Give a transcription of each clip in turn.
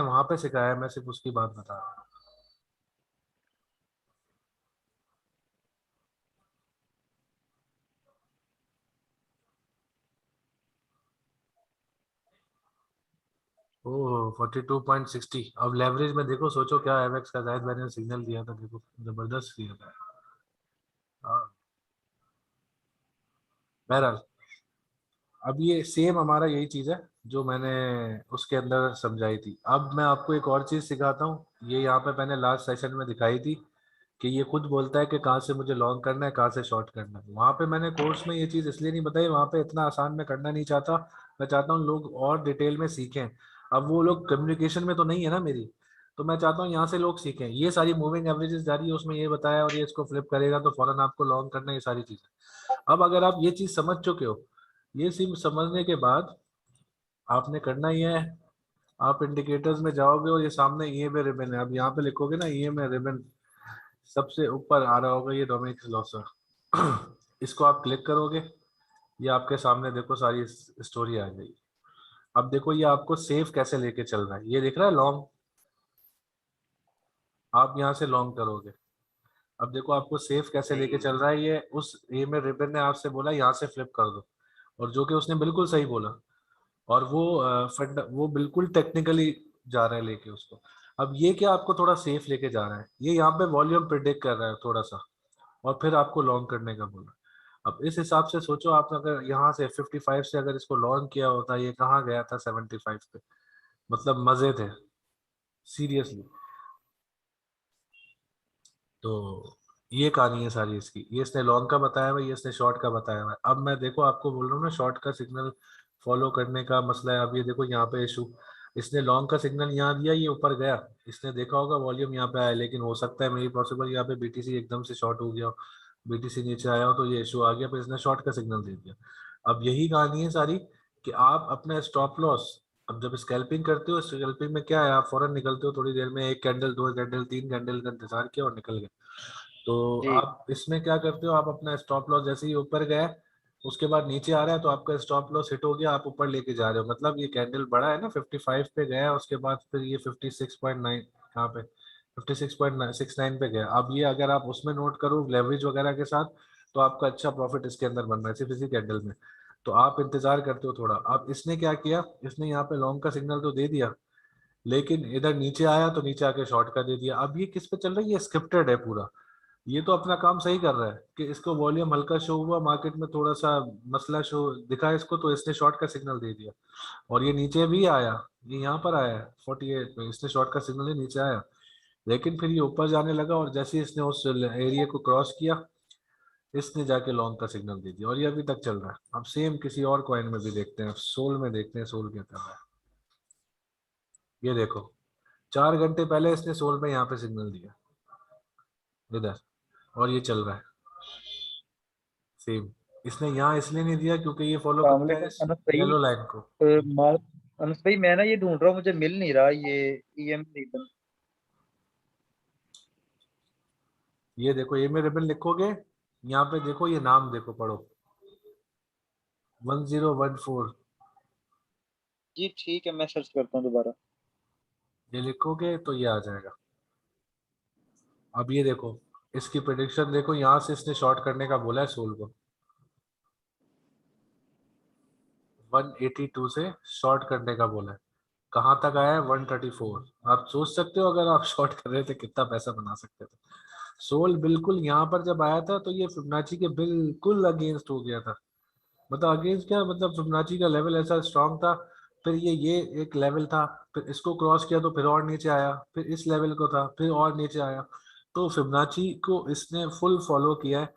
वहां पे सिखाया है, मैं सिर्फ उसकी बात बता रहा हूँ। ओह 42.60। अब लेवरेज में देखो, सोचो क्या एवेक्स का जायद मैंने सिग्नल दिया था, देखो जबरदस्त दिया था। हाँ। बहरहाल, अब ये सेम हमारा यही चीज है जो मैंने उसके अंदर समझाई थी। अब मैं आपको एक और चीज सिखाता हूँ। ये यहाँ पे मैंने लास्ट सेशन में दिखाई थी कि ये खुद बोलता है कि कहाँ से मुझे लॉन्ग करना है, कहाँ से शॉर्ट करना है। वहां पे मैंने कोर्स में ये चीज इसलिए नहीं बताई, वहां पे इतना आसान मैं करना नहीं चाहता। मैं चाहता हूँ लोग और डिटेल में सीखें। अब वो लोग कम्युनिकेशन में तो नहीं है ना मेरी, तो मैं चाहता हूँ यहाँ से लोग सीखें। ये सारी मूविंग एवरेजेस जा रही है, उसमें ये बताया और ये इसको फ्लिप करेगा तो फौरन आपको लॉन्ग करना है, ये सारी चीजें। अब अगर आप ये चीज समझ चुके हो, ये सिर्फ समझने के बाद आपने करना ही है, आप इंडिकेटर्स में जाओगे और ये सामने ईएमए रिबन है। अब यहाँ पे लिखोगे ना ईएमए रिबन, सबसे ऊपर आ रहा होगा ये डोमिनिक लॉसर। इसको आप क्लिक करोगे, ये आपके सामने देखो सारी स्टोरी आ गई। अब देखो ये आपको सेफ कैसे लेके चल रहा है, ये दिख रहा है लॉन्ग। आप यहाँ से लॉन्ग करोगे, अब देखो आपको सेफ कैसे लेके चल रहा है। ये उस ईएमए रिबन ने आपसे बोला यहाँ से फ्लिप कर दो, और जो कि उसने बिल्कुल सही बोला। और वो वो बिल्कुल टेक्निकली जा रहा है लेके उसको। अब ये क्या आपको थोड़ा सेफ लेके जा रहा है, ये यहाँ पे वॉल्यूम प्रिडिक्ट कर रहा है थोड़ा सा, और फिर आपको लॉन्ग करने का बोला। अब इस हिसाब से सोचो, आप अगर यहाँ से 55 से अगर इसको लॉन्ग किया होता, ये कहाँ गया था 75 पे। मतलब मजे थे, सीरियसली। तो ये कहानी है सारी इसकी। ये इसने लॉन्ग का बताया हुआ है, ये इसने शॉर्ट का बताया हुआ है। अब मैं देखो आपको बोल रहा हूँ ना, शॉर्ट का सिग्नल फॉलो करने का मसला है। अब ये देखो यहाँ पे इशू, इसने लॉन्ग का सिग्नल यहाँ दिया, ये ऊपर गया, इसने देखा होगा वॉल्यूम यहाँ पे आया, लेकिन हो सकता है मेरी पॉसिबल यहाँ पे बीटीसी एकदम से शॉर्ट हो गया, बीटीसी नीचे आया हो तो ये इशू आ गया, फिर इसने शॉर्ट का सिग्नल दे दिया। अब यही कहानी है सारी, कि आप अपना स्टॉप लॉस, अब जब स्कैल्पिंग करते हो, स्कैल्पिंग में क्या है, आप फौरन निकलते हो थोड़ी देर में, एक कैंडल, दो कैंडल, तीन कैंडल का इंतजार किया और निकल गए। तो जी। आप इसमें क्या करते हो, आप अपना स्टॉप लॉस जैसे ही ऊपर गए, उसके बाद नीचे आ रहा है तो आपका स्टॉप लॉस हिट हो गया, आप ऊपर लेके जा रहे हो। मतलब ये कैंडल बड़ा है ना, 55 पे गया, उसके बाद फिर ये 56.9, यहाँ पे 56.69 पे गया। अब ये अगर आप उसमें नोट करो लेवरेज वगैरह के साथ, तो आपका अच्छा प्रॉफिट इसके अंदर बन रहा है सिर्फ इसी कैंडल में। तो आप इंतजार करते हो थोड़ा। अब इसने क्या किया, इसने यहाँ पे लॉन्ग का सिग्नल तो दे दिया, लेकिन इधर नीचे आया तो नीचे आके शॉर्ट का दे दिया। अब ये किस पे चल रहा है, ये स्क्रिप्टेड है पूरा। ये तो अपना काम सही कर रहा है कि इसको वॉल्यूम हल्का शो हुआ, मार्केट में थोड़ा सा मसला शो दिखा इसको, तो इसने शॉर्ट का सिग्नल दे दिया। और ये नीचे भी आया, ये यहाँ पर आया है 48 में, इसने शॉर्ट का सिग्नल ही नीचे आया। लेकिन फिर ये ऊपर जाने लगा, और जैसे ही इसने उस एरिया को क्रॉस किया, इसने जाके लॉन्ग का सिग्नल दे दिया, और ये अभी तक चल रहा है। अब सेम किसी और कॉइन में भी देखते हैं, सोल में देखते हैं, सोल क्या कर रहा है। ये देखो 4 घंटे पहले इसने सोल में यहाँ पे सिग्नल दिया इधर, और ये चल रहा है सेम। इसने यहाँ इसलिए नहीं दिया क्योंकि ये फॉलो करता है सलामकुम इस अनस भाई। येलो लाइन को। माल अनस भाई, मैं ना ये ढूंढ रहा हूँ, मुझे मिल नहीं रहा ये ईएम रिबन। ये देखो, ये में रिबन लिखोगे, यहाँ पे देखो, ये नाम देखो, पढ़ो 1014। जी ठीक है, मैं सर्च करता हूँ दोबारा। ये लिखोगे तो ये आ जाएगा। अब ये देखो, इसकी प्रिडिक्शन देखो, यहाँ से इसने शॉर्ट करने का बोला है सोल को, 182 से शॉर्ट करने का बोला है। कहाँ तक आया है, 134। आप सोच सकते हो अगर आप शॉर्ट कर रहे थे कितना पैसा बना सकते थे। सोल बिल्कुल यहाँ पर जब आया था तो ये फिबोनाची के बिल्कुल अगेंस्ट हो गया था। मतलब अगेंस्ट क्या, मतलब फिबोनाची का लेवल ऐसा स्ट्रांग था। फिर ये एक लेवल था, फिर इसको क्रॉस किया तो फिर और नीचे आया, फिर इस लेवल को था, फिर और नीचे आया। तो फिबोनाची को इसने फुल फॉलो किया है,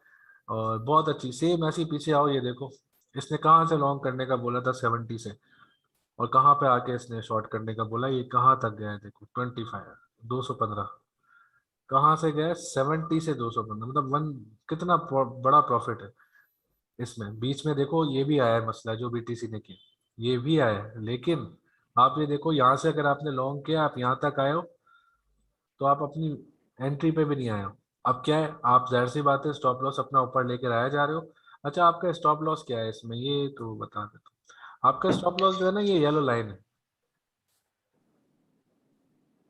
और बहुत अच्छी। सेम ऐसी पीछे आओ, ये देखो इसने कहाँ से लॉन्ग करने का बोला था, 70 से, और कहाँ पे आके इसने शॉर्ट करने का बोला, ये कहाँ तक गया है देखो, 25, 215। कहाँ से गया, 70 से 215, मतलब वन, कितना बड़ा प्रॉफिट है इसमें। बीच में देखो ये भी आया है मसला जो बीटीसी ने किया, ये भी आया है। लेकिन आप ये देखो, यहाँ से अगर आपने लॉन्ग किया, आप यहाँ तक आए हो, तो आप अपनी एंट्री पे भी नहीं आए हो। अब क्या है, आप जाहिर सी बात है स्टॉप लॉस अपना ऊपर लेकर आया जा रहे हो। अच्छा, आपका स्टॉप लॉस क्या है इसमें, ये तो बता दे। तो आपका स्टॉप लॉस जो है ना, ये येलो लाइन है।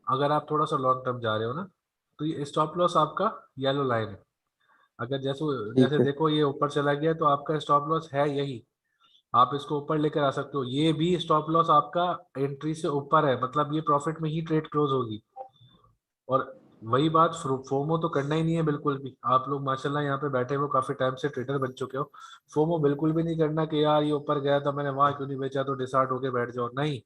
अगर आप थोड़ा सा लॉन्ग टर्म जा रहे हो ना, तो ये स्टॉप लॉस आपका येलो लाइन है। अगर जैसे ठीक जैसे है। देखो ये ऊपर चला गया तो आपका स्टॉप लॉस है यही, आप इसको ऊपर लेकर आ सकते हो। ये भी स्टॉप लॉस आपका एंट्री से ऊपर है, मतलब ये प्रॉफिट में ही ट्रेड क्लोज होगी। और वही बात, फोमो तो करना ही नहीं है बिल्कुल भी। आप लोग माशाल्लाह यहाँ पे बैठे हो, काफी टाइम से ट्रेडर बन चुके हो। फोमो बिल्कुल भी नहीं करना कि यार ये ऊपर गया था मैंने वहां क्यों नहीं बेचा, तो डिसहार्ट होके बैठ जाओ, नहीं।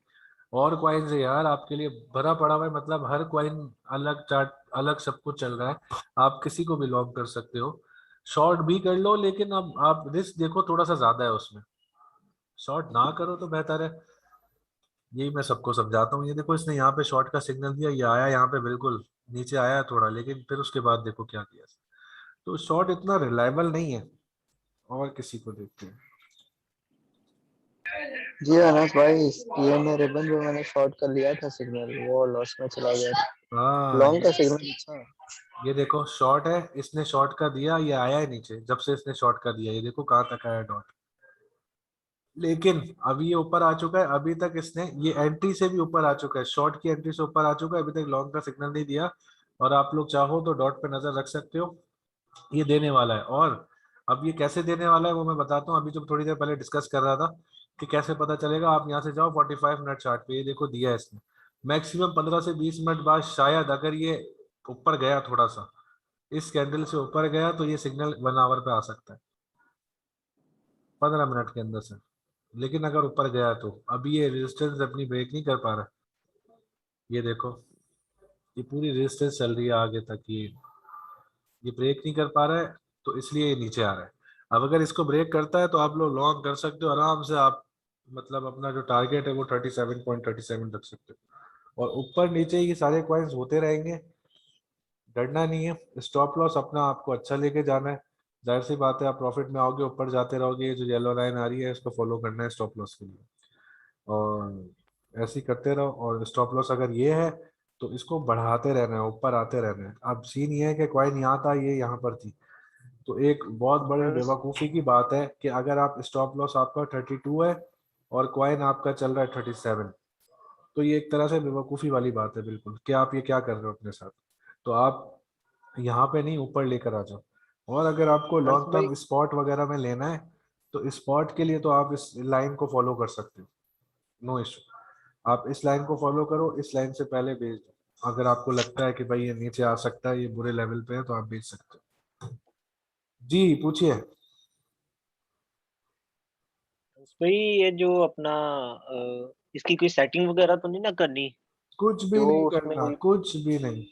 और कॉइन्स है यार आपके लिए भरा पड़ा हुआ है, मतलब हर कॉइन अलग चार्ट, अलग सब कुछ चल रहा है। आप किसी को भी लॉन्ग कर सकते हो, शॉर्ट भी कर लो, लेकिन अब आप रिस्क देखो थोड़ा सा ज्यादा है उसमें। शॉर्ट ना करो तो बेहतर है, यही मैं सबको समझाता हूँ। ये देखो इसने यहाँ पे शॉर्ट का सिग्नल दिया, ये आया यहाँ पे बिल्कुल नीचे आया थोड़ा, लेकिन फिर उसके बाद देखो क्या किया। तो शॉर्ट इतना रिलायबल नहीं है। और किसी को देखते हैं। जी अनस भाई, ये में रिबन जो मैंने शॉर्ट कर लिया था सिग्नल, वो लॉस में चला गया था। हाँ लॉन्ग का सिग्नल अच्छा है। ये देखो शॉर्ट है, इसने शॉर्ट का दिया, ये आया है नीचे, जब से इसने शॉर्ट का दिया ये देखो कहाँ तक आया डॉट। लेकिन अभी ये ऊपर आ चुका है, अभी तक इसने ये एंट्री से भी ऊपर आ चुका है, शॉर्ट की एंट्री से ऊपर आ चुका है, अभी तक लॉन्ग का सिग्नल नहीं दिया। और आप लोग चाहो तो डॉट पे नजर रख सकते हो, ये देने वाला है। और अब ये कैसे देने वाला है वो मैं बताता हूँ। अभी जो थोड़ी देर पहले डिस्कस कर रहा था कि कैसे पता चलेगा, आप यहाँ से जाओ 45 मिनट चार्ट पे, ये देखो दिया है इसने। मैक्सिमम 15 से 20 मिनट बाद शायद अगर ये ऊपर गया थोड़ा सा, इस कैंडल से ऊपर गया, तो ये सिग्नल 1 आवर पे आ सकता है 15 मिनट के अंदर से। लेकिन अगर ऊपर गया तो अभी ये रेजिस्टेंस अपनी ब्रेक नहीं कर पा रहा। ये देखो ये पूरी रेजिस्टेंस चल रही है आगे तक, ये ब्रेक नहीं कर पा रहा है, तो इसलिए ये नीचे आ रहा है। अब अगर इसको ब्रेक करता है तो आप लोग लॉन्ग कर सकते हो आराम से, आप मतलब अपना जो टारगेट है वो 37.37 रख सकते हो। और ऊपर नीचे ये सारे कॉइन्स होते रहेंगे, डरना नहीं है। स्टॉप लॉस अपना आपको अच्छा लेके जाना है, जाहिर सी बात है आप प्रॉफिट में आओगे, ऊपर जाते रहोगे। ये जो येलो लाइन आ रही है इसको फॉलो करना है स्टॉप लॉस के लिए, और ऐसे ही करते रहो। और स्टॉप लॉस अगर ये है तो इसको बढ़ाते रहना है, ऊपर आते रहना है। अब सीन ये है कि कॉइन यहाँ था, ये यहाँ पर थी, तो एक बहुत बड़े अनस, बेवकूफ़ी की बात है कि अगर आप स्टॉप लॉस आपका 32 है और कॉइन आपका चल रहा है 37, तो ये एक तरह से बेवकूफ़ी वाली बात है बिल्कुल, कि आप ये क्या कर रहे हो अपने साथ। तो आप यहाँ पे नहीं, ऊपर लेकर आ जाओ। और अगर आपको अनस लॉन्ग भाई, टर्म स्पॉट वगैरह में लेना है, तो स्पॉट के लिए तो आप इस लाइन को फॉलो कर सकते हो, नो इशू। आप इस लाइन को फॉलो करो, इस लाइन से पहले बेच दो। अगर आपको लगता है कि भाई ये नीचे आ सकता है, ये बुरे लेवल पे है, तो आप बेच सकते हो। जी पूछिए। भाई ये जो अपना इसकी कोई सेटिंग वगैरह तो नहीं ना करनी, कुछ भी जो नहीं उसमें करना, कोई। कुछ भी नहीं।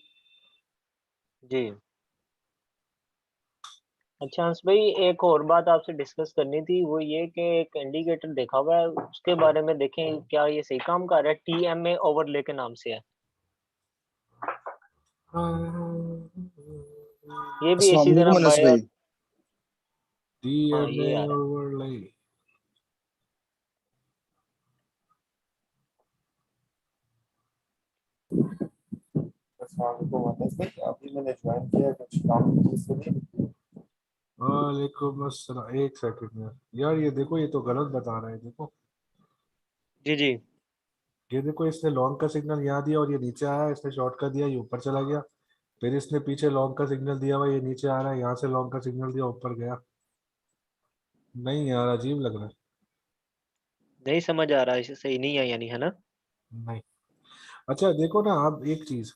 जी। अच्छा हंस भाई, एक और बात आपसे डिस्कस करनी थी, वो ये कि एक इंडिकेटर देखा हुआ है, उसके बारे में देखें क्या ये सही काम कर रहा है। TMA ओवरले के नाम से है, ये भी अस्सलाम इसी तरह वालेकुम अनस बाय भाई। और। हाँ डीएमए ये आ रहा है। ओवरले। अस्सलाम वालेकुम अनस भाई, अभी मैंने ज्वाइन किया है, कुछ काम की सुनी। वालेकुम अस्सलाम, एक सेकंड में यार, ये देखो ये तो गलत बता रहा है, देखो। जी जी। ये देखो इसने लॉन्ग का सिग्नल यहाँ दिया और ये नीचे आया, इसने शॉर्ट का दिया, ये ऊपर चला गया। फिर इसने पीछे लॉन्ग का सिग्नल दिया हुआ, ये नीचे आ रहा है, यहाँ से लॉन्ग का सिग्नल दिया, ऊपर गया। नहीं यार, अजीब लग रहा नहीं समझ आ रहा है, इसे सही नहीं है यानी, है ना। है। नहीं। अच्छा देखो ना, अब एक चीज,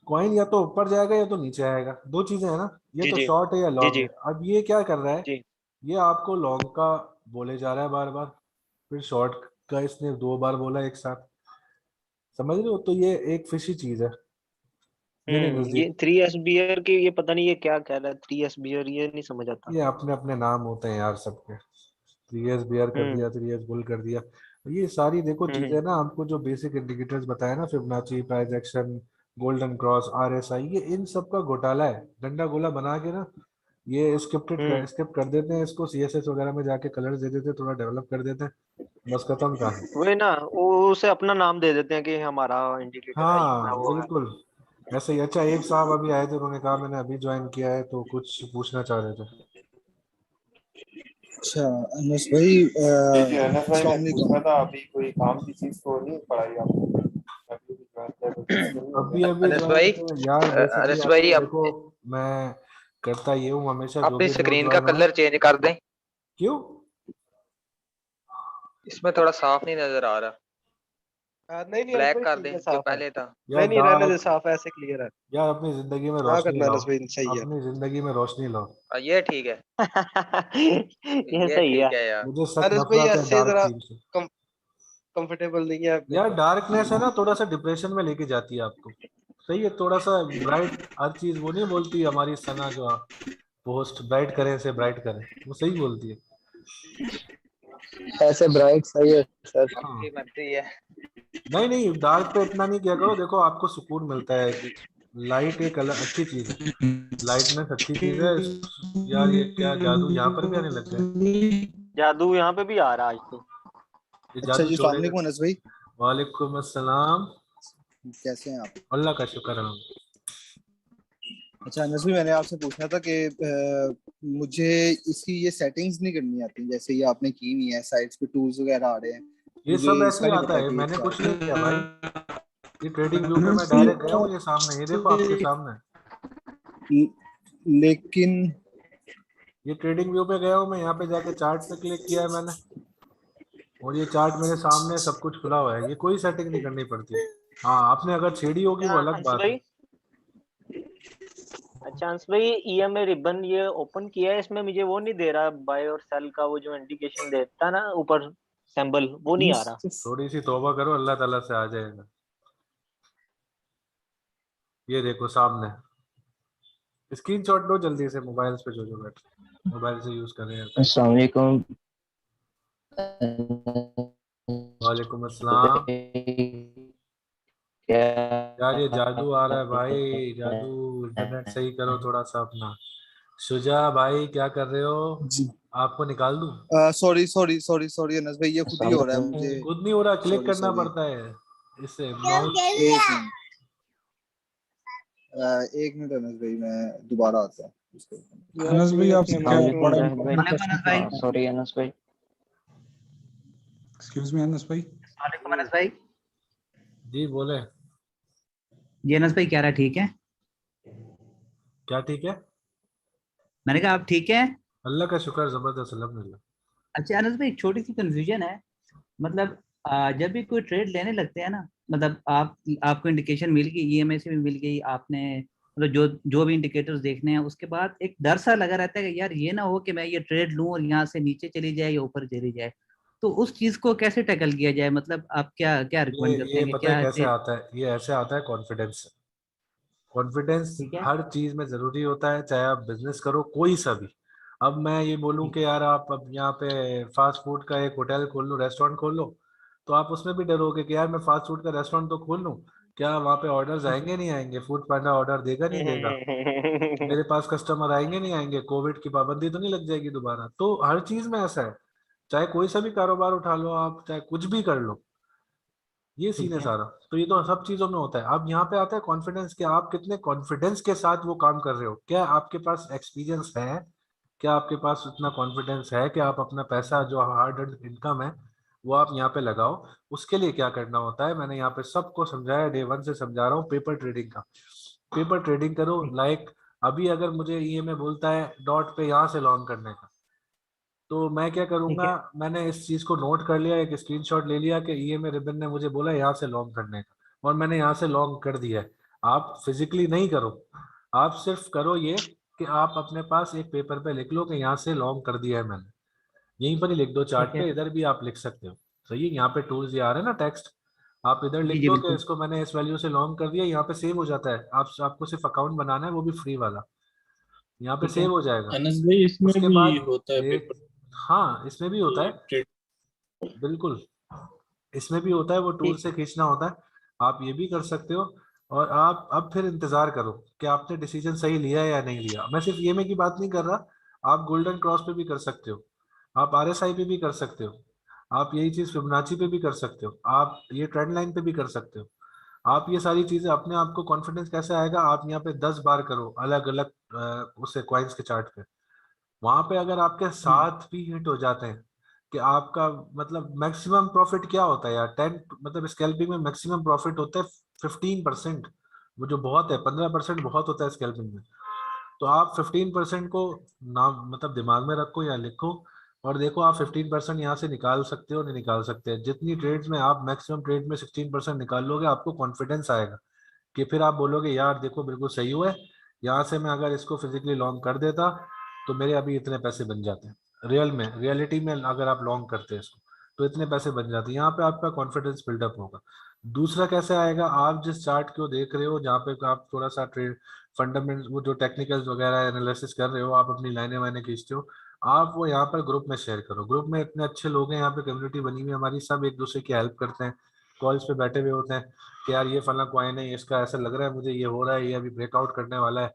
कॉइन या तो ऊपर जाएगा या तो नीचे आएगा, दो चीजें है ना। ये जी तो जी। शॉर्ट है या जी लॉन्ग है। जी। अब ये क्या कर रहा है, जी। ये आपको लॉन्ग का बोले जा रहा है बार बार, फिर शॉर्ट का इसने 2 बार बोला एक साथ। समझ रहे हो, तो ये एक फिशी चीज है मेरे ये नजदीक। 3S बियर की, ये पता नहीं ये क्या कह रहा है 3S बियर, ये नहीं समझ आता। ये अपने अपने नाम होते हैं यार सबके, 3S बियर कर हम्म दिया, 3S बुल कर दिया। ये सारी देखो हम्म। चीजें ना, आपको जो बेसिक इंडिकेटर्स बताए ना, Fibonacci, price action, golden cross, RSI, ये इन सब का घोटाला है, डंडा गोला बना के ना। ये हम्म। स्क्रिप्ट कर देते हैं इसको, CSS वगैरह में जाके कलर्स दे देते हैं, थोड़ा डेवलप कर देते हैं, बस खत्म कहानी। वही ना, वो उसे अपना नाम दे देते हैं कि हमारा इंडिकेटर है, यूं है हाँ वो है। बिल्कुल ऐसे ही। अच्छा एक साहब अभी आए थे, उन्होंने कहा मैंने अभी ज्वाइन किया है, तो कुछ पूछना चाह रहे थे। अच्छा अनस भाई, जी जी अनस भाई, अस्सलाम मैं पूछ वालेकुम। रहा था अभी कोई काम की चीज तो नहीं पढ़ाई आपने, अभी भी ज्वाइन किया अभी अनस ज्वाइन भाई, किया यार, बेसिकली अनस भाई, आपको आप देखो, मैं करता ये हूँ हमेशा, जो अपनी भी न्यू स्क्रीन का ज्वाइन हो। कलर चेंज कर दें, क्यों? इसमें थोड़ा साफ नहीं नजर आ रहा। नहीं नहीं अनस ब्लैक भाई कर ठीक दें है, जो साफ है। पहले था। यार नहीं नहीं रहने दे, डार्क, साफ है, ऐसे क्लियर है। यार अपनी जिंदगी में हाँ रोशनी करना लाओ, अनस भाई, सही है। अपनी जिंदगी में रोशनी लाओ। ये ठीक है, ये ये सही ठीक है। है यार। मुझे सख्त अनस भाई नफरत है ऐसे डार्क जरा थीम से। कंफर्टेबल नहीं है अपने यार को। डार्कनेस है ना, थोड़ा सा डिप्रेशन में लेके जाती है आपको। सही है, थोड़ा सा ब्राइट, हर चीज वो नहीं बोलती हमारी सना जो पोस्ट ब्राइट करें से ब्राइट करें, वो सही बोलती है। ऐसे ब्राइट सही है सर। हाँ, आपकी मर्जी है। नहीं नहीं, डार्क पे इतना नहीं किया करो, देखो आपको सुकून मिलता है कि लाइट एक अलग अच्छी चीज है, लाइटनेस अच्छी चीज है। यार ये क्या जादू यहाँ पर भी आने लग गया, जादू यहाँ पे भी आ रहा है आज तो। ये अच्छा जादू जी, अस्सलाम छोड़ेगा। वालेकुम अनस भाई, वालेकुम अस्सलाम। कैसे हैं आप? अल्लाह का शुक्र है। अच्छा अनस भाई, मैंने आपसे पूछना था कि मुझे इसकी ये सेटिंग्स नहीं करनी आती, जैसे ये आपने की हुई है, साइट्स पे टूल्स वगैरह आ रहे हैं, ये मुझे सब ऐसे इसका ही नहीं आता पता है, कि ये मैंने क्या कुछ है। नहीं किया भाई। ये ट्रेडिंग व्यू पे मैं डायरेक्ट गया हूँ, ये सामने, ये देखो आपके सामने, लेकिन ये ट्रेडिंग व्यू पे गया हूँ मैं, यहाँ पे जाके चार्ट पे क्लिक किया है मैंने, और ये चार्ट मेरे सामने सब कुछ खुला हुआ है, ये कोई सेटिंग नहीं करनी पड़ती। हाँ, आपने अगर छेड़ी होगी क्या वो अलग अंश बात है। भाई? अच्छा अंश भाई, ईएमए रिबन ये ओपन किया है, इसमें मुझे वो नहीं दे रहा बाय और सेल का, वो जो इंडिकेशन देता है ना ऊपर सिंबल, वो नहीं आ रहा। थोड़ी सी तौबा करो, अल्लाह ताला से आ जाएगा। ये देखो सामने, स्क्रीनशॉट लो जल्दी से, मोबाइल पे जो जो बैठे मोबाइल से यूज कर रहे हैं पैसे। अस्सलाम वालेकुम। वालेकुम अस्सलाम। क्या यार ये जादू आ रहा है भाई, जादू, इंटरनेट सही करो थोड़ा सा अपना। शुजा भाई क्या कर रहे हो? जी, आपको निकाल दूं? Sorry sorry sorry sorry Anas भाई, ये खुद ही हो रहा है मुझे। खुद नहीं हो रहा, क्लिक सॉरी करना सॉरी, पड़ता है इससे माउस। एक मिनट, एक मिनट अनस भाई, मैं दोबारा आता हूँ इसके ऊपर। यार अनस भाई प्लीज आपसे अपने क्या माइक बड़ा में इंपॉर्टेंट क्वेश्चन था। सॉरी अनस भाई। एक्सक्यूज मी अनस भाई। वालेकुम अनस भाई। जी बोले। जी अनस भाई, क्या रहा? ठीक है? क्या ठीक है? मैंने कहा आप ठीक है? अल्लाह का शुक्र, जबरदस्त, अल्हम्दुलिल्लाह। अच्छा अनस भाई, एक छोटी सी कंफ्यूजन है। मतलब जब भी कोई ट्रेड लेने लगते हैं ना, मतलब आपको इंडिकेशन मिल गई, ईएमए से भी मिल गई, आपने मतलब जो जो भी इंडिकेटर्स देखने हैं, उसके बाद एक डर सा लगा रहता है कि यार ये ना हो कि मैं ये ट्रेड लूं और यहाँ से नीचे चली जाए या ऊपर चली जाए। तो उस चीज को कैसे टैकल किया जाए? मतलब आप क्या क्या रिकमेंड करते ये हैं कि पता है क्या कैसे ट्रेड? आता है? ये ऐसे आता है कॉन्फिडेंस से। कॉन्फिडेंस ठीक है। हर चीज में जरूरी होता है, चाहे आप बिजनेस करो कोई सा भी। अब मैं ये बोलूं कि यार आप अब यहाँ पे फास्ट फूड का एक होटल खोल लो, रेस्टोरेंट खोल लो, तो आप उसमें भी डरोगे कि यार मैं फास्ट फूड का रेस्टोरेंट तो खोल लूं, क्या वहाँ पे ऑर्डर्स आएंगे नहीं आएंगे, फूड पांडा ऑर्डर देगा नहीं देगा, मेरे पास कस्टमर आएंगे नहीं आएंगे, कोविड की पाबंदी तो नहीं लग जाएगी दोबारा। तो हर चीज में ऐसा है, चाहे कोई सा भी कारोबार उठा लो आप, चाहे कुछ भी कर लो, ये सीन ठीक है है। सारा। तो ये तो सब चीजों में होता है। अब यहाँ पे आता है कॉन्फिडेंस, कि आप कितने कॉन्फिडेंस के साथ वो काम कर रहे हो, क्या आपके पास एक्सपीरियंस है, क्या आपके पास इतना कॉन्फिडेंस है कि आप अपना पैसा जो हार्ड अर्न इनकम है वो आप यहाँ पे लगाओ। उसके लिए क्या करना होता है, मैंने यहाँ पे सबको समझाया, डे वन से समझा रहा हूँ, पेपर ट्रेडिंग का। पेपर ट्रेडिंग करो, लाइक अभी अगर मुझे ईएमए बोलता है डॉट पे यहाँ से लॉन्ग करने का, तो मैं क्या ठीक करूंगा, है। मैंने इस चीज को नोट कर लिया, एक स्क्रीनशॉट ले लिया कि ईएमए रिबन ने मुझे बोला यहाँ से लॉन्ग करने का, और मैंने यहाँ से लॉन्ग कर दिया है। आप फिजिकली नहीं करो, आप सिर्फ करो ये कि आप अपने पास एक पेपर पे लिख लो कि यहाँ से लॉन्ग कर दिया है मैंने, यहीं पर ही लिख दो चार्ट ठीक है। पे, इधर भी आप लिख सकते हो। सही है, यहाँ पे टूल्स ये आ रहे हैं ना टेक्स्ट, आप इधर जी लिख जी दो कि बिल्कुल। इसको मैंने इस वैल्यू से लॉन्ग कर दिया, यहाँ पे सेव हो जाता है। आपको सिर्फ अकाउंट बनाना है, वो भी फ्री वाला, यहाँ पे ठीक है। सेव हो जाएगा। अनस भाई इसमें उसके भी बाद होता है एक, पेपर हाँ इसमें भी होता है, ट्रेड। बिल्कुल इसमें भी होता है, वो टूल ठीक। से खींचना होता है, आप ये भी कर सकते हो। और आप अब फिर इंतजार करो कि आपने डिसीजन सही लिया है या नहीं लिया। मैं सिर्फ ईएमए की बात नहीं कर रहा, आप गोल्डन क्रॉस पे भी कर सकते हो, आप आरएसआई पे भी कर सकते हो, आप यही चीज फिबोनाची पे भी कर सकते हो, आप ये ट्रेंड लाइन पे भी कर सकते हो। आप ये सारी चीजें, अपने आप को कॉन्फिडेंस कैसे आएगा, आप यहाँ पे 10 बार करो अलग अलग उससे क्वाइंस के चार्ट पे, वहां पे अगर आपके साथ भी हिट हो जाते हैं, कि आपका मतलब मैक्सिमम प्रॉफिट क्या होता है यार, 10, मतलब स्कैल्पिंग में मैक्सिमम प्रॉफिट होता है 15%, वो जो बहुत है, 15% बहुत होता है स्कैल्पिंग में। तो आप 15% को नाम मतलब दिमाग में रखो या लिखो और देखो आप 15% यहाँ से निकाल सकते हो नहीं निकाल सकते। जितनी ट्रेड्स में आप मैक्सिमम ट्रेड में 16% निकाल लोगे, आपको कॉन्फिडेंस आएगा कि फिर आप बोलोगे यार देखो बिल्कुल सही हुआ है, यहाँ से मैं अगर इसको फिजिकली लॉन्ग कर देता तो मेरे अभी इतने पैसे बन जाते हैं। रियलिटी में अगर आप लॉन्ग करते हैं इसको तो इतने पैसे बन जाते हैं। यहाँ पे आपका कॉन्फिडेंस बिल्डअप होगा। दूसरा कैसे आएगा, आप जिस चार्ट को देख रहे हो जहाँ पे आप थोड़ा सा ट्रेड फंडामेंटल वो जो टेक्निकल्स वगैरह एनालिसिस कर रहे हो, आप अपनी लाइनें वाइनें खींचते हो, आप वो यहाँ पर ग्रुप में शेयर करो। ग्रुप में इतने अच्छे लोग हैं, यहाँ पे कम्युनिटी बनी हुई है हमारी, सब एक दूसरे की हेल्प करते हैं। कॉल्स पे बैठे हुए होते हैं कि यार ये फला कॉइन है, इसका ऐसा लग रहा है मुझे, ये हो रहा है, ये अभी ब्रेकआउट करने वाला है,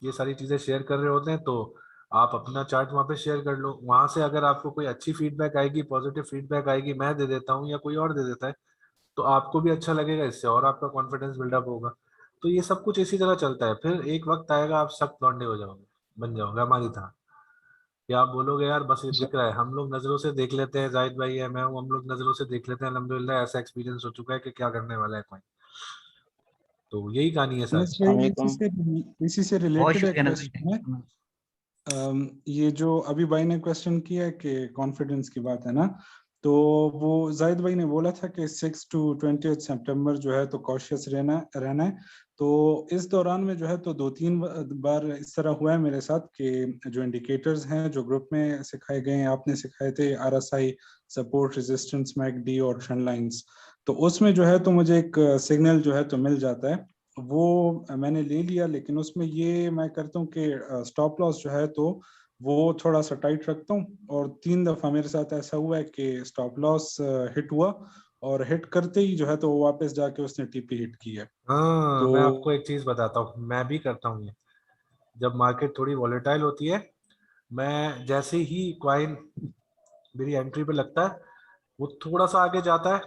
ये सारी चीजें शेयर कर रहे होते हैं। तो आप अपना चार्ट वहाँ पे शेयर कर लो। वहां से अगर आपको कोई अच्छी फीडबैक आएगी, पॉजिटिव फीडबैक आएगी, मैं दे देता हूँ या कोई और दे देता है, तो आपको भी अच्छा लगेगा, इससे और आपका कॉन्फिडेंस बिल्डअप होगा। तो ये सब कुछ इसी तरह चलता है। फिर एक वक्त आएगा आप सख्त लौंडे हो जाओगे, बन जाओगे हमारी तरह, कि आप बोलोगे यार बस ये दिख रहा है, हम लोग नजरों से देख लेते हैं, जाहिद भाई है, मैं हूँ, हम लोग नजरों से देख लेते हैं, अल्हम्दुलिल्लाह ऐसा एक्सपीरियंस हो चुका है कि क्या करने वाला है कोई। तो यही कहानी है सर। अनस भाई, इसी से बहुत रिलेटेड एक शुक्रिया नजर क्वेश्चन है। ये जो अभी भाई ने क्वेश्चन किया है कि कॉन्फिडेंस की बात है ना, तो वो जाहिद भाई ने बोला था कि 6 to 20 सितंबर जो है तो कॉशियस रहना है। तो इस दौरान में जो है तो 2-3 बार इस तरह हुआ है मेरे साथ कि जो इंडिकेटर्स हैं जो ग्रुप में सिखाए गए हैं, आपने सिखाए थे RSI, सपोर्ट, रेजिस्टेंस, मैकडी और ट्रेंड लाइंस, तो उसमें जो है तो मुझे एक सिग्नल जो है तो मिल जाता है, वो मैंने ले लिया। लेकिन उसमें ये मैं करता हूँ कि स्टॉप लॉस जो है तो वो थोड़ा सा टाइट रखता हूँ, और 3 दफा मेरे साथ ऐसा हुआ है कि स्टॉप लॉस हिट हुआ और हिट करते ही जो है तो वापस जाके उसने टीपी हिट की है। हाँ, तो मैं आपको एक चीज बताता हूँ, मैं भी करता हूँ ये। जब मार्केट थोड़ी वॉलेटाइल होती है, मैं जैसे ही क्वाइन मेरी एंट्री पे लगता है, वो थोड़ा सा आगे जाता है,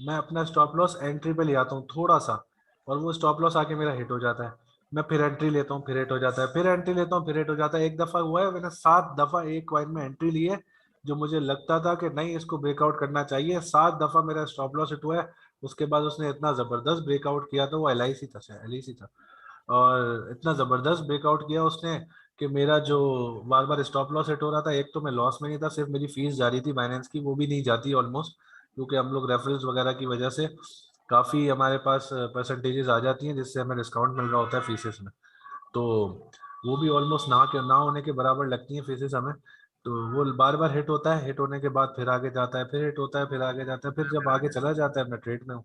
मैं अपना स्टॉप लॉस एंट्री पे ले आता हूँ थोड़ा सा, और वो स्टॉप लॉस आके मेरा हिट हो जाता है। मैं फिर एंट्री लेता हूँ, फिर हिट हो जाता है, फिर एंट्री लेता हूँ, फिर हिट हो जाता है। एक दफा हुआ है मैंने 7 दफा एक कॉइन में एंट्री ली है, जो मुझे लगता था कि नहीं इसको ब्रेकआउट करना चाहिए, 7 दफा मेरा स्टॉप लॉस हिट हुआ है। उसके बाद उसने इतना जबरदस्त ब्रेकआउट किया था, वो LIC था, LIC था, और इतना जबरदस्त ब्रेकआउट किया उसने कि मेरा जो बार बार स्टॉप लॉस हिट हो रहा था, एक तो मैं लॉस में नहीं था, सिर्फ मेरी फीस जा रही थी बाइनेंस की, वो भी नहीं जाती ऑलमोस्ट, क्योंकि हम लोग रेफरल्स वगैरह की वजह से काफ़ी हमारे पास परसेंटेजेस आ जाती हैं, जिससे हमें डिस्काउंट मिल रहा होता है फीसेस में। तो वो भी ऑलमोस्ट ना होने के बराबर लगती हैं फीसेस हमें। तो वो बार बार हिट होता है, हिट होने के बाद फिर आगे जाता है, फिर हिट होता है, फिर आगे जाता है, फिर जब आगे चला जाता है मैं ट्रेड में हूँ।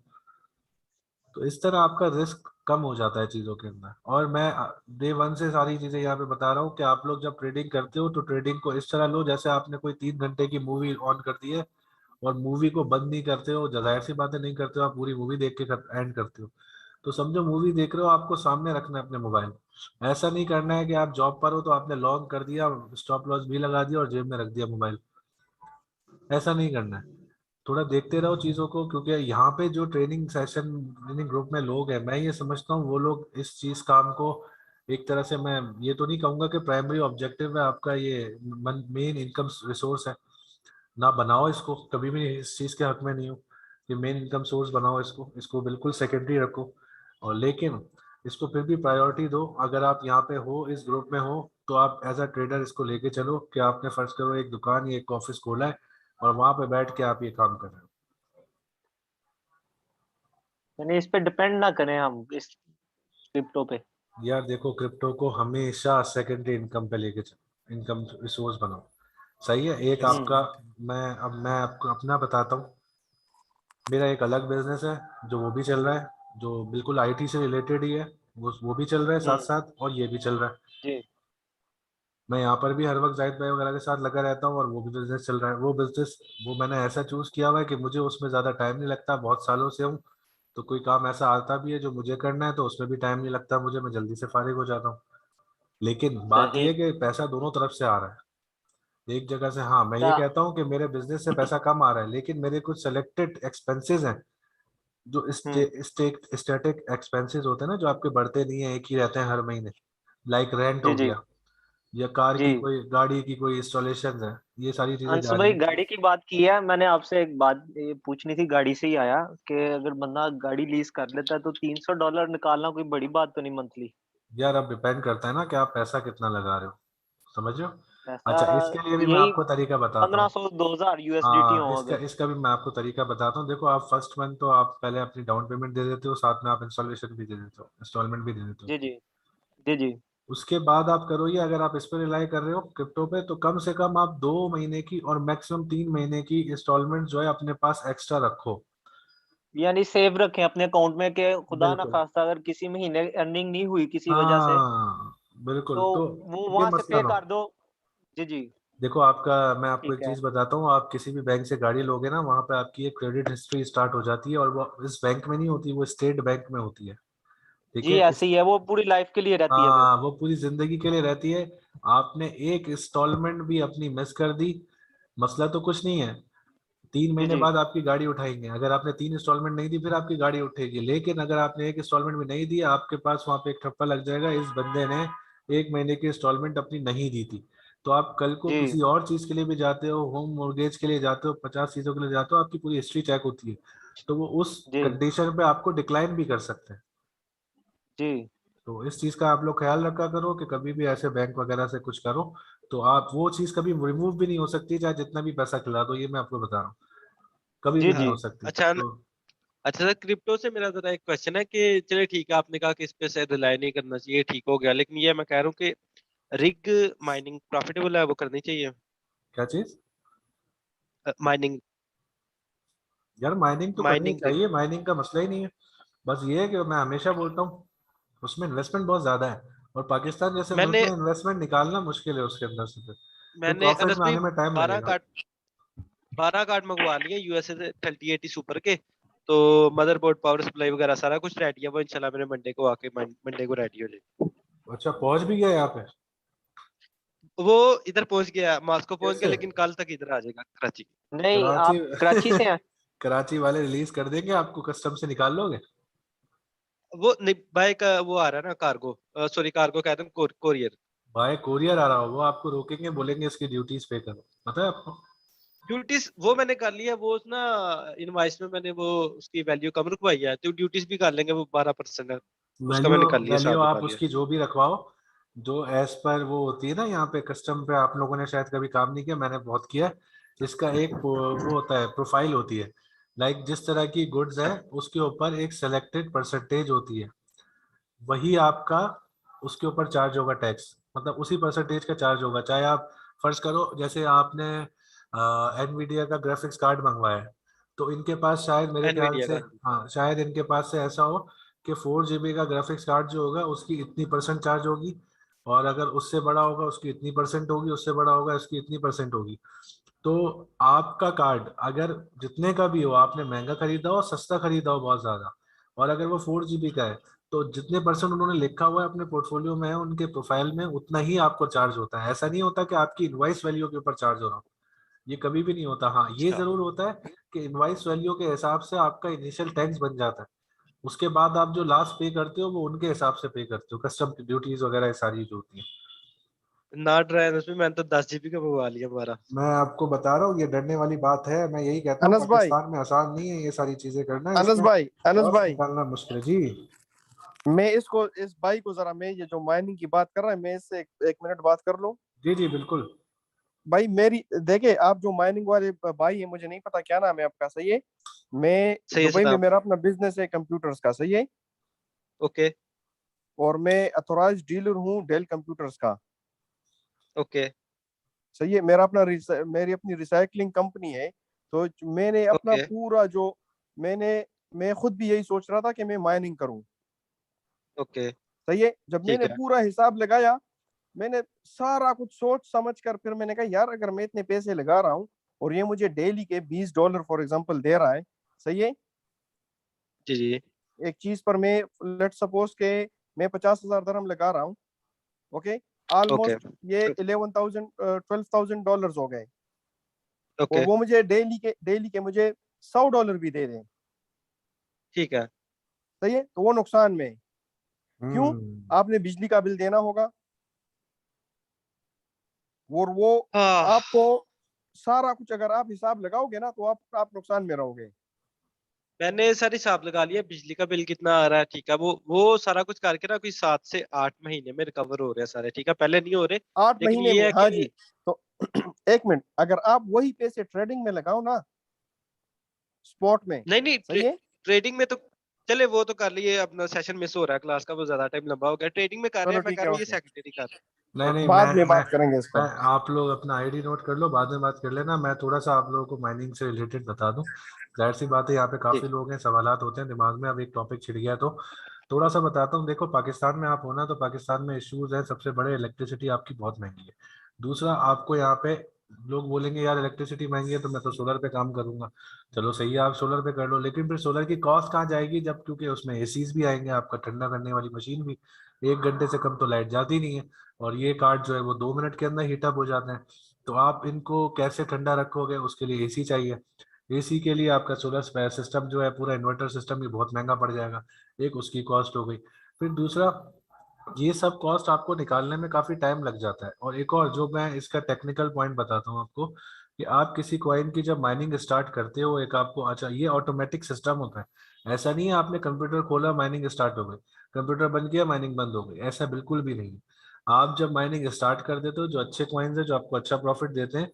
तो इस तरह आपका रिस्क कम हो जाता है चीज़ों के अंदर। और मैं डे वन से सारी चीज़ें यहाँ पे बता रहा हूँ कि आप लोग जब ट्रेडिंग करते हो तो ट्रेडिंग को इस तरह लो जैसे आपने कोई 3 घंटे की मूवी ऑन कर दी है और मूवी को बंद नहीं करते हो, जाहिर सी बातें नहीं करते हो, आप पूरी मूवी देख के एंड करते हो। तो समझो मूवी देख रहे हो, आपको सामने रखना है अपने मोबाइल। ऐसा नहीं करना है कि आप जॉब पर हो तो आपने लॉन्ग कर दिया, स्टॉप लॉस भी लगा दिया और जेब में रख दिया मोबाइल। ऐसा नहीं करना है। थोड़ा देखते रहो चीजों को, क्योंकि यहाँ पे जो ट्रेनिंग सेशन ट्रेनिंग ग्रुप में लोग हैं, मैं ये समझता हूँ वो लोग इस चीज काम को एक तरह से, मैं ये तो नहीं कहूंगा कि प्राइमरी ऑब्जेक्टिव है आपका, ये मेन इनकम रिसोर्स है ना, बनाओ इसको, कभी भी इस चीज के हक में नहीं हूँ कि मेन इनकम सोर्स बनाओ इसको, इसको बिल्कुल सेकेंडरी रखो। और लेकिन इसको फिर भी प्रायोरिटी दो। अगर आप यहाँ पे हो, इस ग्रुप में हो, तो आप एज अ ट्रेडर इसको लेके चलो कि आपने फर्ज करो एक दुकान या एक ऑफिस खोला है और वहां पे बैठ के आप ये काम कर रहे हो। यानी इस पे डिपेंड ना करें हम इस क्रिप्टो पे। यार देखो, क्रिप्टो को हमेशा सेकेंडरी इनकम पे लेके चलो, इनकम रिसोर्स बनाओ। सही है। एक आपका, मैं आपको अपना बताता हूँ। मेरा एक अलग बिजनेस है जो वो भी चल रहा है, जो बिल्कुल IT से रिलेटेड ही है, वो भी चल रहा है साथ साथ, और ये भी चल रहा है। जी। मैं यहाँ पर भी हर वक्त जाहिद भाई वगैरह के साथ लगा रहता हूँ, और वो भी बिजनेस चल रहा है। वो बिजनेस वो मैंने ऐसा चूज किया हुआ है कि मुझे उसमें ज्यादा टाइम नहीं लगता, बहुत सालों से हूँ। तो कोई काम ऐसा आता भी है जो मुझे करना है तो उसमें भी टाइम नहीं लगता मुझे, मैं जल्दी से फारिग हो जाता हूँ। लेकिन बात सही। यह है कि पैसा दोनों तरफ से आ रहा है, एक जगह से। हाँ, मैं ये क्या? कहता हूँ कि मेरे बिजनेस से पैसा कम आ रहा है, लेकिन मेरे कुछ सेलेक्टेड एक्सपेंसेस हैं जो स्टैटिक एक्सपेंसेस होते हैं ना, जो आपके बढ़ते नहीं है, एक ही रहते हैं हर महीने, लाइक रेंट जी हो जी। गया, या कार की जी कोई, गाड़ी की कोई इंस्टॉलेशन है, ये सारी चीजें अंशु जा रही भाई, हैं। गाड़ी की बात की है मैंने आपसे, एक बात ये पूछनी थी, गाड़ी से ही आया कि अगर बंदा गाड़ी लीज कर लेता है तो $300 निकालना कोई बड़ी बात तो नहीं मंथली? यार अब डिपेंड करता है ना कि आप पैसा कितना लगा रहे हो, समझ रहे हो। पैसा अच्छा, इसके लिए भी मैं यही आपको तरीका बताता हूँ। 1500-2000 USDT हाँ, हो इसका अगर। इसका भी मैं आपको तरीका बताता हूँ। देखो, आप फर्स्ट मंथ तो आप पहले अपनी डाउन पेमेंट दे देते हो, साथ में आप इंस्टॉलेशन भी दे देते हो, इंस्टॉलमेंट भी दे देते हो। जी जी जी जी उसके बाद आप करो ये, अगर आप इस पे रिलाई कर रहे हो क्रिप्टो पे, तो कम से कम आप 2 महीने की और मैक्सिमम 3 महीने की इंस्टॉलमेंट जो है अपने पास एक्स्ट्रा रखो। यानी सेव रखें अपने अकाउंट में कि खुदा ना बिल्कुल। खास्ता अगर किसी महीने अर्निंग नहीं हुई किसी वजह से, हाँ बिल्कुल, तो तो वो ये वहां से मसला पे ना हो। कर दो। जी जी देखो आपका, मैं आपको एक ठीक है। चीज बताता हूँ, आप किसी भी बैंक से गाड़ी लोगे ना, वहां पे आपकी एक क्रेडिट हिस्ट्री स्टार्ट हो जाती है, और वो इस बैंक में नहीं होती, वो स्टेट बैंक में होती है। ठीक जी है। ऐसे ही है, वो पूरी लाइफ के लिए रहती है फिर। हाँ, वो पूरी जिंदगी के लिए रहती है। आपने एक इंस्टॉलमेंट भी अपनी मिस कर दी, मसला तो कुछ नहीं है। तीन जी महीने जी बाद आपकी गाड़ी उठाएंगे। अगर आपने 3 इंस्टॉलमेंट नहीं दी, फिर आपकी गाड़ी उठेगी। लेकिन अगर आपने एक इंस्टॉलमेंट भी नहीं दी, आपके पास वहां पे एक ठप्पा लग जाएगा, इस बंदे ने 1 महीने की इंस्टॉलमेंट अपनी नहीं दी थी। तो आप कल को जी किसी और चीज के लिए भी जाते हो, होम मोर्गेज के लिए जाते हो, 50 चीजों के लिए जाते हो, आपकी पूरी हिस्ट्री चेक होती है। तो वो उस जी कंडीशन पे आपको डिक्लाइन भी कर सकते हैं। जी तो इस चीज का आप लोग ख्याल रखा करो कि कभी भी ऐसे बैंक वगैरह से कुछ करो तो आप, वो चीज कभी रिमूव भी नहीं हो सकती, चाहे जितना भी पैसा खिला दो, ये मैं आपको बता रहा हूँ, कभी भी जी नहीं जी हो सकती। अच्छा तो अच्छा सर, क्रिप्टो से मेरा जरा एक क्वेश्चन है कि चलिए ठीक है, आपने कहा कि इस पे से रिलाई नहीं करना चाहिए, ठीक हो गया, लेकिन ये मैं कह रहा हूँ कि रिग माइनिंग प्रॉफिटेबल है, वो करनी चाहिए क्या चीज? माइनिंग यार माइनिंग तो करनी माइनिंग रिग। चाहिए, माइनिंग का मसला ही नहीं है। बस ये है कि मैं हमेशा बोलता हूँ, उसमें इन्वेस्टमेंट बहुत ज्यादा है, और पाकिस्तान जैसे मुल्क मैंने में इन्वेस्टमेंट निकालना मुश्किल है उसके अंदर से, फिर मैंने प्रॉफिट अनस में भाई आने में टाइम 12 लगेगा। कार्ड 12 कार्ड मंगवा लिए यूएसए से 3080 सुपर के। तो मदरबोर्ड, पावर सप्लाई वगैरह सारा कुछ रेडी है, वो इंशाल्लाह मेरे मंडे को आके मंडे को रेडी हो जाए। अच्छा, पहुंच भी गया यहाँ पे? वो इधर पहुंच गया, मॉस्को पहुंच गया, कैसे? लेकिन कल तक इधर आ जाएगा कराची। नहीं, कराची? आप कराची से हैं? कराची वाले रिलीज कर देंगे आपको, कस्टम से निकाल लोगे? वो नहीं भाई का वो आ रहा है ना कार्गो, सॉरी कार्गो कहते हैं, कोरियर। भाई कोरियर आ रहा हो, वो आपको रोकेंगे, बोलेंगे इसकी ड्यूटीज पे करो, पता है आपको? ड्यूटीज वो मैंने कर लिया, वो ना इनवॉइस में मैंने वो उसकी वैल्यू कम रखवाई है, तो ड्यूटीज भी कर लेंगे, वो 12% है, उसका वैल्यू, मैंने कर लिया, वैल्यू हिसाब आप निकाल लिया। उसकी जो भी रखवाओ, जो एज पर वो होती है ना, यहाँ पे कस्टम पे आप लोगों ने शायद कभी काम नहीं किया, मैंने बहुत किया है। इसका एक वो होता है, प्रोफाइल होती है। लाइक जिस तरह की गुड्स है, उसके ऊपर एक सेलेक्टेड परसेंटेज होती है, वही आपका उसके ऊपर चार्ज होगा टैक्स, मतलब उसी परसेंटेज का चार्ज होगा। चाहे आप फर्ज करो, जैसे आपने एनवीडिया का ग्राफिक्स कार्ड मंगवाया है, तो इनके पास शायद मेरे ख्याल एनवीडिया से, का। हाँ शायद इनके पास से ऐसा हो कि 4 GB का ग्राफिक्स कार्ड जो होगा उसकी इतनी परसेंट चार्ज होगी, और अगर उससे बड़ा होगा उसकी इतनी परसेंट होगी, उससे बड़ा होगा उसकी इतनी परसेंट होगी। तो आपका कार्ड अगर जितने का भी हो, आपने महंगा खरीदा हो, सस्ता खरीदा हो बहुत ज्यादा, और अगर वो 4 GB का है, तो जितने परसेंट उन्होंने लिखा हुआ है अपने पोर्टफोलियो में है उनके प्रोफाइल में, उतना ही आपको चार्ज होता है। ऐसा नहीं होता कि आपकी इनवाइस वैल्यू के ऊपर चार्ज हो रहा हो, ये कभी भी नहीं होता। हाँ, ये अच्छा जरूर होता है कि इनवाइस वैल्यू के हिसाब से आपका इनिशियल टैक्स बन जाता है, उसके बाद आप जो लास्ट पे करते हो वो उनके हिसाब से पे करते हो, कस्टम ड्यूटीज वगैरह ये सारी जो होती है। ना ड्राइव उसमें मैंने तो 10 GB का मंगवा लिया हमारा। मैं आपको बता रहा हूँ, ये डरने वाली बात है, मैं यही कहता हूँ, अनस भाई, पाकिस्तान में आसान नहीं है ये सारी चीजें करना, अनस इसमें भाई, अनस लॉस भाई, निकालना मुश्किल है जी। मैं इसको, इस भाई को जरा, मैं ये जो माइनिंग की बात कर रहा है, मैं इससे एक मिनट बात कर लूं। जी जी बिल्कुल। भाई मेरी देखे, आप जो माइनिंग वाले भाई है, मुझे नहीं पता क्या नाम है आपका, सही है? मैं सही है दुबई में सदाब। मेरा अपना बिजनेस है कंप्यूटर्स का, सही है? ओके और मैं अथोराइज्ड डीलर हूँ डेल कंप्यूटर्स का, ओके सही है? मेरी अपनी रिसाइकलिंग कंपनी है। तो मैंने अपना ओके पूरा जो, मैंने मैं खुद भी यही सोच रहा था कि मैं माइनिंग करूं, ओके सही है? जब ठीक मैंने है। पूरा हिसाब लगाया, मैंने सारा कुछ सोच समझ कर फिर मैंने कहा यार, अगर मैं इतने पैसे लगा रहा हूँ और ये मुझे डेली के $20 फॉर एग्जांपल दे रहा है, सही है? जी जी एक चीज पर मैं, लेट सपोज के मैं 50,000 दरहम लगा रहा हूँ, ओके? ओके ऑलमोस्ट ये 11,000 $12,000 हो गए, और ओके वो मुझे डेली के मुझे $100 भी दे दें, ठीक है। सही है? तो वो नुकसान में है। क्यों? हम्म। आपने बिजली का बिल देना होगा, और वो हाँ आपको सारा कुछ अगर आप हिसाब लगाओगे ना तो आप नुकसान में रहोगे। मैंने सर हिसाब लगा लिया, बिजली का बिल कितना आ रहा है, ठीक है, वो सारा कुछ करके ना कोई 7 से 8 महीने में रिकवर हो रहे हैं सारे, ठीक है, पहले नहीं हो रहे। 8 लेकिन महीने ये में, है हाँ कि जी। तो एक मिनट, अगर आप वही पैसे ट्रेडिंग में लगाओ ना स्पॉट में, नहीं नहीं सही है। ट्रेडिंग में तो चले, वो तो कर लिए, अपना सेशन मिस हो रहा है क्लास का, वो ज्यादा टाइम लंबा हो गया, ट्रेडिंग में कर रहे चलो हैं, मैं ठीक कर है, रहा हूँ ये ओके, सेकेंडरी कर नहीं नहीं, बाद में बात करेंगे इस मैं पर। आप लोग अपना आईडी नोट कर लो, बाद में बात कर लेना। मैं थोड़ा सा आप लोगों को माइनिंग से रिलेटेड बता दूं। जाहिर सी बात है, यहाँ पे काफी लोग हैं, सवालात होते हैं दिमाग में, अब एक टॉपिक छिड़ गया तो थोड़ा सा बताता हूँ। देखो, पाकिस्तान में आप होना, तो पाकिस्तान में इश्यूज है। सबसे बड़े, इलेक्ट्रिसिटी आपकी बहुत महंगी है। दूसरा, आपको यहाँ पे लोग बोलेंगे यार इलेक्ट्रिसिटी महंगी है तो मैं तो सोलर पे काम करूंगा। चलो सही है, आप सोलर पे कर लो, लेकिन फिर सोलर की कॉस्ट कहाँ जाएगी जब, क्योंकि उसमें एसीज भी आएंगे, आपका ठंडा करने वाली मशीन भी। 1 घंटे से कम तो लाइट जाती नहीं है, और ये कार्ड जो है वो 2 मिनट के अंदर हीटअप हो जाते हैं। तो आप इनको कैसे ठंडा रखोगे, उसके लिए एसी चाहिए। एसी के लिए आपका सोलर सिस्टम जो है, पूरा इन्वर्टर सिस्टम, ये बहुत महंगा पड़ जाएगा। एक उसकी कॉस्ट हो गई। फिर दूसरा, ये सब कॉस्ट आपको निकालने में काफी टाइम लग जाता है। और एक और जो मैं इसका टेक्निकल पॉइंट बताता हूँ आपको, कि आप किसी कॉइन की जब माइनिंग स्टार्ट करते हो, एक आपको, अच्छा, ये ऑटोमेटिक सिस्टम होता है। ऐसा नहीं है आपने कंप्यूटर खोला माइनिंग स्टार्ट हो गई, कंप्यूटर बंद किया माइनिंग बंद हो गई, ऐसा बिल्कुल भी नहीं है। आप जब माइनिंग स्टार्ट कर देते हो, जो अच्छे कॉइन्स है, जो आपको अच्छा प्रॉफिट देते हैं,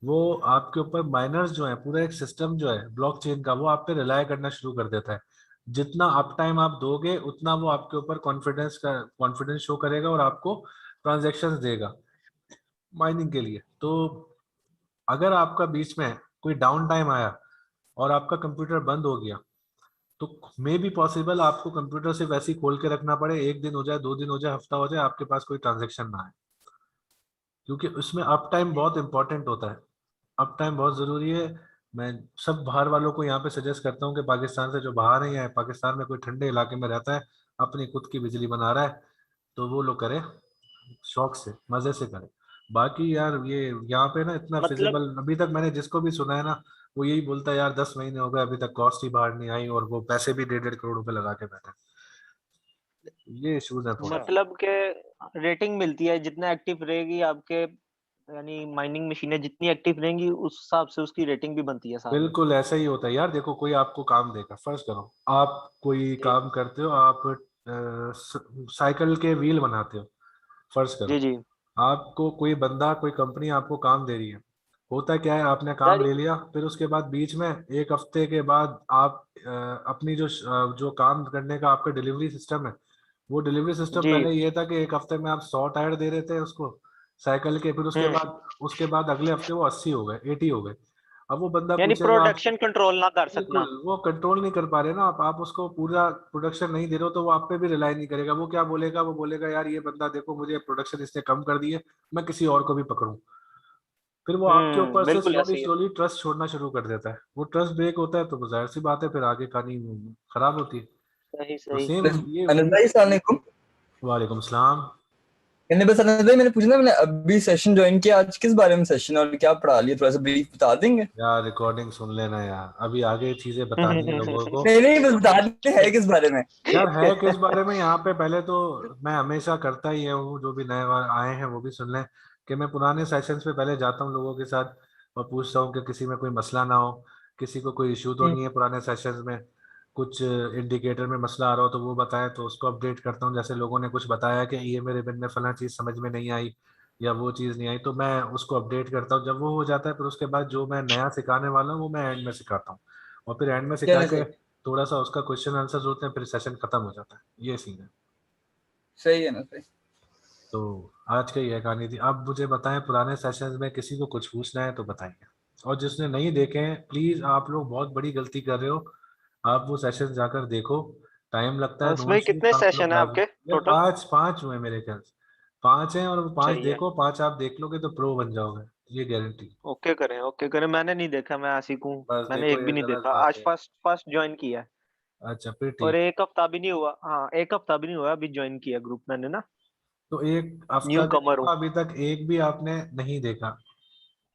वो आपके ऊपर माइनर्स जो है, पूरा एक सिस्टम जो है ब्लॉकचेन का, वो आप पे रिलाय करना शुरू कर देता है। जितना अप टाइम आप दोगे, उतना वो आपके ऊपर कॉन्फिडेंस शो करेगा और आपको ट्रांजेक्शन्स देगा माइनिंग के लिए। तो अगर आपका बीच में कोई डाउन टाइम आया और आपका कंप्यूटर बंद हो गया, तो मे बी पॉसिबल आपको कंप्यूटर सिर्फ ऐसे ही खोल के रखना पड़े, 1 दिन हो जाए, 2 दिन हो जाए, हफ्ता हो जाए, आपके पास कोई ट्रांजेक्शन ना आए। क्योंकि उसमें अप टाइम बहुत इंपॉर्टेंट होता है, अप टाइम बहुत जरूरी है। मैं सब बाहर वालों को यहाँ पे सजेस्ट करता हूँ कि पाकिस्तान से जो बाहर है, या पाकिस्तान में कोई ठंडे इलाके में रहता है, अपनी खुद की बिजली बना रहा है, तो वो लोग करे, शौक से, मजे से करे। बाकी यार ये यहाँ पे ना इतना मतलब फिजिबल, अभी तक मैंने जिसको भी सुना है ना, वो यही बोलता है यार 10 महीने हो गए, अभी तक कॉस्ट ही बाहर नहीं आई, और वो पैसे भी 1.5-1.5 करोड़ रुपए लगा के बैठे हैं। ये इशूज है थोड़ा। अच्छा। मतलब के रेटिंग मिलती है, जितना एक्टिव रहेगी आपके, यानी माइनिंग मशीनें जितनी एक्टिव रहेंगी उस हिसाब से उसकी रेटिंग भी बनती है साथ में। बिल्कुल ऐसा ही होता है यार। देखो, कोई आपको काम देगा, फर्ज करो आप कोई जी काम करते हो, आप साइकिल के व्हील बनाते हो, फर्ज करो। जी जी। आपको कोई बंदा, कोई कंपनी आपको काम दे रही है। होता क्या है, आपने काम यार ले लिया, फिर उसके बाद बीच में 1 हफ्ते के बाद आप अपनी जो काम करने का आपका डिलीवरी सिस्टम है, वो डिलीवरी सिस्टम जी। पहले ये था कि 1 हफ्ते में आप 100 टायर दे रहे थे उसको, साइकिल के। फिर उसके बाद अगले हफ्ते वो 80 हो गए, 80 हो गए। अब वो बंदा यानी पूछेगा आप, प्रोडक्शन कंट्रोल ना कर बिल्कुल सकना। वो कंट्रोल नहीं कर पा रहे ना आप उसको पूरा प्रोडक्शन नहीं दे रहे हो, तो वो आप पे भी रिलाई नहीं करेगा। वो क्या बोलेगा, वो बोलेगा यार ये बंदा देखो, मुझे प्रोडक्शन इसने कम कर दी है, मैं किसी और को भी पकड़ूं। फिर वो आपके ऊपर से बिल्कुल स्लोली ऐसे ही है। स्लोली ट्रस्ट छोड़ना शुरू कर देता है। वो ट्रस्ट ब्रेक होता है, तो जाहिर सी बात है फिर आगे कहानी खराब होती है। सही तो सही। सेम ये अनंत भाई अस्सलाम वालेकुम। वालेकुम सलाम। मैंने बस अनंत भाई, मैंने पूछा ना, मैंने अभी सेशन ज्वाइन किया, आज किस बारे में सेशन और क्या पढ़ा लिया, थोड़ा सा ब्रीफ बता देंगे? यार रिकॉर्डिंग सुन लेना यार, अभी आगे चीजें बतानी है लोगों को। नहीं नहीं, बस बता देते है किस बारे में। यार है किस बारे में, यहाँ पे पहले तो मैं हमेशा करता ही हूँ, जो भी नए आए हैं वो भी सुन लें, कि मैं पुराने सेशंस पे पहले जाता हूँ लोगों के साथ, और पूछता हूँ कि किसी में कोई मसला ना हो, किसी को कोई इशू तो नहीं है पुराने सेशंस में, कुछ इंडिकेटर में मसला आ रहा हो तो वो बताएं, तो उसको अपडेट करता हूँ। जैसे लोगों ने कुछ बताया कि ये मेरे बिन में फला चीज़ समझ में नहीं आई, या वो चीज़ नहीं आई, तो मैं उसको अपडेट करता हूँ। जब वो हो जाता है, फिर उसके बाद जो मैं नया सिखाने वाला हूँ वो मैं एंड में सिखाता हूँ, और फिर एंड में सिखा चलो के सही, थोड़ा सा उसका क्वेश्चन आंसर होते हैं, फिर सेशन खत्म हो जाता है। ये सीन है। सही है ना, सही। तो आज का ये कहानी थी। अब मुझे बताएं, पुराने सेशंस में किसी को कुछ पूछना है तो बताइए, और जिसने नहीं देखे हैं, प्लीज, आप लोग बहुत बड़ी गलती कर रहे हो। आप वो सेशन जाकर देखो, टाइम लगता है, हंस नो भाई इशू। कितने आप लोग सेशन है लाइव, आपके यार टोटल? पांच पांच हुए मेरे ख्याल से, 5 हैं, और वो 5 सही है। देखो, 5 आप देख लोगे तो प्रो बन जाओगे, ये गारंटी। ओके करें, मैंने नहीं देखा, मैं ऐसी हूँ। बस मैंने देखो, एक ये भी नहीं गलत देखा, बात आज है। फर्स्ट फर्स्ट ज्वाइन किया है। अच्छा, फिर और ठीक। एक हफ्ता भी नहीं हुआ, हाँ एक हफ्ता भी नहीं हुआ अभी ज्वाइन किया ग्रुप मैंने ना। तो एक हफ्ता न्यू भी नहीं कमर हूँ। हुआ, अभी तक एक भी आपने नहीं देखा?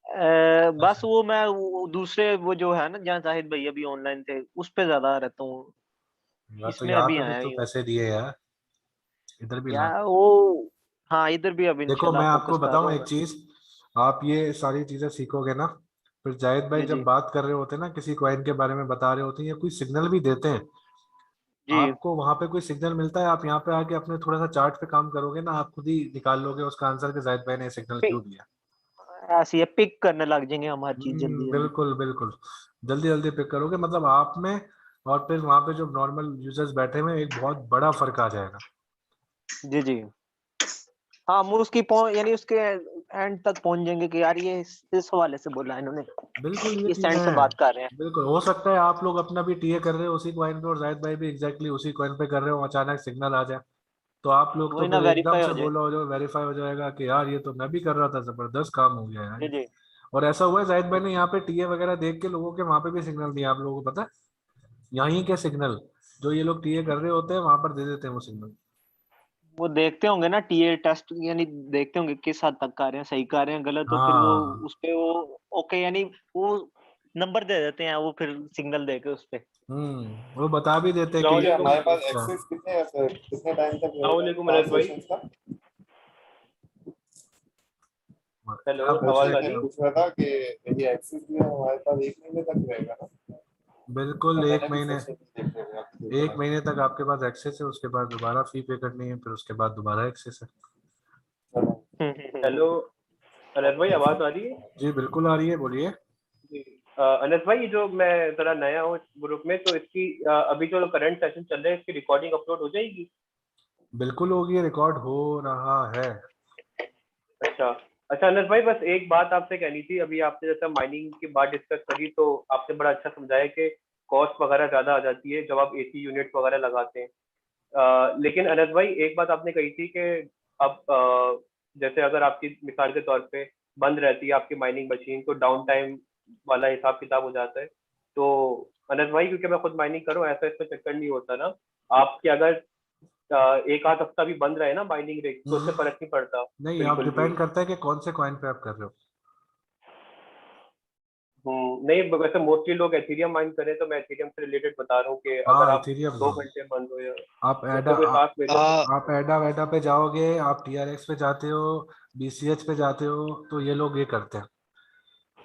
बस अच्छा, वो मैं वो दूसरे वो जो है ना, जहाँ जाहिद भैया भी ऑनलाइन थे, उस पे ज्यादा रहता हूँ। यार तो इसमें यहाँ अभी पे भी आया तो ही हूँ। पैसे दिए यार, इधर भी ला। यार वो, हाँ इधर भी अब देखो इंशाल्लाह मैं आपको फोकस कर रहा बताऊं हूँ एक मैं। चीज, आप ये सारी चीजें सीखोगे ना, फिर जाहिद भाई जी जब जी बात कर रहे होते हैं ना, किसी कॉइन के बारे में बता रहे होते हैं या कोई सिग्नल भी देते हैं, जी। आपको वहां पे कोई सिग्नल मिलता है, आप यहाँ पे आके अपने थोड़ा सा चार्ट पे काम करोगे ना, आप खुद ही निकाल लोगे उसका आंसर कि जाहिद भाई ने सिग्नल क्यों दिया। ऐसे ये पिक करने लग जाएंगे हम हर चीज जल्दी जल्दी। बिल्कुल बिल्कुल, जल्दी जल्दी पिक करोगे, मतलब आप में और फिर वहां पे जो नॉर्मल यूजर्स बैठे हुए हैं, एक बहुत बड़ा फर्क आ जाएगा। जी जी। हाँ, हम उसकी यानी उसके एंड तक पहुंच जाएंगे कि यार ये इस हवाले से बोला इन्होंने, बिल्कुल ये इस चीजें एंड से हैं। बात कर रहे हैं। बिल्कुल हो सकता है आप लोग अपना भी टीए कर रहे हो उसी कॉइन पे और जाहिद भाई भी एग्जैक्टली उसी कॉइन पे कर रहे हो, अचानक सिग्नल आ जाए तो आप लोग तो वही ना, फिर एकदम वेरीफाई से हो जाए। बोला हो जाओ, वेरीफाई हो जाएगा कि यार ये तो मैं भी कर रहा था, जबरदस्त काम हो गया यार। जी जी। और ऐसा हुआ है जाहिद भाई ने यहाँ पे टीए वगैरह देख के लोगों के वहां पे भी सिग्नल दिया, आप लोगों को पता है, यहीं के सिग्नल जो ये लोग टीए कर रहे होते हैं वहां पर दे देते हैं वो सिग्नल। वो देखते होंगे ना टीए टेस्ट, यानी देखते होंगे किस हद तक कर रहे हैं, सही कर रहे हैं, गलत तो फिर वो हाँ। उस पे वो ओके, यानी वो नंबर दे देते हैं, वो फिर सिग्नल देके उस पे। वो बता भी देते हैं कि ठीक ये है, तो हमारे पास अच्छा। एक्सेस कितने हैं सर, कितने टाइम तक रहेगा अस्सलामुअलैकुम 5 अनस भाई। सेशंस का? हेलो, क्या पूछ आवाज रहे आ थे रही मैं है? आप? पूछ रहा था कि ये एक्सेस भी हमारे पास 1 महीने तक रहेगा ना? बिल्कुल, मैंने भी सेशन देखे हुए हैं। एक महीने तक आपके पास एक्सेस है, उसके बाद दोबारा फी पे करनी है, फिर उसके बाद दोबारा एक्सेस है। हेलो अनस भाई, आवाज आ रही है? जी बिल्कुल आ रही है, बोलिए। जी। अनस भाई, ये जो मैं जरा नया हूँ ग्रुप में, तो इसकी अभी जो करंट सेशन चल रहे हैं इसकी रिकॉर्डिंग अपलोड हो जाएगी? बिल्कुल होगी, रिकॉर्ड हो रहा है। अच्छा। अच्छा अनस भाई, बस एक बात आपसे कहनी थी। अभी आपने जैसा माइनिंग की बात डिस्कस करी तो आपने बड़ा अच्छा समझाया कि कॉस्ट वगैरह ज्यादा आ जाती है जब आप एसी यूनिट वगैरह लगाते हैं। लेकिन अनस भाई, एक बात आपने कही थी कि अब जैसे अगर आपकी मिसाल के तौर पे बंद रहती है आपकी माइनिंग मशीन तो डाउन टाइम वाला हिसाब किताब हो जाता है। तो अनस भाई, क्योंकि मैं खुद माइनिंग करूँ, ऐसा इसमें चक्कर नहीं होता ना आपकी, अगर एक आध हफ्ता भी बंद रहे ना माइनिंग रेट तो उससे फर्क नहीं पड़ता? नहीं, आप बिल्कुल भी। डिपेंड करता है कि कौन से कॉइन पे आप कर रहे हो। नहीं, वैसे मोस्टली लोग एथेरियम माइन करें तो मैं एथेरियम से रिलेटेड बता रहा हूँ कि अगर हाँ आप इथेरियम, 2 घंटे बंद हो या आप एडा उससे कोई खास बेनिफिट? आप एडा वेडा पे जाओगे, आप टीआरएक्स पे जाते हो, बीसीएच पे जाते हो, तो ये लोग ये करते हैं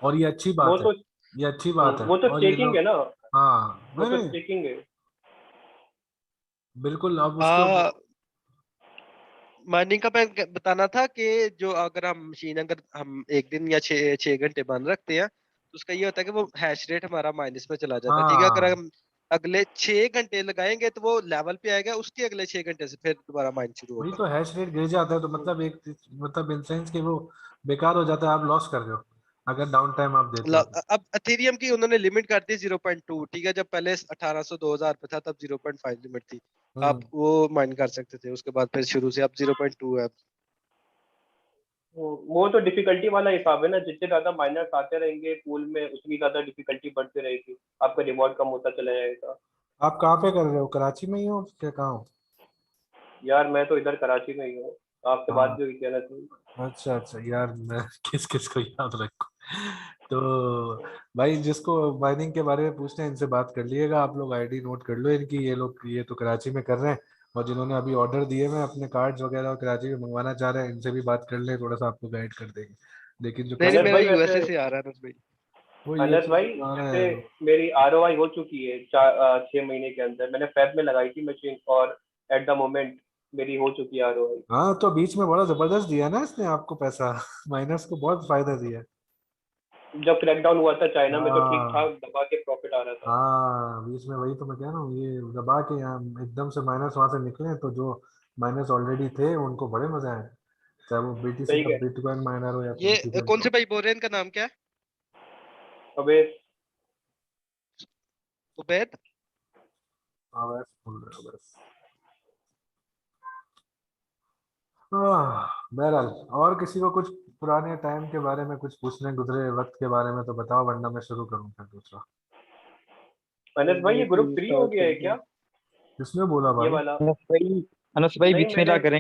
और ये अच्छी वो बात है। तो ये अच्छी बात है वो तो और ये स्टेकिंग है लोग, ना, हाँ वो नहीं तो नहीं, स्टेकिंग है। बिल्कुल अब उसको माइनिंग का मैं बताना था कि जो अगर हम मशीन अगर हम एक दिन या 6 घंटे बंद रखते हैं तो उसका ये होता है कि वो हैश रेट हमारा माइनस में चला जाता है। ठीक है, अगर हाँ हम अगले 6 घंटे लगाएंगे तो वो लेवल पे आएगा, उसके अगले 6 घंटे से फिर दोबारा माइन शुरू वही होगा। तो, हैश रेट गिर जाता है तो मतलब एक, मतलब इन सेंस कि वो बेकार हो जाता है, आप लॉस कर रहे हो अगर डाउन टाइम आप देते हो तो। अब एथेरियम की उन्होंने लिमिट कर दी 0.2। ठीक है, जब पहले 1800 2000 पे था तब 0.5 लिमिट थी। आप हम्म वो माइन कर सकते थे, उसके बाद फिर शुरू से अब 0.2 है। वो तो डिफिकल्टी वाला हिसाब है ना, जितने ज्यादा माइनर्स आते रहेंगे पूल में उतनी ज्यादा डिफिकल्टी बढ़ती रहेगी, आपका रिवॉर्ड कम होता चला जाएगा। आप कहाँ पे कर रहे हो, कराची में ही हो क्या, कहाँ हो? यार मैं तो इधर कराची में ही हूँ, आपसे बात हाँ, भी हुई थी ना थी। अच्छा अच्छा यार, मैं किस किस को याद रखूं। तो भाई जिसको माइनिंग के बारे में पूछते हैं इनसे बात कर लिएगा, आप लोग आईडी नोट कर लो इनकी, ये लोग ये तो कराची में कर रहे हैं, और जिन्होंने अभी ऑर्डर दिए हैं अपने कार्ड्स वगैरह और कराची में मंगवाना चाह रहे हैं, इनसे भी बात कर लें, थोड़ा सा आपको गाइड कर देंगे। लेकिन जो नहीं नहीं, कस्टमर, मेरा यूएसए से आ रहा है अनस भाई। वो ये अनस चीजें भाई, बता रहे जैसे हैं। मेरी आरओआई हो चुकी है 6 महीने के अंदर, मैंने फेब में लगाई थी मशीन और एट द मोमेंट मेरी हो चुकी है आरओआई। हाँ तो बीच में बड़ा जबरदस्त दिया ना इसने आपको पैसा, माइनस को बहुत फायदा दिया। जब क्रैकडाउन हुआ था चाइना में तो ठीक ठाक हाँ दबा के प्रॉफिट आ रहा था। हाँ, बीच में वही तो मैं कह रहा हूँ, ये दबा के यहाँ एकदम से माइनस वहां से निकले तो जो माइनस ऑलरेडी थे उनको बड़े मजे आए, चाहे वो बीटीसी सही का है। बिटकॉइन माइनर हो या कौन सी ये भी। कौन से भाई बोल रहे हैं, इनका नाम क्या है? अबे, उबैद। हाँ बस बोल रहे हो बस। बहरहाल, और किसी को कुछ पुराने टाइम के बारे में कुछ पूछने, गुजरे वक्त के बारे में तो बताओ, वरना मैं शुरू करूँ फिर दूसरा। अनस भाई, ये ग्रुप फ्री हो गया है क्या, किसने बोला ये भाई? वाला? अनस भाई नहीं, मैंने, बिस्मिल्लाह करें।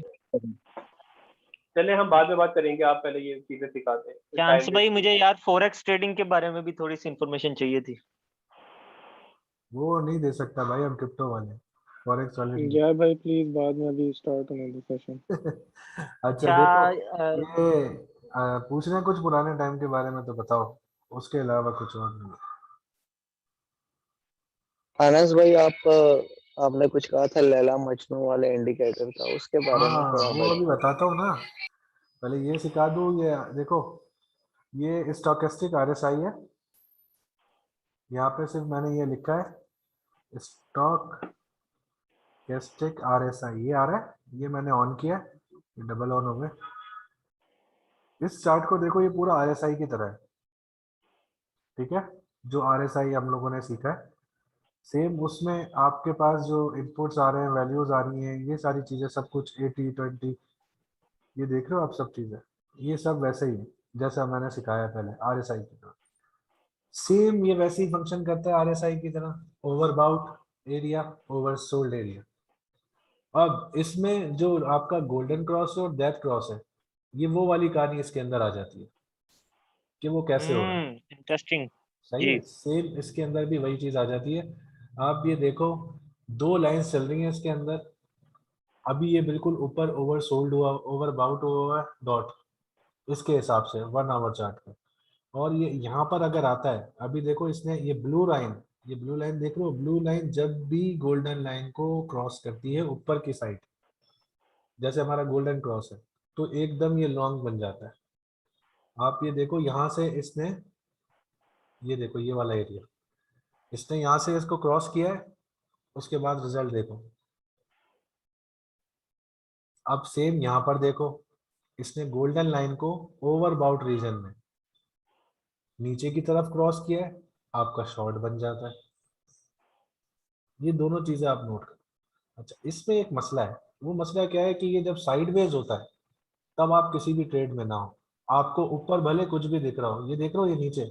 चले हम बाद में बात करेंगे, आप पहले ये चीजें सिखाते हैं, चांस टाइम भाई, वेस्ट। मुझे यार फॉरेक्स ट्रेडिंग के बारे में भी थोड़ी सी इंफॉर्मेशन चाहिए थी। वो नहीं दे सकता भाई, हम क्रिप्टो वाले, फॉरेक्स वाले नहीं। यार भाई प्लीज बाद में अभी स्टार्ट होने दो सेशन। अच्छा क्या देखो, अ, ये पूछ रहे हैं कुछ पुराने टाइम के बारे में तो बताओ, उसके अलावा कुछ और नहीं। अनस भाई आपने कुछ कहा था लैला मजनू वाले इंडिकेटर का, उसके बारे में हाँ थोड़ा वो अभी बताओ। बताता हूँ ना, पहले ये सिखा दूँ। ये देखो, ये स्टोकेस्टिक आरएसआई है। यहाँ पे सिर्फ मैंने ये लिखा है स्टोकेस्टिक आरएसआई, ये आ रहा है, ये मैंने ऑन किया है, ये डबल ऑन हो गए। इस चार्ट को देखो, ये पूरा आरएसआई की तरह है, ठीक है, जो आरएसआई हम लोगों ने सीखा है सेम उसमें आपके पास जो इनपुट्स आ रहे हैं, वैल्यूज आ रही हैं, ये सारी चीजें सब कुछ 80 20, ये देख रहे हो आप सब चीजें, ये सब वैसे ही है जैसा मैंने सिखाया पहले आरएसआई की तरह। सेम ये वैसे ही फंक्शन करता है आरएसआई की तरह, over bought area, over sold area. अब इसमें जो आपका गोल्डन क्रॉस और डेथ क्रॉस है, ये वो वाली कहानी इसके अंदर आ जाती है कि वो कैसे हो रहा है। इंटरेस्टिंग। सही जी है, सेम इसके अंदर भी वही चीज आ जाती है। आप ये देखो, दो लाइंस चल रही हैं इसके अंदर, अभी ये बिल्कुल ऊपर ओवर सोल्ड हुआ, ओवर बाउट हुआ है डॉट, इसके हिसाब से 1 आवर चार्ट का। और ये यहाँ पर अगर आता है, अभी देखो इसने ये ब्लू लाइन, ये ब्लू लाइन देख रहे हो, ब्लू लाइन जब भी गोल्डन लाइन को क्रॉस करती है ऊपर की साइड, जैसे हमारा गोल्डन क्रॉस है, तो एकदम ये लॉन्ग बन जाता है। आप ये देखो यहाँ से इसने, ये देखो ये वाला एरिया, इसने यहाँ से इसको क्रॉस किया है, उसके बाद रिजल्ट देखो। अब सेम यहाँ पर देखो, इसने गोल्डन लाइन को ओवर बाउट रीजन में नीचे की तरफ क्रॉस किया है, आपका शॉर्ट बन जाता है। ये दोनों चीजें आप नोट करो। अच्छा, इसमें एक मसला है, वो मसला क्या है कि ये जब साइडवेज होता है तब आप किसी भी ट्रेड में ना हो, आपको ऊपर भले कुछ भी दिख रहा हो, ये देख रहे हो ये नीचे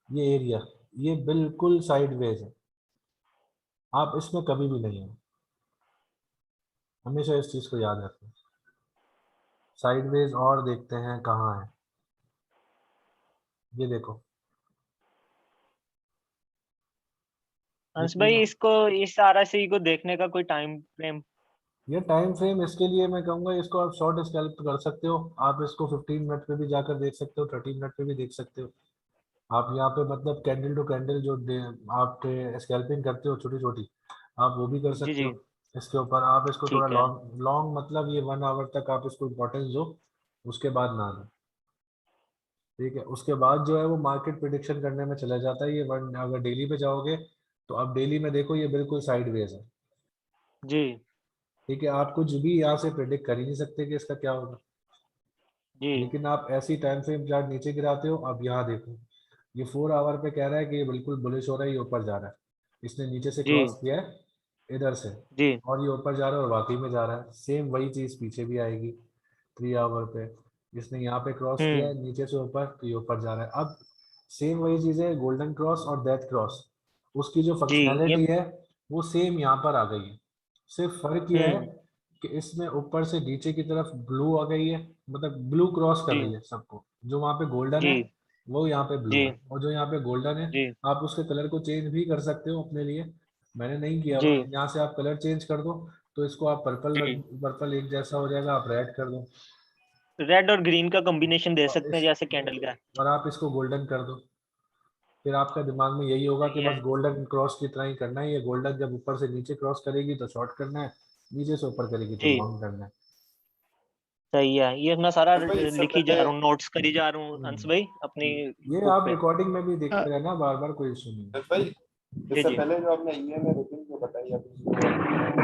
ये एरिया, ये बिल्कुल साइडवेज है, आप इसमें कभी भी नहीं हो। हमेशा इस चीज को याद रखें, साइडवेज और देखते हैं कहाँ है, ये देखो। अंश भाई, इसको इस आरएसआई को देखने का कोई टाइम फ्रेम? ये टाइम फ्रेम इसके लिए मैं कहूँगा, इसको आप शॉर्ट स्कैल्प कर सकते हो, आप इसको 15 मिनट पे भी जाकर देख सकते हो, 30 मिनट पे भी देख सकते हो। आप यहाँ पे मतलब कैंडल टू कैंडल जो आप स्कैल्पिंग करते हो छोटी छोटी, आप वो भी कर जी सकते जी हो। इसके ऊपर आप इसको थोड़ा ठीक है। लॉन्ग लॉन्ग मतलब ये 1 आवर तक आप इसको इम्पोर्टेंस दो, उसके बाद ना दो, ठीक है। उसके बाद जो है वो मार्केट प्रिडिक्शन करने में चला जाता है। ये वन अगर डेली पे जाओगे तो आप डेली में देखो ये बिल्कुल साइडवेज है, जी ठीक है। आप कुछ भी यहाँ से प्रिडिक्ट कर ही नहीं सकते कि इसका क्या होगा, जी लेकिन आप ऐसी टाइम फ्रेम चार्ट नीचे गिराते हो। अब यहाँ देखो, ये 4 आवर पे कह रहा है कि ये बिल्कुल बुलिश हो रहा है, ये ऊपर जा रहा है, इसने नीचे से जी क्रॉस किया है इधर से, जी और ये ऊपर जा रहा है और वाकई में जा रहा है। सेम वही चीज पीछे भी आएगी 3 आवर पे, इसने यहाँ पे क्रॉस किया है नीचे से ऊपर, तो ये ऊपर जा रहा है। अब सेम वही चीज है, गोल्डन क्रॉस और डेथ क्रॉस, उसकी जो जी ये फंक्शनैलिटी है वो सेम यहाँ पर आ गई है। सिर्फ फर्क ये है हम्म कि इसमें ऊपर से नीचे की तरफ ब्लू आ गई है, मतलब ब्लू क्रॉस कर जी रही है सबको। जो वहाँ पे गोल्डन है जी वो यहाँ पे ब्लू जी है, और जो यहाँ पे गोल्डन है जी आप उसके कलर को चेंज भी कर सकते हो अपने लिए। मैंने नहीं किया जी हुआ, यहाँ से आप कलर चेंज कर दो, तो इसको आप पर्पल जी पर्पल एक जैसा हो जाएगा, आप रेड कर दो, रेड और ग्रीन का कॉम्बिनेशन दे और सकते हैं इस जैसे कैंडल का। और आप इसको गोल्डन कर दो। फिर आपका दिमाग में यही होगा कि सही बस है। गोल्डन क्रॉस की तरह ही करना है, ये गोल्डन जब ऊपर से नीचे क्रॉस करेगी तो शॉर्ट करना है, नीचे से ऊपर करेगी तो जी लॉन्ग करना है। सही है, ये मैं सारा भाई इससे लिखी जा पहले रहा हूँ, नोट्स करी जा रहा हूँ अंश भाई अपनी ये बुक आप पे। रिकॉर्डिंग में भी देखते रहना बार बार, कोई इशू नहीं है। भाई जी इससे जी पहले जो आपने ईएमए रेटिंग जो बताई अभी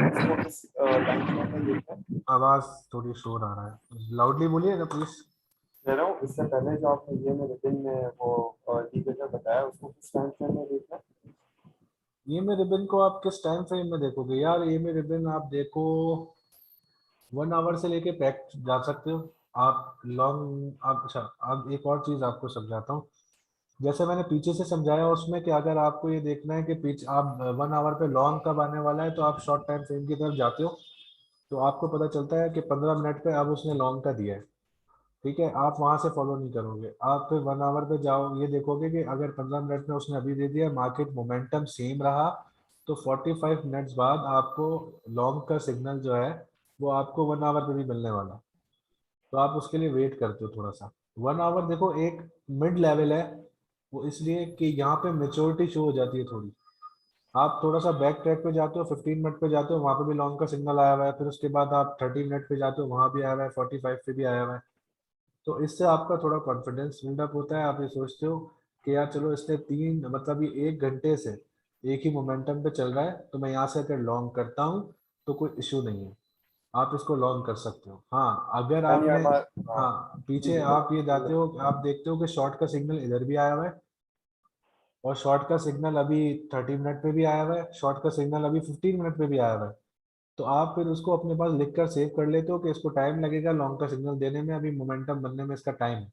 इसको किस टाइम फ्रेम में देखना है? आवाज थोड़ी शोर आ रहा है, लाउडली बोलिए ना प्लीज। कह रहा हूँ इससे पहले जो आपने ईएमए रेटिंग में वो इंडिकेटर बताया उसको किस टाइम फ्रेम में देखना है? ये में रिबन को आप किस टाइम फ्रेम में देखोगे यार? ये में रिबन आप देखो 1 आवर से लेके पैक जा सकते हो आप लॉन्ग। आप अच्छा, अब एक और चीज आपको समझाता हूँ। जैसे मैंने पीछे से समझाया उसमें कि अगर आपको ये देखना है कि पीछे आप 1 आवर पे लॉन्ग कब आने वाला है, तो आप शॉर्ट टाइम फ्रेम की तरफ जाते हो, तो आपको पता चलता है कि 15 मिनट पे अब उसने लॉन्ग का दिया है, ठीक है। आप वहां से फॉलो नहीं करोगे, आप फिर 1 आवर पे जाओ, ये देखोगे कि अगर 15 मिनट में उसने अभी दे दिया, मार्केट मोमेंटम सेम रहा, तो 45 मिनट्स बाद आपको लॉन्ग का सिग्नल जो है वो आपको 1 आवर पे भी मिलने वाला है। तो आप उसके लिए वेट करते हो थोड़ा सा, 1 आवर देखो एक मिड लेवल है, वो इसलिए कि यहाँ पे मेच्योरिटी शो हो जाती है थोड़ी। आप थोड़ा सा बैक ट्रैक पे जाते हो, 15 मिनट पे जाते हो, वहाँ पे भी लॉन्ग का सिग्नल आया हुआ है, फिर उसके बाद आप 30 मिनट पे जाते हो, वहाँ भी आया हुआ है, 45 पे भी आया हुआ है। तो इससे आपका थोड़ा कॉन्फिडेंस बिल्डअप होता है। आप ये सोचते हो कि यार चलो इसने 3 मतलब ये 1 घंटे से एक ही मोमेंटम पे चल रहा है, तो मैं यहाँ से अगर लॉन्ग करता हूँ तो कोई इशू नहीं है, आप इसको लॉन्ग कर सकते हो। हाँ अगर यानी आपने, हमारा हाँ जी पीछे जी आप ये जाते हो, आप देखते हो कि शॉर्ट का सिग्नल इधर भी आया हुआ है, और शॉर्ट का सिग्नल अभी 30 मिनट पे भी आया हुआ है, शॉर्ट का सिग्नल अभी 15 मिनट पे भी आया हुआ है। तो आप फिर उसको अपने पास लिख कर सेव कर लेते हो कि इसको टाइम लगेगा लॉन्ग का सिग्नल देने में, अभी मोमेंटम बनने में इसका टाइम है।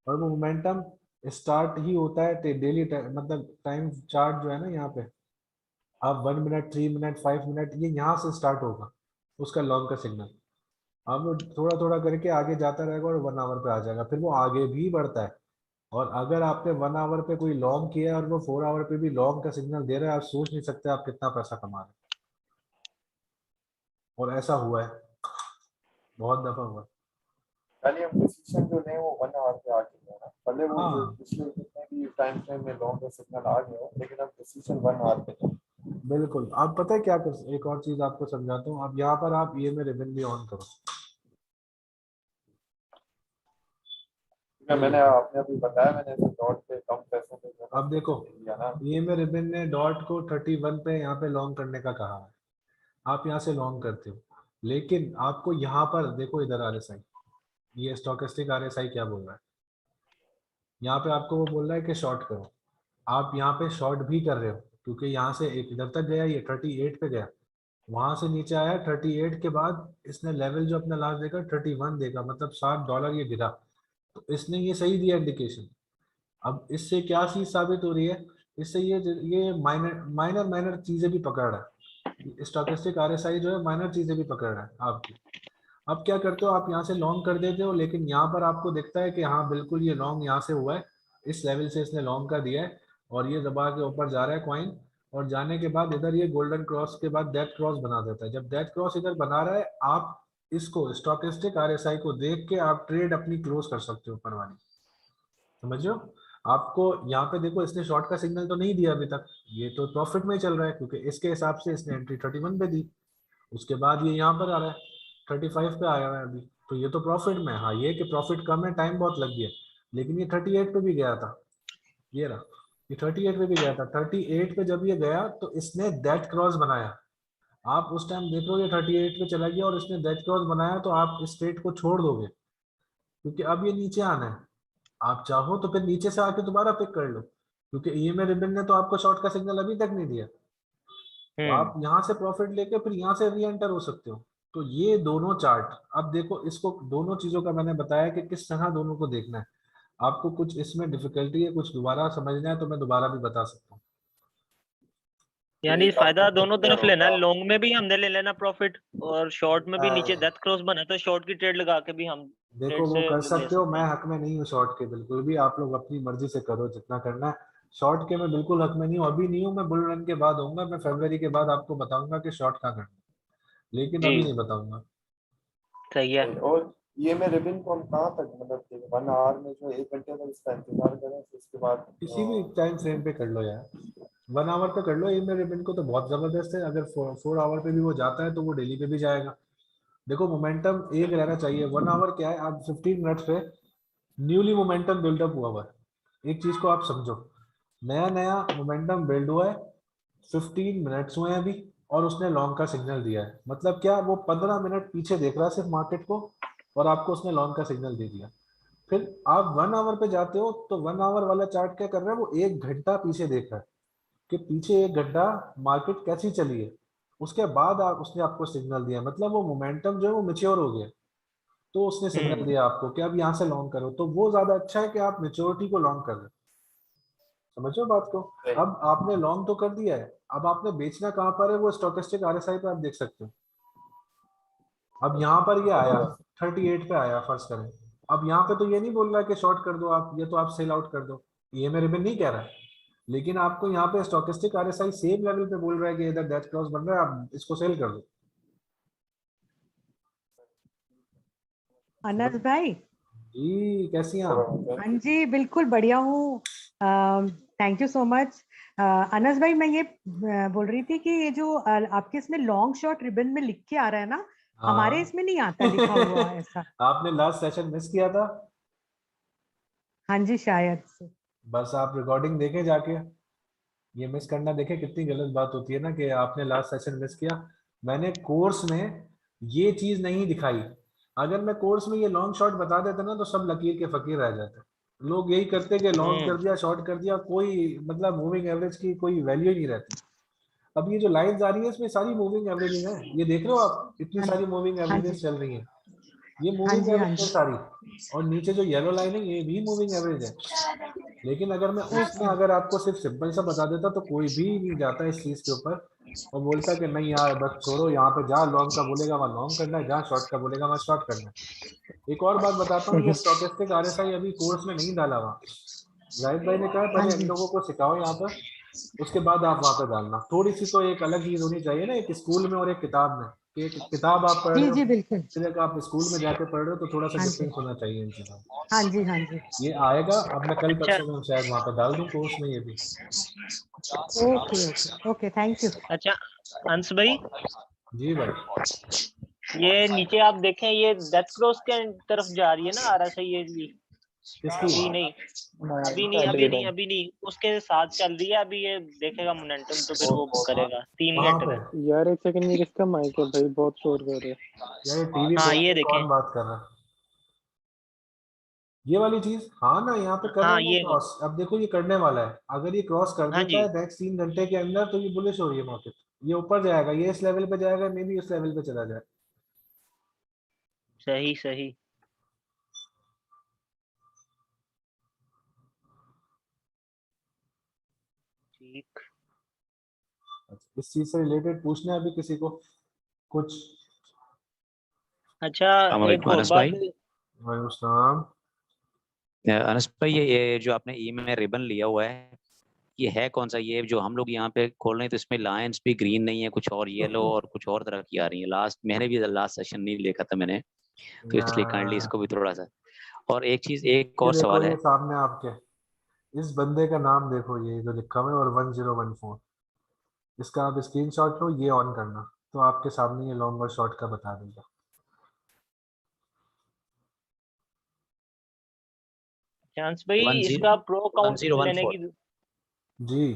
और वो मोमेंटम स्टार्ट ही होता है डेली मतलब टाइम चार्ट जो है ना यहाँ पे, आप 1 मिनट 3 मिनट 5 मिनट ये यहाँ से स्टार्ट होगा उसका लॉन्ग का सिग्नल। अब वो थोड़ा थोड़ा करके आगे जाता रहेगा और 1 आवर पे आ जाएगा, फिर वो आगे भी बढ़ता है। और अगर आपने 1 आवर पे कोई लॉन्ग किया है और वो 4 आवर पे भी लॉन्ग का सिग्नल दे रहा है, आप सोच नहीं सकते आप कितना पैसा कमा रहे हैं। और ऐसा हुआ है, बहुत दफा हुआ है। यानी हम डिसीजन जो लें वो 1 आवर पे आ गए हैं ना, भले वो जो हाँ पिछले कितने भी टाइम फ्रेम में लॉन्ग सिग्नल आ गए हो, लेकिन अब डिसीजन 1 आवर पे लें। बिल्कुल। आप पता है क्या कर, एक और चीज आपको समझाता हूँ। अब यहाँ पर आप ईएमए रिबन भी ऑन करो। मैंने आपने अभी बताया, मैंने ऐसे डॉट पे कम पैसों पे जो है अब देखो ले लिया ना। ईएमए रिबन ने डॉट को 31 पे यहाँ पे लॉन्ग करने का कहा है, आप यहाँ से लॉन्ग करते हो, लेकिन आपको यहाँ पर देखो इधर आरएसआई, ये स्टोकेस्टिक आरएसआई क्या बोल रहा है, यहाँ पे आपको वो बोल रहा है कि शॉर्ट करो। आप यहाँ पे शॉर्ट भी कर रहे हो, क्योंकि यहाँ से एक इधर तक गया, ये 38 पे गया, वहां से नीचे आया 38 के बाद इसने लेवल जो अपना लास्ट देखा 31 देखा, मतलब $60 ये गिरा, तो इसने ये सही दिया इंडिकेशन। अब इससे क्या चीज साबित हो रही है, इससे ये माइनर माइनर माइनर चीजें भी पकड़ रहा है, स्टोकेस्टिक आरएसआई जो है माइनर चीजें भी पकड़ रहा है आपकी। अब क्या करते हो, आप यहाँ से लॉन्ग कर देते हो, लेकिन यहाँ पर आपको दिखता है कि हाँ बिल्कुल ये लॉन्ग यहाँ से हुआ है, इस लेवल से इसने लॉन्ग का दिया है, और ये दबा के ऊपर जा रहा है कॉइन, और जाने के बाद इधर ये गोल्डन क्रॉस के बाद डेथ क्रॉस बना देता है। जब डेथ क्रॉस इधर बना रहा है, आप इसको स्टोकेस्टिक आरएसआई को देख के आप ट्रेड अपनी क्लोज कर सकते हो ऊपर वाली, समझ रहे हो। आपको यहाँ पे देखो इसने शॉर्ट का सिग्नल तो नहीं दिया अभी तक, ये तो प्रॉफिट में ही चल रहा है, क्योंकि इसके हिसाब से इसने एंट्री 31 पे दी, उसके बाद ये यहाँ पर आ रहा है 35 पे आया हुआ है अभी, तो ये तो प्रॉफिट में। हाँ ये कि प्रॉफिट कम है, टाइम बहुत लग गया, लेकिन ये 38 पे भी गया था, ये रहा, ये 38 पे भी गया था। 38 पे जब ये गया तो इसने दैट क्रॉस बनाया, आप उस टाइम देख लो ये 38 पे चला गया और इसने दैट क्रॉस बनाया, तो आप इस ट्रेड को छोड़ दोगे, क्योंकि अब ये नीचे आना है। आप चाहो तो फिर नीचे से आके दोबारा पिक कर लो, क्योंकि ईएमए रिबन ने तो आपको शॉर्ट का सिग्नल अभी तक नहीं दिया, तो आप यहाँ से प्रॉफिट लेके फिर यहाँ से री एंटर हो सकते हो। तो ये दोनों चार्ट, अब देखो इसको दोनों चीजों का मैंने बताया कि किस तरह दोनों को देखना है। आपको कुछ इसमें डिफिकल्टी है, कुछ दोबारा समझना है तो मैं दोबारा भी बता सकता हूँ। यानी फायदा दोनों तरफ लेना है, लॉन्ग में भी हमने ले लेना प्रॉफिट, और शॉर्ट में भी नीचे डेथ क्रॉस बना तो शॉर्ट की ट्रेड लगा के भी हम देखो ट्रेड वो से कर ले सकते हो, सकते मैं हैं। हक में नहीं हूँ शॉर्ट के, बिल्कुल भी आप लोग अपनी मर्जी से करो जितना करना है। शॉर्ट के मैं बिल्कुल हक में नहीं हूँ, अभी नहीं हूँ, मैं बुल रन के बाद होऊंगा, मैं फरवरी के बाद आपको बताऊंगा कि शॉर्ट कहाँ करना है, लेकिन जी अभी नहीं बताऊंगा। सही है। और ये मैं रिबन को हम कहाँ तक मतलब 1 आवर में जो 1 घंटे तक इसका इंतजार करें, फिर इसके बाद किसी भी टाइम फ्रेम पे कर लो यार, 1 आवर पे कर लो। ईएमए रिबन को तो बहुत जबरदस्त है, अगर 4 आवर पे भी वो जाता है तो वो डेली पे भी जाएगा। देखो मोमेंटम एक रहना चाहिए, 1 आवर क्या है, आप 15 मिनट्स पे न्यूली मोमेंटम बिल्डअप हुआ हुआ है। एक चीज को आप समझो, नया नया मोमेंटम बिल्ड हुआ है, 15 मिनट्स हुए हैं अभी, और उसने लॉन्ग का सिग्नल दिया है, मतलब क्या वो 15 मिनट पीछे देख रहा है सिर्फ मार्केट को, और आपको उसने लॉन्ग का सिग्नल दे दिया। फिर आप 1 आवर पे जाते हो तो 1 आवर वाला चार्ट क्या कर रहा है, वो 1 घंटा पीछे देख रहा है कि पीछे 1 घंटा मार्केट कैसी चली है, उसके बाद उसने आपको सिग्नल दिया, मतलब वो मोमेंटम जो है वो मेच्योर हो गया, तो उसने सिग्नल दिया आपको कि अब यहाँ से लॉन्ग करो। तो वो ज्यादा अच्छा है कि आप मेच्योरिटी को लॉन्ग कर रहे हो, समझो बात को। अब आपने लॉन्ग तो कर दिया है, अब आपने बेचना कहाँ पर है, वो स्टोकेस्टिक आरएसआई पे आप देख सकते हो। अब यहाँ पर ये आया 38 पे आया फर्ज करें, अब यहाँ पे तो ये नहीं बोल रहा कि शॉर्ट कर दो आप, ये तो आप सेल आउट कर दो, ये मैं रिबन नहीं कह रहा है, लेकिन आपको यहाँ पे स्टोकेस्टिक आरएसआई सेम लेवल पे बोल रहा है कि इधर डेथ क्रॉस बन रहा है, आप इसको सेल कर दो। अनस भाई जी कैसी हैं आप? हाँ जी बिल्कुल बढ़िया हूँ, thank you so much. Anas भाई मैं ये बोल रही थी कि ये जो आपके इसमें लॉन्ग शॉर्ट रिबन में लिख के आ रहा है ना, हमारे हाँ इसमें नहीं आता लिखा हुआ ऐसा। आपने लास्ट सेशन मिस किया था। हाँ जी शायद से। बस आप रिकॉर्डिंग देखें जाके, ये मिस करना देखें कितनी गलत बात होती है ना कि आपने लास्ट सेशन मिस किया। मैंने कोर्स में ये चीज नहीं दिखाई। अगर मैं कोर्स में ये लॉन्ग शॉट बता देता ना तो सब लकीर के फकीर रह जाते। लोग यही करते कि लॉन्ग कर दिया शॉर्ट कर दिया, कोई मतलब मूविंग एवरेज की कोई वैल्यू ही नहीं रहती। अब ये जो लाइंस आ रही है इसमें सारी मूविंग एवरेजेस हैं, ये देख रहे हो आप, इतनी हाँ सारी मूविंग हाँ जी एवरेजेस चल रही हैं, ये हाँ मूविंग जी हाँ एवरेज है जी। सारी। और नीचे जो येलो लाइन है ये भी मूविंग एवरेज है। लेकिन अगर मैं उसमें ओके अगर आपको सिर्फ सिंपल सा बता देता तो कोई भी नहीं जाता इस चीज के ऊपर और बोलता कि नहीं यार बस छोड़ो, यहाँ पे जहाँ लॉन्ग का बोलेगा वहाँ लॉन्ग करना है, जहाँ शॉर्ट का बोलेगा वहाँ शॉर्ट करना है। एक और बात बताता हूँ, ये स्टोकेस्टिक आरएसआई अभी कोर्स में नहीं डाला हुआ। जाहिद भाई ने कहा हाँ पहले इन जी लोगों को सिखाओ यहाँ पर, उसके बाद आप वहाँ पे डालना। थोड़ी सी तो एक अलग चीज होनी चाहिए ना, एक स्कूल में और एक किताब में। कि एक किताब आप पढ़ जी रहे हो जी बिल्कुल। फिर एक आप स्कूल में जाके पढ़ रहे हो, तो थोड़ा सा हाँ जी डिफरेंस होना चाहिए इन चीजों में। हाँ जी हाँ जी। ये आएगा, अब मैं कल अच्छा परसों में शायद वहाँ पे डाल दूँ कोर्स में ये भी। Okay okay okay thank you. अच्छा अंश भाई, जी भाई। ये नीचे आप देखें ये डेथ क्रॉस के तरफ जा रही है ना आरएसआई ये भी। किसकी? अभी नहीं उसके साथ चल रही है अभी, ये देखेगा मोमेंटम तो फिर वो करेगा 3 कहाँ घंटे पे? में। यार एक सेकंड, ये किसका माइक है भाई, बहुत शोर कर रहे हैं। यार ये टीवी हाँ ये पे देखें, कौन बात कर रहा है? ये वाली चीज, हाँ ना यहाँ पे कर रहा हाँ है ना ये क्रॉस। अब देखो ये करने वाला है, अगर ये क्रॉस कर हाँ देता जी है नेक्स्ट 3 घंटे के अंदर तो ये बुलिश हो रही है मार्केट। ये ऊपर जाएगा, ये इस लेवल पे जाएगा, मे भी इस लेवल पे चला जाए। सही सही। ठीक। इस चीज से रिलेटेड पूछना है अभी किसी को कुछ? अच्छा एक और अनस बात। भाई, वालेकुम सलाम। अनस भाई ये जो आपने ई में रिबन लिया हुआ है, ये है कौन सा? ये जो हम लोग यहाँ पे खोल रहे हैं तो इसमें लाइंस भी ग्रीन नहीं है, कुछ और येलो और कुछ और तरह की आ रही है। मैंने भी लास्ट सेशन नहीं देखा था मैंने, तो इसलिए काइंडली इसको भी थोड़ा सा। और एक चीज, एक ये और देखो सवाल ये है। सामने आपके, इस बंदे का नाम देखो, ये जो लिखा हुआ है और 1014, इसका आप स्क्रीनशॉट लो, ये ऑन करना तो आपके सामने ये लॉन्ग और शॉर्ट का बता देगा। चांस भाई 10 इसका प्रो अकाउंट लेने 1014। की, जी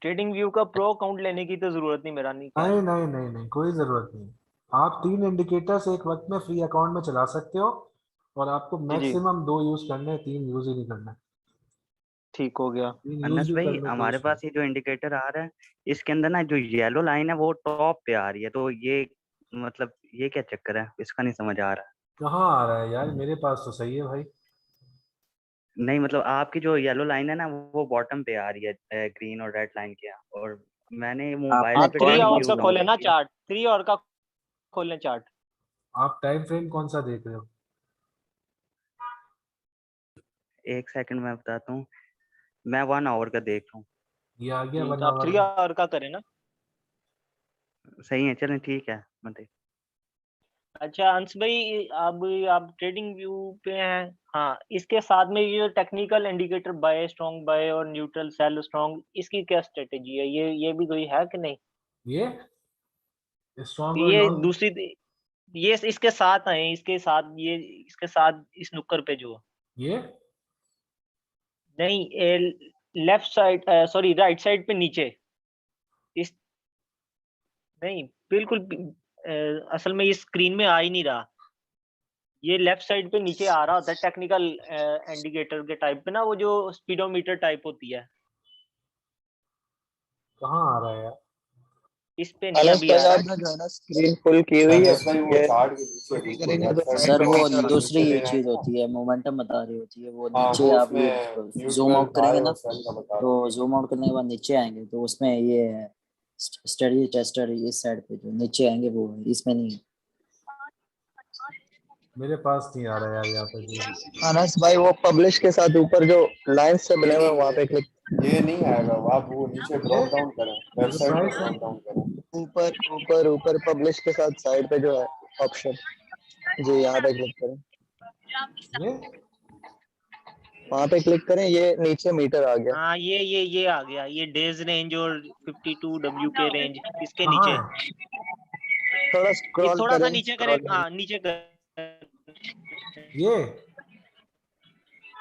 ट्रेडिंग व्यू का प्रो अकाउंट लेने की तो जरूरत नहीं मेरा नहीं ख्याल। नहीं नहीं नहीं नहीं, कोई जरूरत नहीं। आप 3 इंडिकेटर्स एक वक्त में फ्री अकाउंट में चला सकते हो और आपको जी जी मैक्सिमम 2 यूज करने हैं, 3 यूज ही नहीं करना है। ठीक हो गया। 3 यूज अनस भी कर भाई, लो कोई हमारे इशू नहीं। पास ये जो इंडिकेटर आ रहा है, इसके अंदर ना जो येलो लाइन है वो टॉप पे आ रही है, तो ये मतलब ये क्या चक्कर है, इसका नहीं समझ आ रहा। कहाँ आ रहा है यार, मेरे पास तो सही है भाई। नहीं मतलब आपकी जो येलो लाइन है ना वो बॉटम पे आ रही है, ग्रीन और रेड लाइन के, और मैंने मोबाइल आप पे 3 ट्रेडिंग आवर व्यू का खोले डाउनलोड ना किया। चार्ट, 3 आवर का खोलें चार्ट। आप टाइम फ्रेम कौन सा देख रहे हो? एक सेकंड मैं बताता हूँ, मैं 1 आवर का देख रहा हूँ। ये आ गया ठीक 1 है, आप आवर 3 में। आवर का करें ना। सही है, चलें ठीक है मतलब। अच्छा अंश भाई, अब आप ट्रेडिंग व्यू पे हैं। हाँ इसके साथ में ये technical indicator buy, strong buy और न्यूट्रल सेल स्ट्रॉन्ग, इसकी क्या स्ट्रेटेजी है? ये भी कोई है कि नहीं? ये स्ट्रॉन्ग और ये लॉन्ग दूसरी, ये इसके साथ आए, इसके साथ ये, इसके साथ इस नुक्कर पे जो ये नहीं, left side, sorry right side पे नीचे, इस नहीं बिल्कुल असल में ये स्क्रीन में आ ही नहीं रहा। ये लेफ्ट साइड पे नीचे आ रहा होता है टेक्निकल इंडिकेटर के टाइप पे ना, वो जो स्पीडोमीटर टाइप होती है। कहाँ आ रहा है यार? इस पे नहीं अनस अभी भाई आ रहा आपने जो है ना स्क्रीन फुल की हुई है, अनस भाई वो ये चार्ट के नीचे छोटी देखो, करेंगे तो लेफ्ट साइड साइड सर पे वो पे नीचे आ रहा दूसरी नीचे लेना चीज है। होती है, मोमेंटम बता रही होती है, वो हाँ नीचे वो आप ये उसमें जूम न्यूट्रल आउट बाय करेंगे और ना, सेल का बता तो रही है। जूम आउट करने के बाद नीचे आएंगे तो उसमें ये है स्टडी टेस्टर, इस साइड पे जो नीचे आएंगे वो है, इसमें नहीं है। मेरे पास नहीं आ रहा यार यहाँ पे जो भी। अनस भाई वो पब्लिश के साथ ऊपर जो लाइंस से बने हुए हैं, वहां पे क्लिक ये नहीं आएगा, आप वो नीचे ये ड्रॉप डाउन करें, ये लेफ्ट तो साइड पे प्राइस है। ड्रॉप डाउन करें। ऊपर ऊपर ऊपर पब्लिश के साथ साइड पे जो है ऑप्शन, जी यहाँ पे क्लिक करें। ये वहाँ पे क्लिक करें, ये नीचे मीटर आ गया। हाँ ये आ गया, ये डेज रेंज और 52 WK रेंज इसके कहाँ नीचे। है? थोड़ा ये स्क्रॉल थोड़ा सा करें, नीचे करें, scroll हाँ नीचे कर। ये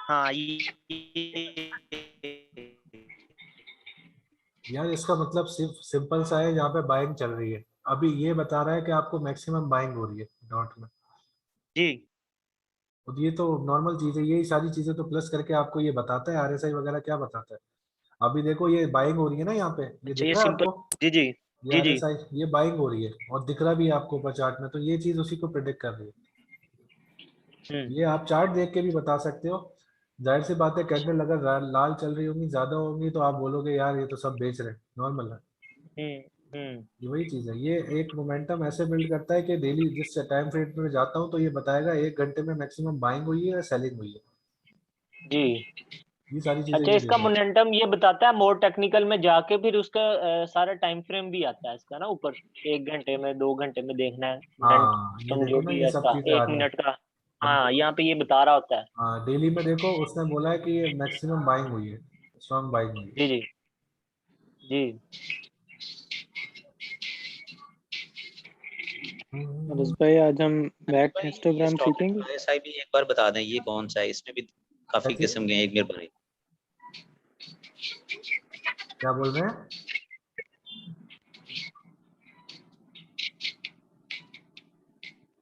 हाँ यार इसका मतलब सिर्फ सिंपल सा है, यहाँ पे बाइंग चल रही है। अभी ये बता रहा है कि आपको मैक्सिमम बाइंग हो रही है डॉट में। जी। तो ये तो नॉर्मल चीज है, यही सारी चीजें तो प्लस करके आपको ये बताता है। आरएसआई वगैरह क्या बताता है? अभी देखो ये बाइंग हो रही है ना यहाँ पे, ये अच्छा दिख ये रहा है सिंपल। आपको? जी जी ये जी जी। आरएसआई ये बाइंग हो रही है और दिख रहा भी है आपको ऊपर चार्ट में, तो ये चीज उसी को प्रिडिक्ट कर रही है। ये आप चार्ट देख के भी बता सकते हो। जाहिर सी बात है, कैंडल अगर लाल चल रही होंगी, ज्यादा होंगी, तो आप बोलोगे यार ये तो सब बेच रहे हैं, नॉर्मल है। ये वही चीज है, ये एक मोमेंटम ऐसे बिल्ड करता है कि डेली जिस टाइम फ्रेम में जाता हूँ तो ये बताएगा 1 घंटे में मैक्सिमम बाइंग हुई है या सेलिंग हुई है। जी। ये सारी चीजें अच्छा ये इसका देख रहा है। मोमेंटम ये बताता है, मोर टेक्निकल में जाके फिर उसका सारा टाइम फ्रेम भी आता है इसका ना ऊपर, 1 घंटे में 2 घंटे में देखना है मिनट, हाँ ये समझो देखो ना, भी ये सब ऐसा चीजें आ 1 रही हैं। मिनट का। अब हाँ यहाँ पे ये बता रहा होता है। हाँ, डेली में देखो उसने बोला है कि ये मैक्सिमम बाइंग हुई है, स्ट्रॉन्ग बाइंग हुई है। जी जी जी। अनस भाई आज हम मैक हिस्टोग्राम सीखेंगे। आरएसआई भी एक बार बता दें ये कौन सा है, इसमें भी काफी किस्म के हैं, एक बार बताइए। क्या बोल रहे हैं?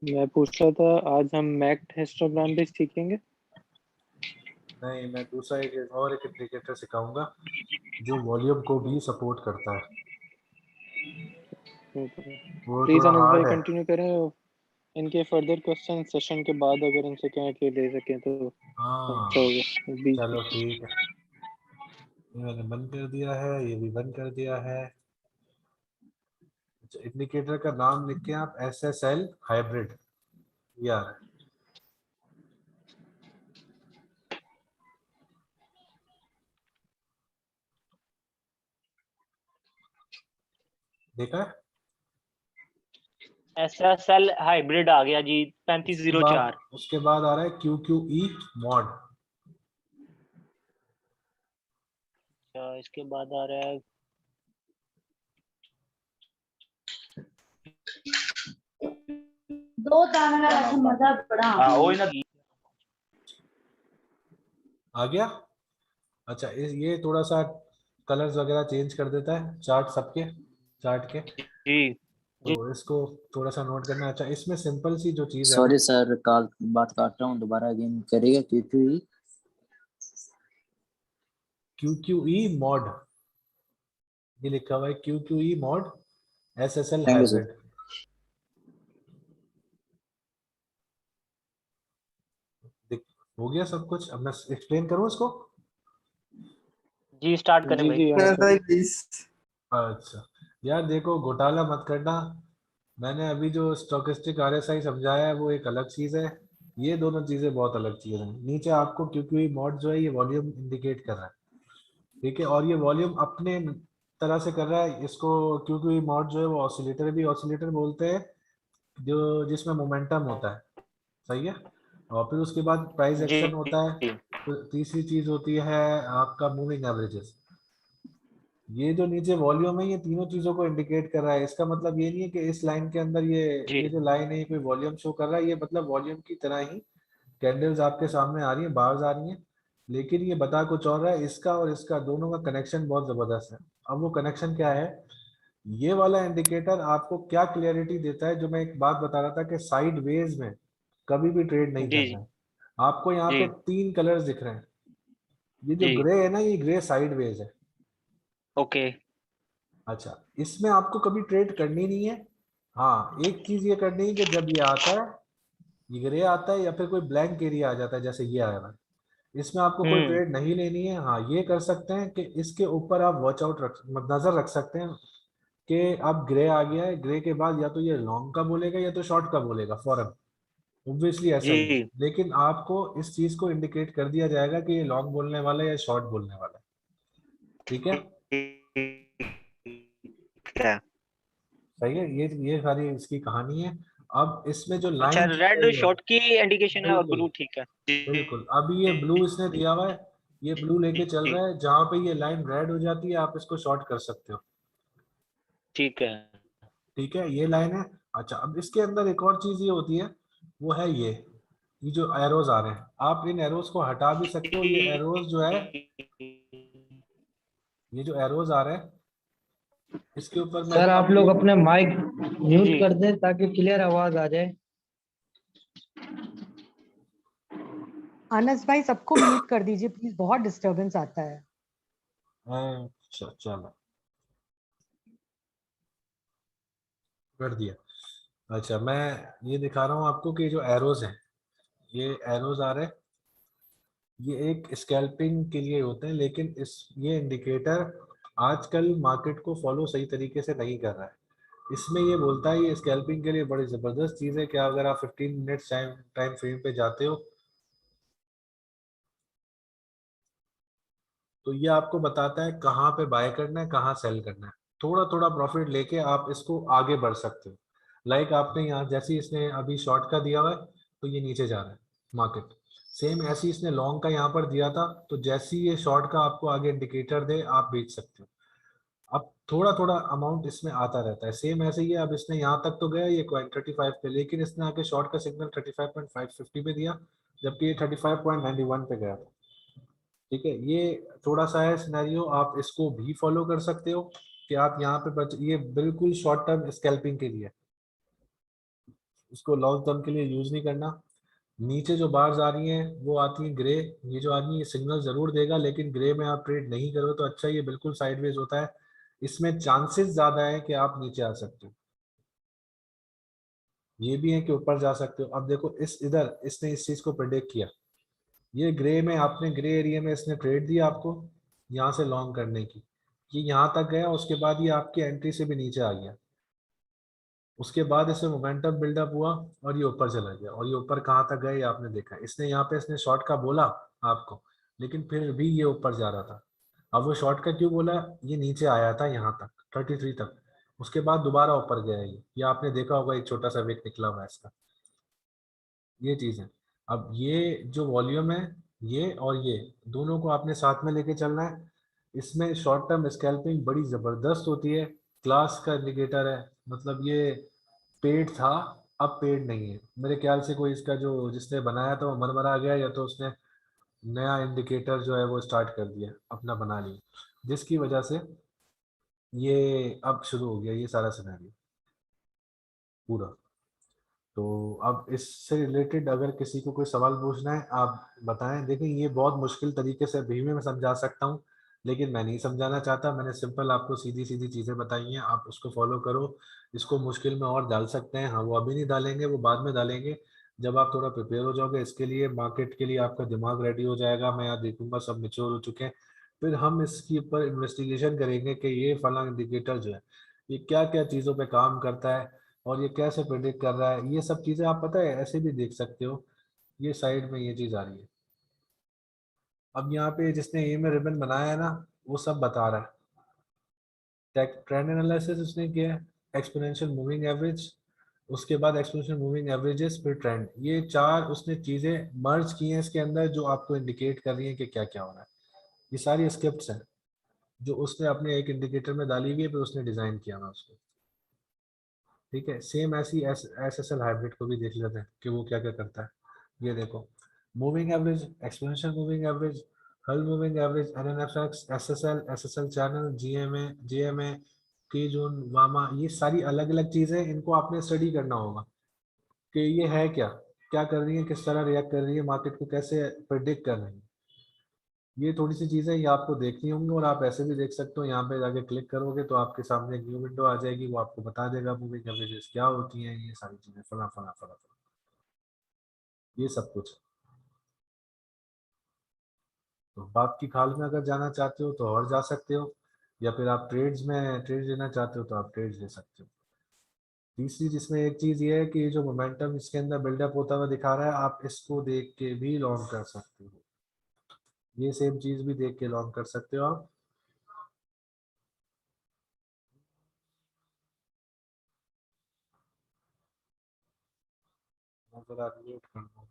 मैं पूछ रहा था आज हम मैक हिस्टोग्राम भी सीखेंगे। नहीं, मैं दूसरा एक इंडिकेटर सिखाऊंगा जो वॉल्यूम को भी सपोर्ट करता है। वो प्लीज थोड़ा अनस भाई हार्ड है। कंटिन्यू करें, इनके फर्दर क्वेश्चन सेशन के बाद अगर इनसे कहें कि ले सकें तो हाँ अच्छा होगा। बीच चलो ठीक है, ये मैंने बंद कर दिया है, ये भी बंद कर दिया है। इंडिकेटर का नाम लिख के आप SSL हाइब्रिड यार, देखा है? SSL हाइब्रिड आ गया जी, 3504। उसके बाद आ रहा है QQE मॉड। अच्छा इसके बाद आ रहा है दो दाना ऐसे मजा पड़ा। आ गया? अच्छा ये थोड़ा सा कलर्स वगैरह चेंज कर देता है चार्ट सबके, चार्ट के। जी तो इसको थोड़ा सा नोट करना। अच्छा इसमें सिंपल सी जो चीज है ना, सॉरी सर, कॉल बात काट रहा हूँ, दोबारा अगेन करिएगा। क्योंकि QQE मॉड ये लिखा हुआ है, QQE mod SSL thank you sir. Hybrid. हो गया सब कुछ? अब मैं एक्सप्लेन करूं इसको? जी स्टार्ट करें भाई। अच्छा यार देखो, घोटाला मत करना। मैंने अभी जो स्टोकेस्टिक RSI समझाया है वो एक अलग चीज है, ये दोनों चीजें बहुत अलग चीज हैं। नीचे आपको क्योंकि मॉड जो है ये वॉल्यूम इंडिकेट कर रहा है, ठीक है, और ये वॉल्यूम अपने तरह से कर रहा है इसको। क्योंकि मॉड जो है वो ऑसिलेटर भी ऑसिलेटर बोलते हैं, जो जिसमें मोमेंटम होता है, सही है। और फिर उसके बाद प्राइस जी एक्शन होता है। फिर तीसरी चीज होती है आपका मूविंग एवरेजेस। ये जो नीचे वॉल्यूम है ये तीनों चीजों को इंडिकेट कर रहा है। इसका मतलब ये नहीं है कि इस लाइन के अंदर ये जो लाइन है ये कोई वॉल्यूम शो कर रहा है, ये मतलब वॉल्यूम की तरह ही कैंडल्स आपके सामने आ रही है, बार्स आ रही हैं, लेकिन ये बता कुछ और रहा है। इसका और इसका दोनों का कनेक्शन बहुत जबरदस्त है। अब वो कनेक्शन क्या है? ये वाला इंडिकेटर आपको क्या क्लियरिटी देता है, जो मैं एक बात बता रहा था कि साइड वेज में कभी भी ट्रेड नहीं जी करना है। आपको यहाँ जी पे 3 कलर्स दिख रहे हैं, ये जो जी ग्रे है ना, ये ग्रे साइड वेज है। ओके। अच्छा इसमें आपको कभी ट्रेड करनी नहीं है। हाँ एक चीज ये करनी है कि जब ये आता है, ये ग्रे आता है या फिर कोई ब्लैंक एरिया आ जाता है जैसे ये आया है, इसमें आपको कोई ट्रेड नहीं लेनी है। हाँ ये कर सकते हैं कि इसके ऊपर आप वॉच आउट नजर रख सकते हैं कि अब ग्रे आ गया है, ग्रे के बाद या तो ये लॉन्ग का बोलेगा या तो शॉर्ट का बोलेगा फौरन, ऑब्वियसली ऐसा ही है। जी लेकिन आपको इस चीज को इंडिकेट कर दिया जाएगा कि ये लॉन्ग बोलने वाला है या शॉर्ट बोलने वाला है, ठीक है। क्या सही है, ये सारी इसकी कहानी है। अब इसमें जो अच्छा, लाइन रेड शॉर्ट की इंडिकेशन है और बिल्कुल ब्लू ठीक है। बिल्कुल, अभी ये ब्लू इसने दिया हुआ है, ये ब्लू लेके चल रहा है, जहां पे ये लाइन रेड हो जाती है आप इसको शॉर्ट कर सकते हो। ठीक है। ठीक है, ये लाइन है। अच्छा, अब इसके अंदर एक और चीज ये होती है, वो है ये जो एरोज आ रहे हैं, आप इन एरोज को हटा भी सकते हो। ये एरोज जो है, ये जो एरोज आ रहे हैं इसके ऊपर मैं सर आप लोग अपने माइक म्यूट जी। कर दें ताकि क्लियर आवाज आ जाए। अनस भाई सबको म्यूट कर दीजिए प्लीज, बहुत डिस्टरबेंस आता है। अच्छा चलो, कर दिया। अच्छा, मैं ये दिखा रहा हूँ आपको कि जो एरोज हैं, ये एरोज आ रहे हैं, ये एक स्कैल्पिंग के लिए होते हैं, लेकिन ये इंडिकेटर आजकल मार्केट को फॉलो सही तरीके से नहीं कर रहा है। इसमें ये बोलता है ये स्कैल्पिंग के लिए बड़ी जबरदस्त चीज है कि अगर आप 15 मिनट्स टाइम फ्रेम पे जाते हो तो ये आपको बताता है कहाँ पे बाय करना है, कहाँ सेल करना है। थोड़ा थोड़ा प्रॉफिट लेके आप इसको आगे बढ़ सकते हो। लाइक आपने यहाँ जैसे इसने अभी शॉर्ट का दिया हुआ है तो ये नीचे जा रहा है मार्केट, सेम ऐसे इसने लॉन्ग का यहाँ पर दिया था, तो जैसे ही ये शॉर्ट का आपको आगे इंडिकेटर दे आप बेच सकते हो। अब थोड़ा थोड़ा अमाउंट इसमें आता रहता है, सेम ऐसे ही है। अब इसने यहाँ तक तो गया ये 35 पे, लेकिन इसने आके शॉर्ट का सिग्नल 35.550 पे दिया, जबकि ये 35.91 पे गया था। ठीक है, ये थोड़ा सा है सिनेरियो, आप इसको भी फॉलो कर सकते हो कि आप यहाँ पे ये बिल्कुल शॉर्ट टर्म स्कैल्पिंग के लिए, इसको लॉन्ग टर्म के लिए यूज नहीं करना। नीचे जो बार्स आ रही हैं वो आती हैं ग्रे, ये जो आदमी ये सिग्नल जरूर देगा, लेकिन ग्रे में आप ट्रेड नहीं करो तो अच्छा, ये बिल्कुल साइडवेज होता है, इसमें चांसेस ज्यादा है कि आप नीचे आ सकते हो, ये भी है कि ऊपर जा सकते हो। अब देखो इस इधर इसने इस चीज को प्रिडिक्ट किया, ये ग्रे में आपने ग्रे एरिया में इसने ट्रेड दिया आपको यहाँ से लॉन्ग करने की, ये यहाँ तक गया, उसके बाद ये आपकी एंट्री से भी नीचे आ गया, उसके बाद इसे मोमेंटम बिल्डअप हुआ और ये ऊपर चला गया, और ये ऊपर कहाँ तक गया ये आपने देखा। इसने यहाँ पे इसने शॉर्ट का बोला आपको, लेकिन फिर भी ये ऊपर जा रहा था। अब वो शॉर्ट का क्यों बोला, ये नीचे आया था यहाँ तक 33 तक, उसके बाद दोबारा ऊपर गया ये आपने देखा होगा एक छोटा सा विक निकला हुआ है इसका, ये चीज है। अब ये जो वॉल्यूम है ये और ये दोनों को आपने साथ में लेके चलना है। इसमें शॉर्ट टर्म स्कैल्पिंग बड़ी जबरदस्त होती है, क्लास का इंडिकेटर है, मतलब ये पेड था अब पेड नहीं है मेरे ख्याल से। कोई इसका जो जिसने बनाया था वो मरमरा गया, या तो उसने नया इंडिकेटर जो है वो स्टार्ट कर दिया अपना बना लिया, जिसकी वजह से ये अब शुरू हो गया ये सारा सिनेरियो पूरा। तो अब इससे रिलेटेड अगर किसी को कोई सवाल पूछना है आप बताएं। देखिए ये बहुत मुश्किल तरीके से भी मैं समझा सकता हूँ, लेकिन मैं नहीं समझाना चाहता, मैंने सिंपल आपको सीधी सीधी चीज़ें बताई हैं, आप उसको फॉलो करो। इसको मुश्किल में और डाल सकते हैं, हाँ वो अभी नहीं डालेंगे, वो बाद में डालेंगे जब आप थोड़ा प्रिपेयर हो जाओगे इसके लिए, मार्केट के लिए आपका दिमाग रेडी हो जाएगा, मैं यहाँ देखूंगा सब मेच्योर हो चुके हैं, फिर हम इसके ऊपर इन्वेस्टिगेशन करेंगे कि ये फला इंडिकेटर जो है ये क्या क्या चीज़ों पे काम करता है और ये कैसे प्रेडिक्ट कर रहा है। ये सब चीज़ें आप पता है ऐसे भी देख सकते हो, ये साइड में ये चीज़ आ रही है। अब यहाँ पे जिसने ए में रिबन बनाया है ना वो सब बता रहा है, ट्रेंड एनालिसिस उसने किया है, एक्सपोनेंशियल मूविंग एवरेज, उसके बाद एक्सपोनेंशियल मूविंग एवरेजेस, फिर ट्रेंड, ये चार उसने चीजें मर्ज की हैं इसके अंदर जो आपको इंडिकेट कर रही हैं कि क्या क्या हो रहा है। ये सारी स्क्रिप्ट्स हैं जो उसने अपने एक इंडिकेटर में डाली हुई है, फिर उसने डिजाइन किया ना उसको। ठीक है, सेम ऐसी एसएसएल हाइब्रिड को भी देख लेते हैं कि वो क्या क्या करता है। ये देखो moving average, exponential moving average, hull moving average, NNFX, SSL, SSL channel, GMA, JMA, की जोन, वामा, ये सारी अलग अलग चीजें, इनको आपने स्टडी करना होगा कि ये है क्या क्या कर रही है, किस तरह रिएक्ट कर रही है, मार्केट को कैसे प्रिडिक्ट कर रही है। ये थोड़ी सी चीजें ये आपको देखनी होंगी, और आप ऐसे भी देख सकते हो, यहाँ पे जाके क्लिक करोगे तो आपके सामने एक न्यू विंडो आ जाएगी, वो आपको बता देगा मूविंग एवरेजेस क्या होती हैं, ये सारी चीजें फला फला फला फला, ये सब कुछ। तो बात की खाल में अगर जाना चाहते हो तो और जा सकते हो, या फिर आप ट्रेड्स में ट्रेड लेना चाहते हो तो आप ट्रेड्स ले सकते हो। तीसरी जिसमें एक चीज ये है कि जो मोमेंटम इसके अंदर बिल्डअप होता हुआ दिखा रहा है, आप इसको देख के भी लॉन्ग कर सकते हो, ये सेम चीज भी देख के लॉन्ग कर सकते हो आप। मैं जरा म्यूट कर दूं।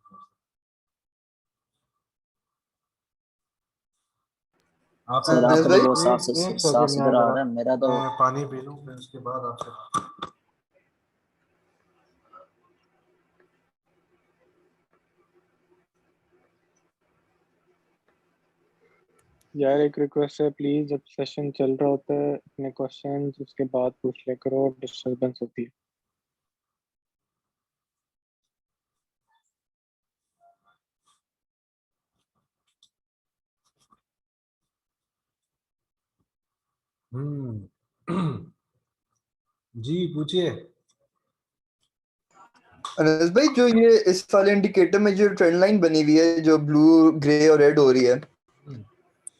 आप सर आपका भी बहुत एक साफ सेकंड सुथरा यार, आ रहा है, मेरा तो मैं पानी पी लूं फिर उसके बाद आपसे। यार एक रिक्वेस्ट है, प्लीज जब सेशन चल रहा होता है अपने क्वेश्चंस उसके बाद पूछ लिया करो, डिस्टरबेंस होती है। जी पूछिए। अनस भाई, जो ये इस वाले इंडिकेटर में जो ट्रेंड लाइन बनी हुई है जो ब्लू ग्रे और रेड हो रही है,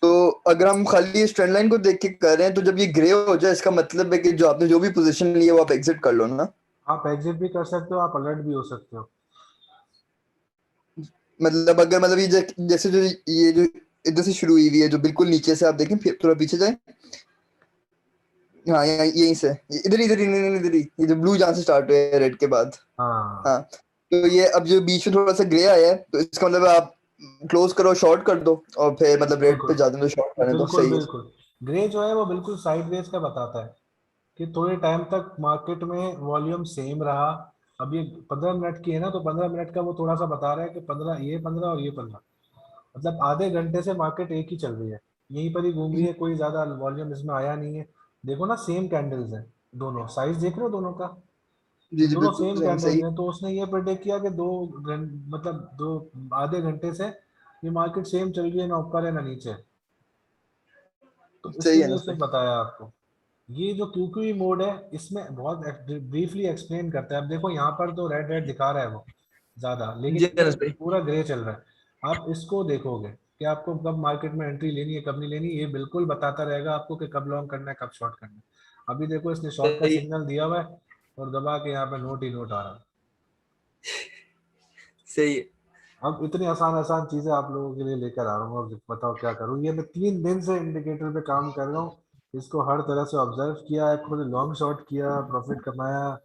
तो अगर हम खाली इस ट्रेंड लाइन को देख के कर रहे हैं तो जब ये ग्रे हो जाए इसका मतलब है कि जो आपने जो भी पोजीशन ली है वो आप एग्जिट कर लो ना। आप एग्जिट भी कर सकते हो, आप अलर्ट भी हो सकते हो। मतलब अगर मतलब ये जैसे जो ये जो इधर से शुरू हुई हुई है जो बिल्कुल नीचे से आप देखें, फिर थोड़ा पीछे जाए, हाँ यहाँ यहीं से इधर इधर इधर ही, ये जो ब्लू जहाँ से स्टार्ट हुआ है रेड के बाद, हाँ तो ये अब जो बीच में थोड़ा सा ग्रे आया है तो इसका मतलब आप क्लोज करो, शॉर्ट कर दो और फिर मतलब रेड पे जाते तो शॉर्ट करने दो, बिल्कुल सही है। बिल्कुल। ग्रे जो है वो बिल्कुल साइडवेज का बताता है कि थोड़े टाइम तक मार्केट में वॉल्यूम सेम रहा। अब ये 15 मिनट की है ना, तो 15 मिनट का वो थोड़ा सा बता रहा है कि 15 ये 15 और ये 15, मतलब आधे घंटे से मार्केट एक ही चल रही है, यहीं पर ही घूम रही है, कोई ज्यादा वॉल्यूम इसमें आया नहीं है। देखो ना सेम कैंडल्स हैं, दोनों साइज देख रहे हो दोनों का, जी जी दोनों बिल्कुल सेम सही कैंडल्स हैं। तो उसने ये प्रेडिक्ट किया कि मतलब दो आधे घंटे से ये मार्केट सेम चल रही है, ना ऊपर है ना नीचे, तो सही है इसलिए ना उसने सही। बताया आपको। ये जो क्यूक्यू मोड है इसमें बहुत ब्रीफली एक्सप्लेन करता है। अब देखो यहाँ पर तो रेड रेड दिखा रहा है वो ज्यादा, लेकिन जी ये अनस भाई, पूरा ग्रे चल रहा है। आप इसको देखोगे कि आपको कब मार्केट में एंट्री लेनी है कब नहीं लेनी, ये बिल्कुल बताता रहेगा आपको कि कब लॉन्ग करना है कब शॉर्ट करना है। अभी देखो इसने शॉर्ट का सही सिग्नल दिया हुआ है और दबा के यहाँ पे नोट ही नोट आ रहा है। सही है। अब इतनी आसान आसान चीजें आप लोगों के लिए लेकर आ रहा हूँ, अब बताओ क्या करूँ। ये मैं 3 दिन से इंडिकेटर पे काम कर रहा हूँ, इसको हर तरह से ऑब्जर्व किया है, खुद लॉन्ग शॉट किया, प्रॉफिट कमाया,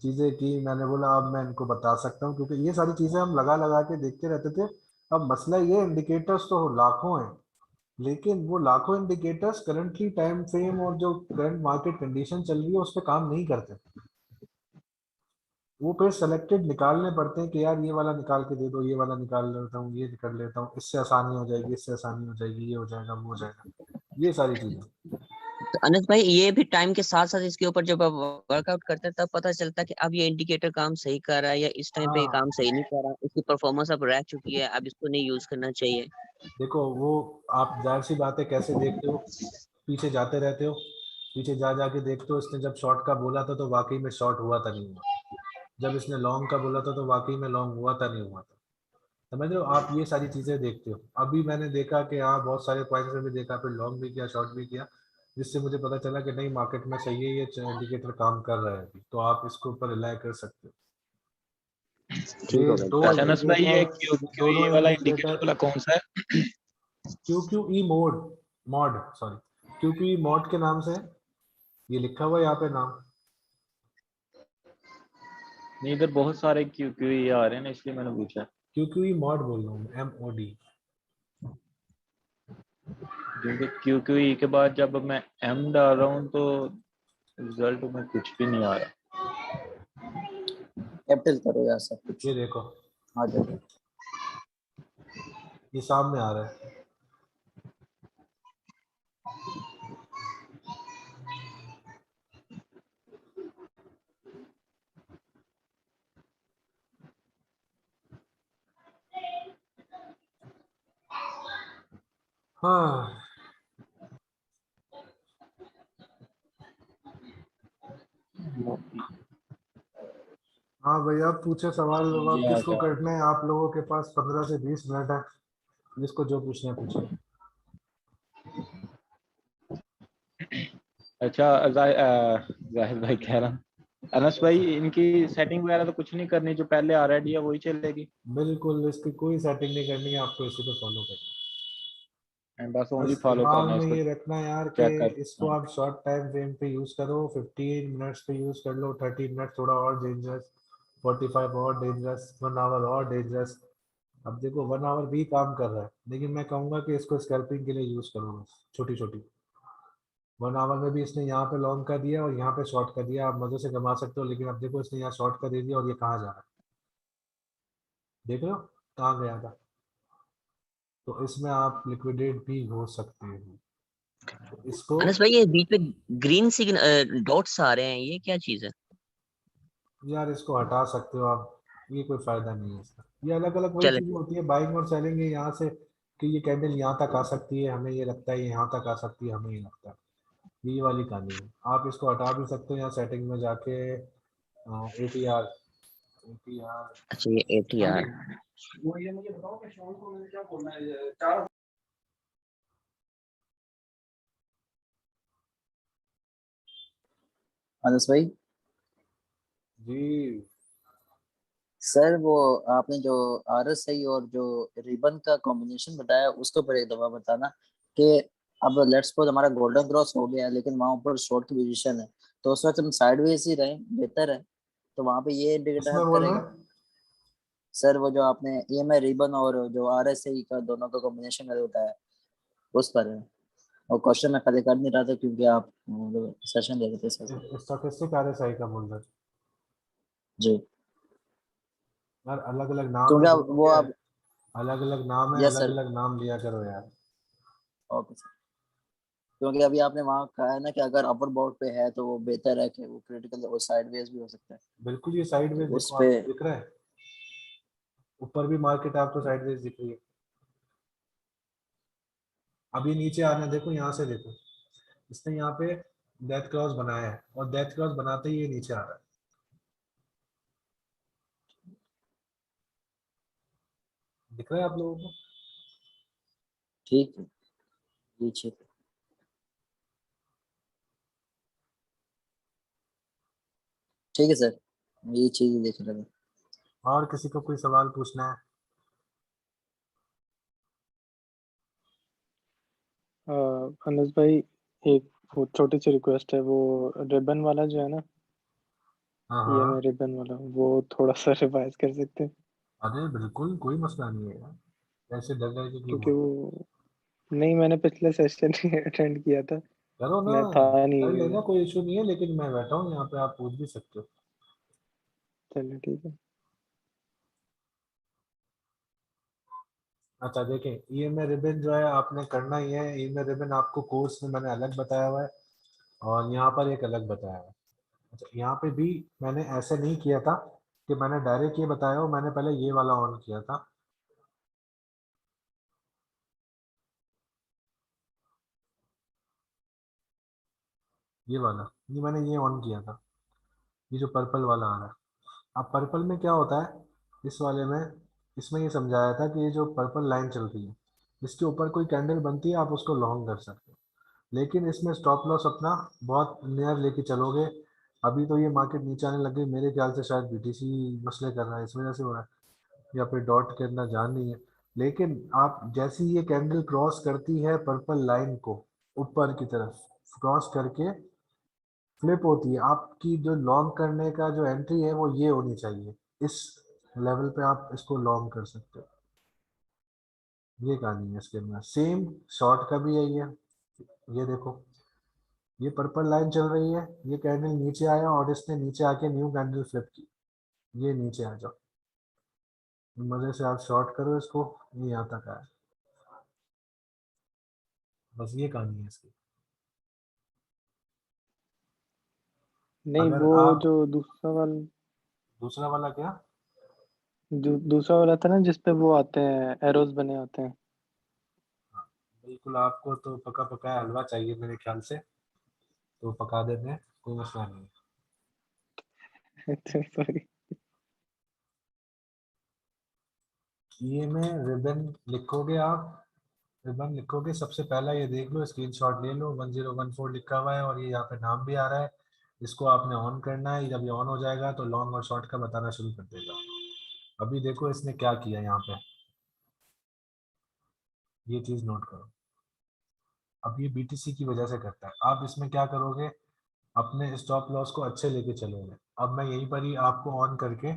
चीजें की। मैंने बोला अब मैं इनको बता सकता हूँ, क्योंकि ये सारी चीजें हम लगा लगा के देखते रहते थे। अब मसला ये, इंडिकेटर्स तो लाखों हैं, लेकिन वो लाखों इंडिकेटर्स करंटली टाइम फ्रेम और जो करंट मार्केट कंडीशन चल रही है उस पर काम नहीं करते। वो फिर सेलेक्टेड निकालने पड़ते हैं कि यार ये वाला निकाल के दे दो, ये वाला निकाल लेता हूँ, ये कर लेता हूँ, इससे आसानी हो जाएगी, इससे आसानी हो जाएगी, ये हो जाएगा वो हो जाएगा, ये सारी चीजें। तो अनस भाई ये भी टाइम के साथ साथ इसके ऊपर जब आप वर्कआउट करते हैं तब पता चलता है कि अब ये इंडिकेटर काम सही कर रहा है या इस टाइम पे ये काम सही नहीं कर रहा, इसकी परफॉर्मेंस अब रह चुकी है, अब इसको नहीं यूज करना चाहिए। देखो वो आप जाहिर सी बात है कैसे देखते हो, पीछे जाते रहते हो, पीछे जा जाके देखते हो इसने जब शॉर्ट का बोला था तो वाकई में शॉर्ट हुआ था नहीं हुआ, जब इसने लॉन्ग का बोला था तो वाकई में लॉन्ग हुआ था नहीं हुआ था। समझ रहे हो आप, ये सारी चीजें देखते हो। अभी मैंने देखा कि हाँ बहुत सारे पॉइंट्स में भी देखा, फिर लॉन्ग भी किया शॉर्ट भी किया, जिससे मुझे पता चला कि नहीं मार्केट में सही है, ये इंडिकेटर काम कर रहा है अभी, तो आप इसके ऊपर रिलाई कर सकते हो। ठीक हो ये दो गया। अच्छा अनस भाई, ये इंडिकेटर, क्यू दोनों वाला इंडिकेटर इंडिकेटर वाला कौन सा है? क्यूक्यूई मोड, मॉड सॉरी क्यूक्यूई मॉड के नाम से है। ये लिखा हुआ है यहाँ पे नाम। नहीं, इधर बहुत सारे क्यू आ रहे हैं ना, इसलिए मैंने पूछा। क्यूक्यूई मॉड बोल रहा हूँ, MOD। क्योंकि क्यू के बाद जब मैं एम डाल रहा हूँ तो रिजल्ट में कुछ भी नहीं आ रहा। कैपिटल करो यार सब कुछ, ये देखो आ जाएगा। ये सामने आ रहा है। हाँ हाँ भैया पूछे सवाल, अब किसको करने हैं? आप लोगों के पास 15 से 20 मिनट है, जिसको जो पूछना है पूछे। अच्छा जाहिद भाई कह रहा हूँ, अनस भाई इनकी सेटिंग वगैरह तो कुछ नहीं करनी, जो पहले ऑलरेडी है वही चलेगी। बिल्कुल, इसकी कोई सेटिंग नहीं करनी है, आपको इसी पे फॉलो करना एंड बस है। ओनली बस फॉलो दिमाग करना है में इसको, ये रखना है यार कि चेक कर। इसको आप शॉर्ट टाइम फ्रेम पे यूज करो, 15 मिनट्स पे यूज कर लो, 30 मिनट थोड़ा और डेंजरस, 45 और डेंजरस, 1 आवर और डेंजरस। अब देखो 1 आवर भी काम कर रहा है, लेकिन मैं कहूंगा कि इसको स्कैल्पिंग के लिए यूज करो बस, छोटी छोटी। 1 आवर में भी इसने यहाँ पे लॉन्ग कर दिया और यहाँ पे शॉर्ट कर दिया, आप मजे से कमा सकते हो। लेकिन अब देखो इसने यहाँ शॉर्ट कर दे दिया और ये कहाँ जा रहा है, देख रहे हो कहाँ गया था। तो इसमें आप लिक्विडेट भी हो सकते हो। तो इसको अनस भाई ये बीच में ग्रीन सिग्नल डॉट्स आ रहे हैं, ये क्या चीज है? यार इसको हटा सकते हो आप, ये कोई फायदा नहीं है इसका। ये अलग अलग वही चले चीजें होती है बाइंग और सेलिंग, ये यहाँ से कि ये कैंडल यहाँ तक आ सकती है, हमें ये लगता है ये यहाँ तक आ सकती है, हमें ये लगता है, ये वाली कहानी है। आप इसको हटा भी सकते हो यहाँ सेटिंग में जाके, ATR ATR। अच्छा ये ATR। वो ये मुझे बताओ कि शाम को मैंने क्या बोलना है, 4 अनस भाई जी सर, वो आपने जो RSI और जो रिबन का कॉम्बिनेशन बताया उसके ऊपर एक दफा बताना कि अब लेट्स सपोज हमारा गोल्डन क्रॉस हो गया लेकिन वहां पर शॉर्ट की पोजीशन है, तो उस वक्त हम साइडवेज ही रहें बेहतर है, तो वहां पे ये इंडिकेटर इसमें हेल्प बोल रहे करेगा। सर वो जो आपने EMI रिबन और जो RSI का दोनों का कॉम्बिनेशन का बताया उस पर है, और क्वेश्चन मैं पहले कर नहीं रहा था क्योंकि आप सेशन ले रहे थे सर। स्टोकेस्टिक RSI का बोल रहे जी यार, अलग अलग नाम है क्योंकि आप दोनों वो के, आप अलग अलग नाम है, यस अलग सर, अलग नाम लिया करो यार। ओके सर, क्योंकि अभी आपने वहाँ कहा है ना कि अगर अपर बाउंड पे है तो वो बेहतर है कि वो क्रिटिकल और साइडवेज भी हो सकता है, बिल्कुल, ये साइडवेज तो उस देखो, पे आपको दिख रहा है ऊपर भी मार्केट आपको साइडवेज दिख रही है। अभी नीचे आना देखो, यहाँ से देखो, इसने यहाँ पे डेथ क्रॉस बनाया है और डेथ क्रॉस बनाते ही ये नीचे आ रहा है, दिख रहा है आप लोगों को? ठीक है पीछे। ठीक है सर, ये चीज देख रहे थे। और किसी को कोई सवाल पूछना है? अनस भाई एक वो छोटी सी रिक्वेस्ट है, वो रिबन वाला जो है ना, हाँ EMI हाँ, रिबन वाला, वो थोड़ा सा रिवाइज कर सकते हैं अरे बिल्कुल कोई मसला नहीं है यार, ऐसे डर डर के क्यों क्योंकि बोल। वो नहीं, मैंने पिछले सेशन अटेंड किया था, करो ना, मैं था कर नहीं। लेना, कोई इशू नहीं है, लेकिन मैं बैठा हूँ यहाँ पे, आप पूछ भी सकते हो। चलिए ठीक है। अच्छा देखें, EMI रिबन जो है आपने करना ही है। EMI रिबन आपको कोर्स में मैंने अलग बताया हुआ है और यहाँ पर एक अलग बताया हुआ है। अच्छा, यहाँ पे भी मैंने ऐसे नहीं किया था कि मैंने डायरेक्ट ये बताया हो, मैंने पहले ये वाला ऑन किया था। ये वाला, ये मैंने ये ऑन किया था, ये जो पर्पल वाला आ रहा है। अब पर्पल में क्या होता है, इस वाले में, इसमें ये समझाया था कि ये जो पर्पल लाइन चल रही है, इसके ऊपर कोई कैंडल बनती है, आप उसको लॉन्ग कर सकते हो। लेकिन इसमें स्टॉप लॉस अपना बहुत नियर लेके चलोगे। अभी तो ये मार्केट नीचे आने लग गई, मेरे ख्याल से शायद BTC मसले कर रहा है, इस वजह से हो रहा है, या फिर डॉट के अंदर जान नहीं है। लेकिन आप जैसी ये कैंडल क्रॉस करती है पर्पल लाइन को, ऊपर की तरफ क्रॉस करके फ्लिप होती है, आपकी जो लॉन्ग करने का जो एंट्री है वो ये होनी चाहिए, इस लेवल पे आप इसको लॉन्ग कर सकते हो। ये कहानी है इसके अंदर, सेम शॉर्ट का भी यही है। ये देखो, ये पर्पल लाइन चल रही है, ये कैंडल नीचे आया और इसने नीचे आके न्यू कैंडल फ्लिप की, ये नीचे आ जाओ, मजे से आप शॉर्ट करो इसको, ये यहाँ तक आया। बस ये कहानी है इसकी। नहीं, अगर वो आप जो दूसरा वाला, दूसरा वाला क्या, दूसरा वाला था ना जिसपे वो आते हैं एरोज बने आते हैं। बिल्कुल आपको तो पका पकाया हलवा चाहिए मेरे ख्याल से, तो पका देते हैं, कोई मसला नहीं है। अच्छा सॉरी। ये में रिबन लिखोगे आप, रिबन लिखोगे, सबसे पहला ये देख लो, स्क्रीनशॉट ले लो, 1014 लिखा हुआ है और ये यहाँ पे नाम भी आ रहा है। इसको आपने ऑन करना है, जब ये ऑन हो जाएगा तो लॉन्ग और शॉर्ट का बताना शुरू कर देगा। अभी देखो इसने क्या किया यहाँ पे, ये चीज नोट करो। अब ये BTC की वजह से करता है। आप इसमें क्या करोगे, अपने स्टॉप लॉस को अच्छे लेके चलोगे। अब मैं यहीं पर ही आपको ऑन करके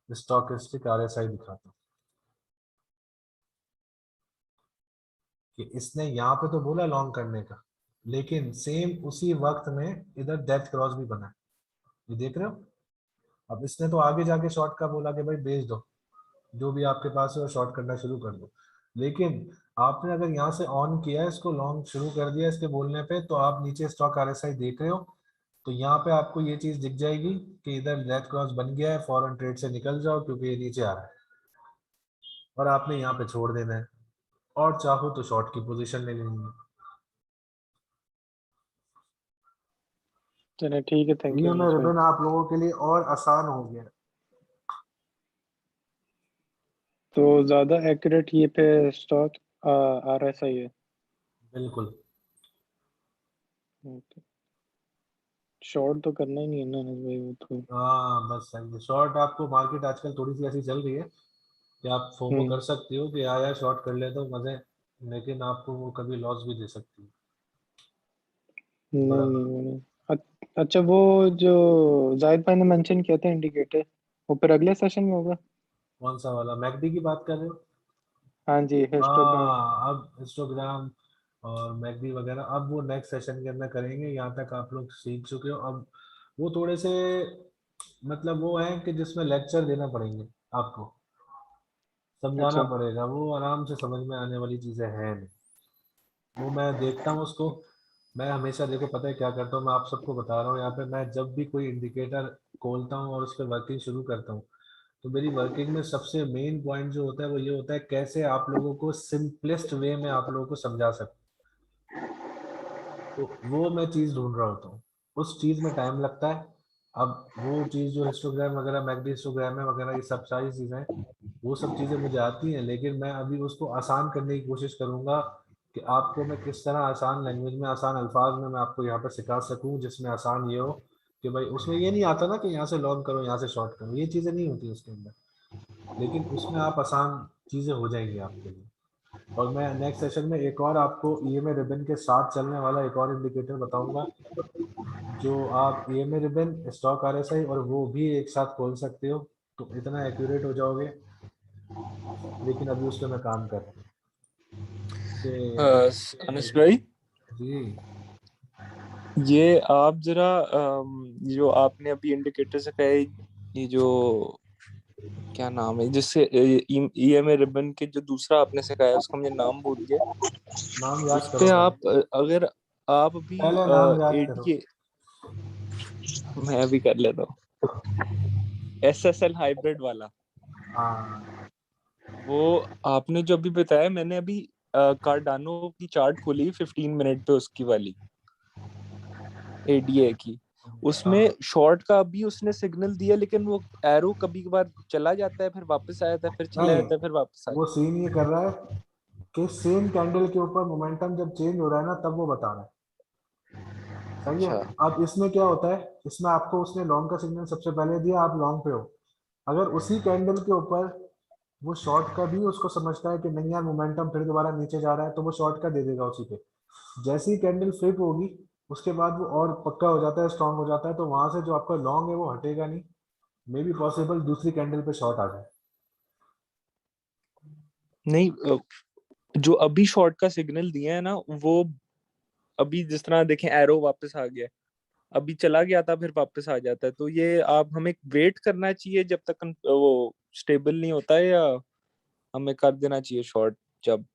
स्टॉकेस्टिक RSI दिखाता हूँ कि इसने यहाँ पे तो बोला लॉन्ग करने का, लेकिन सेम उसी वक्त में इधर डेथ क्रॉस भी बना है, ये देख रहे हो। अब इसने तो आगे जाके शॉर्ट का बोला कि भाई बेच दो, जो भी आपके पास है वो शॉर्ट करना शुरू कर दो, लेकिन आपने अगर यहाँ से ऑन किया है, इसको लॉन्ग शुरू कर दिया इसके बोलने पे, तो आप नीचे स्टॉक RSI देख रहे हो, तो यहाँ पे आपको ये चीज दिख जाएगी कि इधर डेथ क्रॉस बन गया है, फॉरन ट्रेड से निकल जाओ क्योंकि ये नीचे आ रहा है, और आपने यहाँ पे छोड़ देना है, और चाहो तो शॉर्ट की पोजीशन ले लेनी है। चलिए ठीक है, थैंक ये यू मैं रिबन आप लोगों के लिए और आसान हो गया। तो ज्यादा एक्यूरेट ये पे स्टॉक RSI है। बिल्कुल। शॉर्ट तो करना ही नहीं है ना अनस भाई, वो तो। हाँ बस सही है। शॉर्ट आपको मार्केट आजकल थोड़ी सी ऐसी चल रही है कि आप फोमो कर सकते हो कि आया शॉर्ट कर ले तो मजे, लेकिन आपको वो कभी लॉस भी दे सकती है। नहीं। अच्छा, वो जो जाहिद भाई ने मेंशन किया था इंडिकेटर, वो फिर अगले सेशन में होगा? कौन सा वाला, मैकडी की बात कर रहे हो? हाँ जी, हिस्टोग्राम। हाँ, अब हिस्टोग्राम और मैकडी वगैरह अब वो नेक्स्ट सेशन के अंदर करेंगे। यहाँ तक आप लोग सीख चुके हो, अब वो थोड़े से मतलब वो है कि जिसमें लेक्चर देना पड़ेंगे आपको, समझाना अच्छा। पड़ेगा, वो आराम से समझ में आने वाली चीजें हैं नहीं। वो मैं देखता हूँ उसको, मैं हमेशा देखो पता है क्या करता हूँ, मैं आप सबको बता रहा हूँ यहाँ पे, मैं जब भी कोई इंडिकेटर खोलता हूँ और उस पर वर्किंग शुरू करता हूँ, तो मेरी वर्किंग में सबसे मेन पॉइंट जो होता है वो ये होता है कैसे आप लोगों को सिंपलेस्ट वे में आप लोगों को समझा सकूं। तो वो मैं चीज ढूंढ रहा होता हूँ, उस चीज में टाइम लगता है। अब वो चीज जो हिस्टोग्राम वगैरह, मैकडी हिस्टोग्राम है वगैरह, ये सब सारी चीजें, वो सब चीजें मुझे आती हैं, लेकिन मैं अभी उसको आसान करने की कोशिश करूंगा कि आपको मैं किस तरह आसान लैंग्वेज में, आसान अल्फाज में मैं आपको यहाँ पर सिखा सकूं, जिसमें आसान ये हो कि भाई उसमें ये नहीं आता ना कि यहाँ से लॉन्ग करो यहाँ से शॉर्ट करो, ये चीजें नहीं होती उसके अंदर, लेकिन उसमें आप आसान चीजें हो जाएंगी आपके लिए। और मैं नेक्स्ट सेशन में एक और आपको EMA रिबन के साथ चलने वाला एक और इंडिकेटर बताऊंगा, जो आप EMA रिबन, स्टॉक RSI और वो भी एक साथ खोल सकते हो, तो इतना एक्यूरेट हो जाओगे। लेकिन अभी उस पर मैं काम कर रहा हूँ। अनस भाई जी, ये आप जरा जो आपने अभी इंडिकेटर से कहा, ये जो क्या नाम है जिससे EMA रिबन के जो दूसरा आपने सिखाया उसका मुझे नाम भूल गया, नाम याद उस करो पे पहले। आप अगर आप भी पहले नाम याद करो। ADA, मैं अभी कर लेता हूँ, SSL हाइब्रिड वाला, हाँ वो आपने जो अभी बताया, मैंने अभी कार्डानो की चार्ट खोली 15 मिनट पे उसकी वाली ADA की, उसमें शॉर्ट का अभी उसने सिग्नल दिया, लेकिन वो एरो कभी कभार चला जाता है फिर वापस आ जाता है, फिर चला नहीं, जाता है फिर वापस आ वो जाता सीन ये कर रहा है कि सेम कैंडल के ऊपर मोमेंटम जब चेंज हो रहा है ना, तब वो बता रहा है। है। सही है। अच्छा, अब इसमें क्या होता है, इसमें आपको उसने लॉन्ग का सिग्नल सबसे पहले दिया, आप लॉन्ग पे हो, अगर उसी कैंडल के ऊपर वो शॉर्ट का भी उसको समझता है कि नहीं यार मोमेंटम फिर दोबारा नीचे जा रहा है, तो वो शॉर्ट का दे देगा उसी पे। जैसे ही कैंडल फ्लिप होगी उसके बाद वो और पक्का हो जाता है, स्ट्रांग हो जाता है, तो वहां से जो आपका लॉन्ग है वो हटेगा नहीं, मे बी पॉसिबल दूसरी कैंडल पे शॉर्ट आ जाए। नहीं जो अभी शॉर्ट का सिग्नल दिया है ना, वो अभी जिस तरह देखें एरो वापस आ गया, अभी चला गया था फिर वापस आ जाता है, तो ये आप हमें वेट करना चाहिए जब तक वो स्टेबल नहीं होता है, या हमें कर देना चाहिए शॉर्ट जब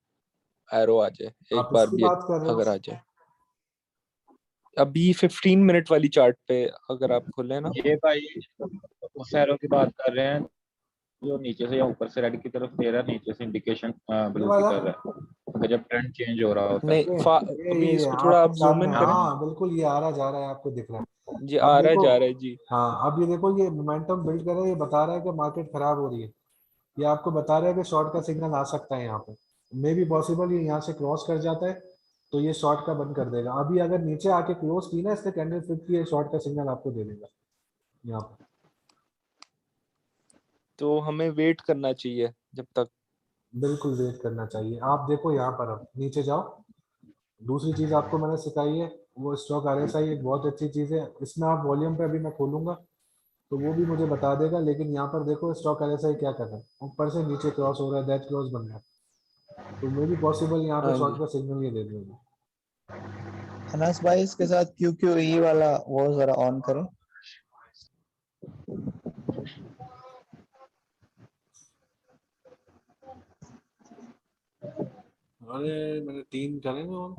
एरो आ जाए, एक आप बार इसकी भी बात कर रहे हो? अगर आ जाए? अभी 15 मिनट वाली चार्ट पे अगर आप खोले ना, ये भाई उस एरो की बात कर रहे हैं जो नीचे से या ऊपर से रेड की तरफ दे रहा है, नीचे से इंडिकेशन ब्लू की कर रहा है, अगर जब ट्रेंड चेंज हो रहा होता है। नहीं अभी इसको थोड़ा आपके आप जूम इन सामने, करें। हाँ बिल्कुल ये आ रहा जा रहा है, आपको दिख रहा है। जी अब आ रहा है, देखो, जा रहा है जी। हाँ अब ये देखो, ये मोमेंटम बिल्ड कर रहा है, ये बता रहा है कि मार्केट खराब हो रही है, ये आपको बता रहा है कि शॉर्ट का सिग्नल आ सकता है यहाँ पे, मे बी पॉसिबल ये यहाँ से क्रॉस कर जाता है तो ये शॉर्ट का बंद कर देगा। अभी अगर नीचे आके क्लोज की ना इससे कैंडल फ्लिप की, शॉर्ट का सिग्नल आपको दे देगा यहाँ पे। तो हमें वेट करना चाहिए जब तक? बिल्कुल वेट करना चाहिए। आप देखो यहाँ पर, अब नीचे जाओ, दूसरी चीज आपको मैंने सिखाई है, वो स्टॉक RSI एक बहुत अच्छी चीज है, इसमें आप वॉल्यूम पे अभी मैं खोलूंगा तो वो भी मुझे बता देगा, लेकिन यहाँ पर देखो स्टॉक RSI क्या कर रहा है, ऊपर से नीचे क्रॉस हो रहा है, दैट क्रॉस बन रहा है, तो मे भी पॉसिबल यहाँ पे हाँ शॉर्ट जी। का सिग्नल ये दे देगा। अनस भाई इसके साथ QQE वाला वो जरा ऑन करें। अरे मैंने 3 करे ना ऑन।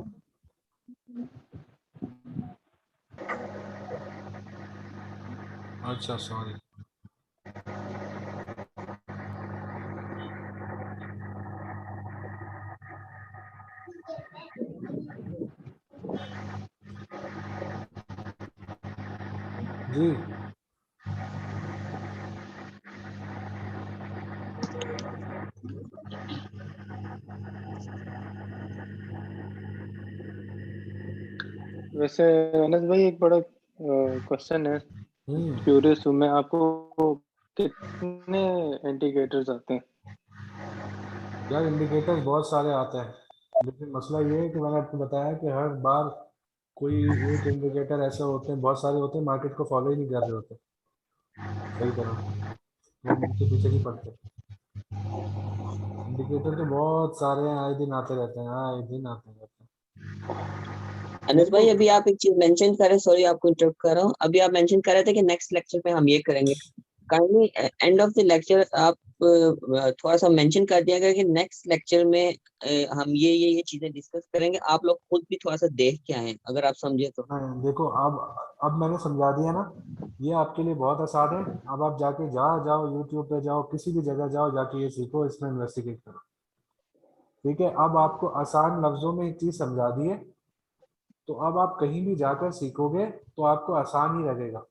अच्छा सॉरी। जी वैसे अनस भाई एक बड़ा क्वेश्चन है, क्यूरियस हूँ मैं, आपको कितने इंडिकेटर्स आते हैं? यार इंडिकेटर्स बहुत सारे आते हैं, लेकिन मसला ये है कि मैंने आपको बताया कि हर बार कोई एक इंडिकेटर ऐसे होते हैं, बहुत सारे होते हैं, मार्केट को फॉलो ही नहीं कर रहे होते सही तरह, वो उनके पीछे नहीं पड़ते। इंडिकेटर तो बहुत सारे हैं, आए दिन आते रहते हैं, आए दिन आते रहते हैं। अनस भाई अभी आप एक चीज मेंशन कर रहे हैं, सॉरी आपको इंटरप्ट कर रहा हूँ, अभी आप मेंशन कर रहे थे कि नेक्स्ट लेक्चर में हम ये करेंगे, kindly end of the lecture आप थोड़ा सा मेंशन कर दिया गया कि नेक्स्ट लेक्चर में हम ये चीजें डिस्कस करेंगे, आप लोग खुद भी थोड़ा सा देख के आए अगर आप समझे तो। हाँ, देखो अब मैंने समझा दिया ना, ये आपके लिए बहुत आसान है। अब आप जाके जहाँ जाओ, यूट्यूब पे जाओ, किसी भी जगह जाओ, जाके ये सीखो, इसमें इन्वेस्टिगेट करो, ठीक है। अब आपको आसान लफ्जों में एक चीज समझा दी है, तो अब आप कहीं भी जाकर सीखोगे तो आपको आसान ही लगेगा,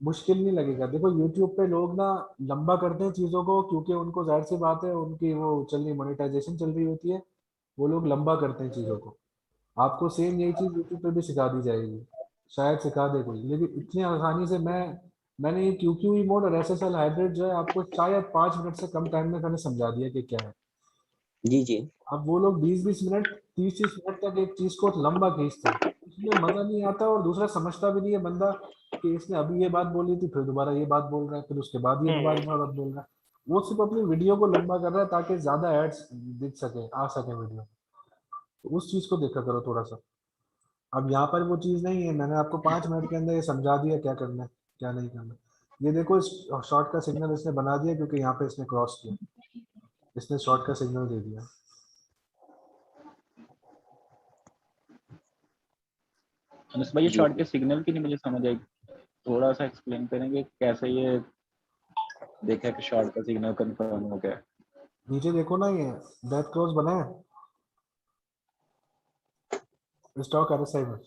मुश्किल नहीं लगेगा। देखो यूट्यूब पे लोग ना लंबा करते हैं चीज़ों को, क्योंकि उनको जाहिर सी बात है उनकी वो चल रही मोनेटाइजेशन चल रही होती है, वो लोग लंबा करते हैं चीज़ों को। आपको सेम यही चीज़ यूट्यूब पे भी सिखा दी जाएगी, शायद सिखा दे कोई, लेकिन इतनी आसानी से मैंने ये QQE मोड और SSL हाइब्रिड जो है आपको शायद 5 मिनट से कम टाइम में मैंने समझा दिया कि क्या है। जी जी। अब वो लोग 20-20 मिनट 30-30 मिनट तक एक चीज को लंबा खींचते हैं, उसमें मजा नहीं आता, और दूसरा समझता भी नहीं है बंदा कि इसने अभी ये बात बोली थी, फिर दोबारा ये बात बोल रहा है, फिर उसके बाद ये दोबारा बात बोल रहा है। वो सिर्फ अपनी वीडियो को लंबा कर रहा है ताकि ज्यादा एड्स दिख सके, आ सके वीडियो, तो उस चीज को देखा करो थोड़ा सा। अब यहाँ पर वो चीज नहीं है, मैंने आपको 5 मिनट के अंदर ये समझा दिया क्या करना है क्या नहीं करना। ये देखो इस शॉर्ट का सिग्नल इसने बना दिया, क्योंकि यहाँ पे इसने क्रॉस किया, इसने शॉर्ट का सिग्नल दे दिया। अनस भाई ये शॉर्ट के सिग्नल की नहीं मुझे समझ आई, थोड़ा सा एक्सप्लेन करेंगे कैसे ये देखा कि शॉर्ट का सिग्नल कंफर्म हो गया? नीचे देखो ना, ये डेथ क्रॉस बना है स्टॉक RSI में।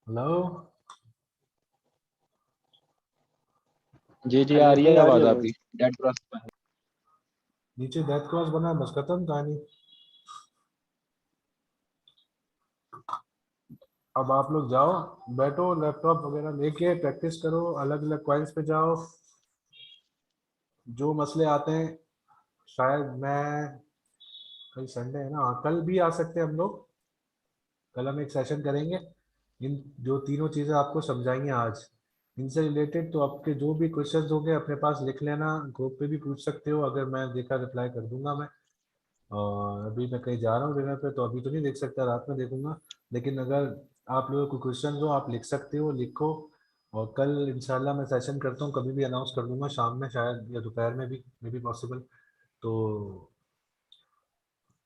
हेलो जी जी आ रही है आवाज आपकी। डेथ क्रॉस नीचे डेथ क्रॉस बना है, बस खत्म कहानी। अब आप लोग जाओ, बैठो, लैपटॉप वगैरह लेके प्रैक्टिस करो, अलग अलग क्वाइंस पे जाओ, जो मसले आते हैं। शायद मैं कल संडे है ना, हाँ, कल भी आ सकते हैं हम लोग, कल हम एक सेशन करेंगे, इन जो तीनों चीज़ें आपको समझाएंगे आज, इनसे रिलेटेड। तो आपके जो भी क्वेश्चंस होंगे अपने पास लिख लेना, ग्रुप पे भी पूछ सकते हो, अगर मैं देखा रिप्लाई कर दूंगा मैं। और अभी मैं कहीं जा रहा हूँ डिनर पे, तो अभी तो नहीं देख सकता, रात में देखूंगा, लेकिन अगर आप लोगों को क्वेश्चन हो आप लिख सकते हो, लिखो। और कल इंशाल्लाह मैं सेशन करता हूँ, कभी भी अनाउंस कर दूंगा, शाम में शायद या दोपहर में भी मे बी पॉसिबल। तो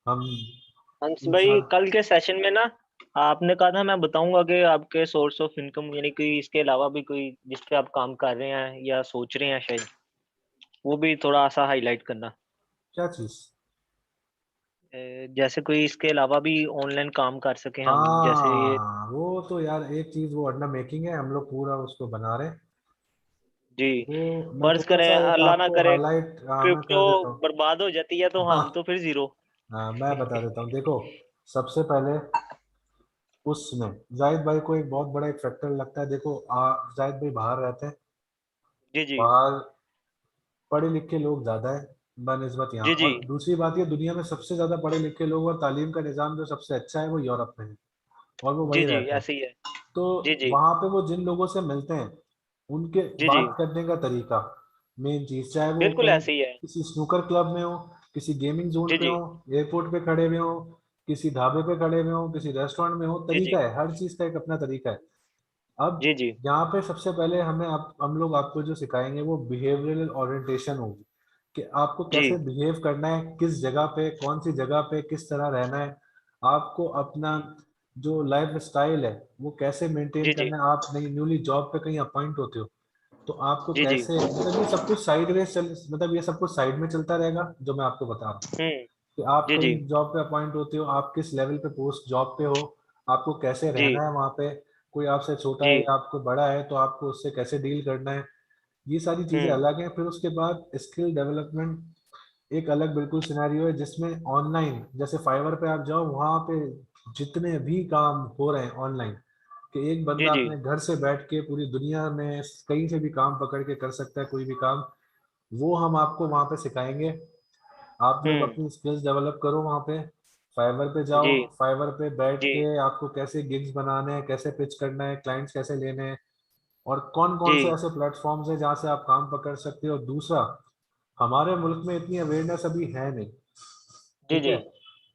हम हंस भाई इंशाल्लाह कल के सेशन में ना आपने कहा था मैं बताऊंगा कि आपके सोर्स ऑफ इनकम यानी कि इसके अलावा भी कोई जिस पे आप काम कर रहे हैं या सोच रहे हैं शायद, वो भी थोड़ा सा हाईलाइट करना। क्या चीज़? जैसे कोई इसके अलावा भी ऑनलाइन काम कर सके हम, जैसे हाँ वो तो यार एक चीज़ वो अंडर मेकिंग है, हम लोग पूरा उसको बना रहे हैं। जी वो मैं फर्ज थोड़ा करें सा एक अल्लाह ना आपको करे हाईलाइट मैं क्रिप्टो कर देता हूँ। बर्बाद हो जाती है तो हम तो फिर जीरो। हाँ मैं बता देता हूँ, देखो सबसे पहले उसमें जाहिद भाई को एक बहुत बड़ा एक फैक्टर लगता है। देखो जाहिद भाई बाहर रहते हैं, जी जी बाहर पढ़े लिखे लोग ज्यादा है बनिस्बत यहाँ। जी जी और दूसरी बात ये, दुनिया में सबसे ज्यादा पढ़े लिखे लोग और तालीम का निज़ाम जो सबसे अच्छा है वो यूरोप में है, और वो जी वही जी रहते हैं। ऐसे ही है। तो जी जी वहां पे वो जिन लोगों से मिलते हैं, उनके जी जी बात करने का तरीका मेन चीज, चाहे वो बिल्कुल कहीं ऐसे ही है। किसी स्नूकर क्लब में हो, किसी गेमिंग जोन जी पे जी हो, एयरपोर्ट पे खड़े हुए हो, किसी ढाबे पे खड़े हुए हो, किसी रेस्टोरेंट में हो, जी जी तरीका है, हर चीज का एक अपना तरीका है। अब जी जी यहाँ पे सबसे पहले हम लोग आपको जो सिखाएंगे वो बिहेवियरल ओरिएंटेशन होगी, कि आपको जी कैसे बिहेव करना है, किस जगह पे, कौन सी जगह पे किस तरह रहना है, आपको अपना जो लाइफ स्टाइल है वो कैसे मेंटेन जी जी करना है। आप नई न्यूली जॉब पे कहीं अपॉइंट होते हो तो आपको जी जी कैसे, मतलब ये सब कुछ साइडवेज चल, मतलब ये सब कुछ साइड में चलता रहेगा जो मैं आपको बता रहा हूँ। हम्म कि आप जी जी कहीं जॉब पे अपॉइंट होते हो, आप किस लेवल पे पोस्ट जॉब पे हो, आपको कैसे जी रहना है वहाँ पे, कोई आपसे छोटा जी है या आपको बड़ा है तो आपको उससे कैसे डील करना है, ये सारी चीजें हम्म अलग हैं। फिर उसके बाद स्किल डेवलपमेंट एक अलग बिल्कुल सिनेरियो है, जिसमें ऑनलाइन जैसे फाइवर पे आप जाओ, वहाँ पे जितने भी काम हो रहे हैं ऑनलाइन, कि एक जी बंदा जी अपने घर से बैठ के पूरी दुनिया में कहीं से भी काम पकड़ के कर सकता है कोई भी काम, वो हम आपको वहाँ पे सिखाएंगे। आप लोग हम्म अपनी स्किल्स डेवलप करो वहाँ पे, फाइवर पे जाओ, जी फाइवर पे बैठ जी के आपको कैसे गिग्स बनाने हैं, कैसे पिच करना है, क्लाइंट्स कैसे लेने हैं, और कौन कौन से जी ऐसे प्लेटफॉर्म्स हैं जहाँ से आप काम पकड़ सकते हो। दूसरा, हमारे मुल्क में इतनी अवेयरनेस अभी है नहीं, जी ठीक जी है,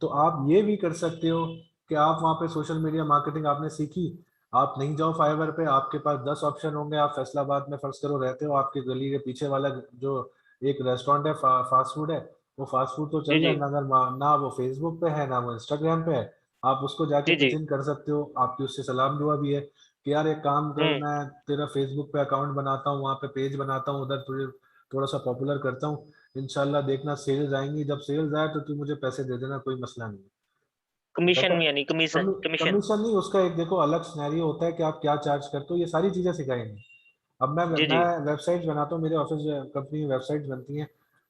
तो आप ये भी कर सकते हो कि आप वहाँ पे सोशल मीडिया मार्केटिंग आपने सीखी, आप नहीं जाओ फाइवर पे, आपके पास 10 ऑप्शन होंगे, आप फैसलाबाद में फर्ज करो रहते हो, आपकी गली के पीछे वाला जो एक रेस्टोरेंट है फास्ट फूड है, वो फास्ट फूड तो जी चल रहा जी है, मगर ना वो फेसबुक पे है ना वो इंस्टाग्राम पे है। आप उसको जाके जी जी पिच इन कर सकते हो, आपकी उससे सलाम दुआ भी है कि यार एक काम कर, हम्म मैं तेरा फेसबुक पे अकाउंट बनाता हूँ, वहाँ पे पेज बनाता हूँ, उधर तुझे थोड़ा सा पॉपुलर करता हूँ, इंशाल्लाह देखना सेल्स आएंगी, जब सेल्स आए तो तू मुझे पैसे दे देना, कोई मसला नहीं है। कमीशन बेटा, यानी कमीशन कमीशन कमीशन नहीं, उसका एक देखो अलग सिनेरियो होता है कि आप क्या चार्ज करते हो, ये सारी चीजें सिखाएंगे। अब जी मैं जी वेबसाइट बनाता हूँ, मेरे ऑफिस कंपनी में वेबसाइट बनती है,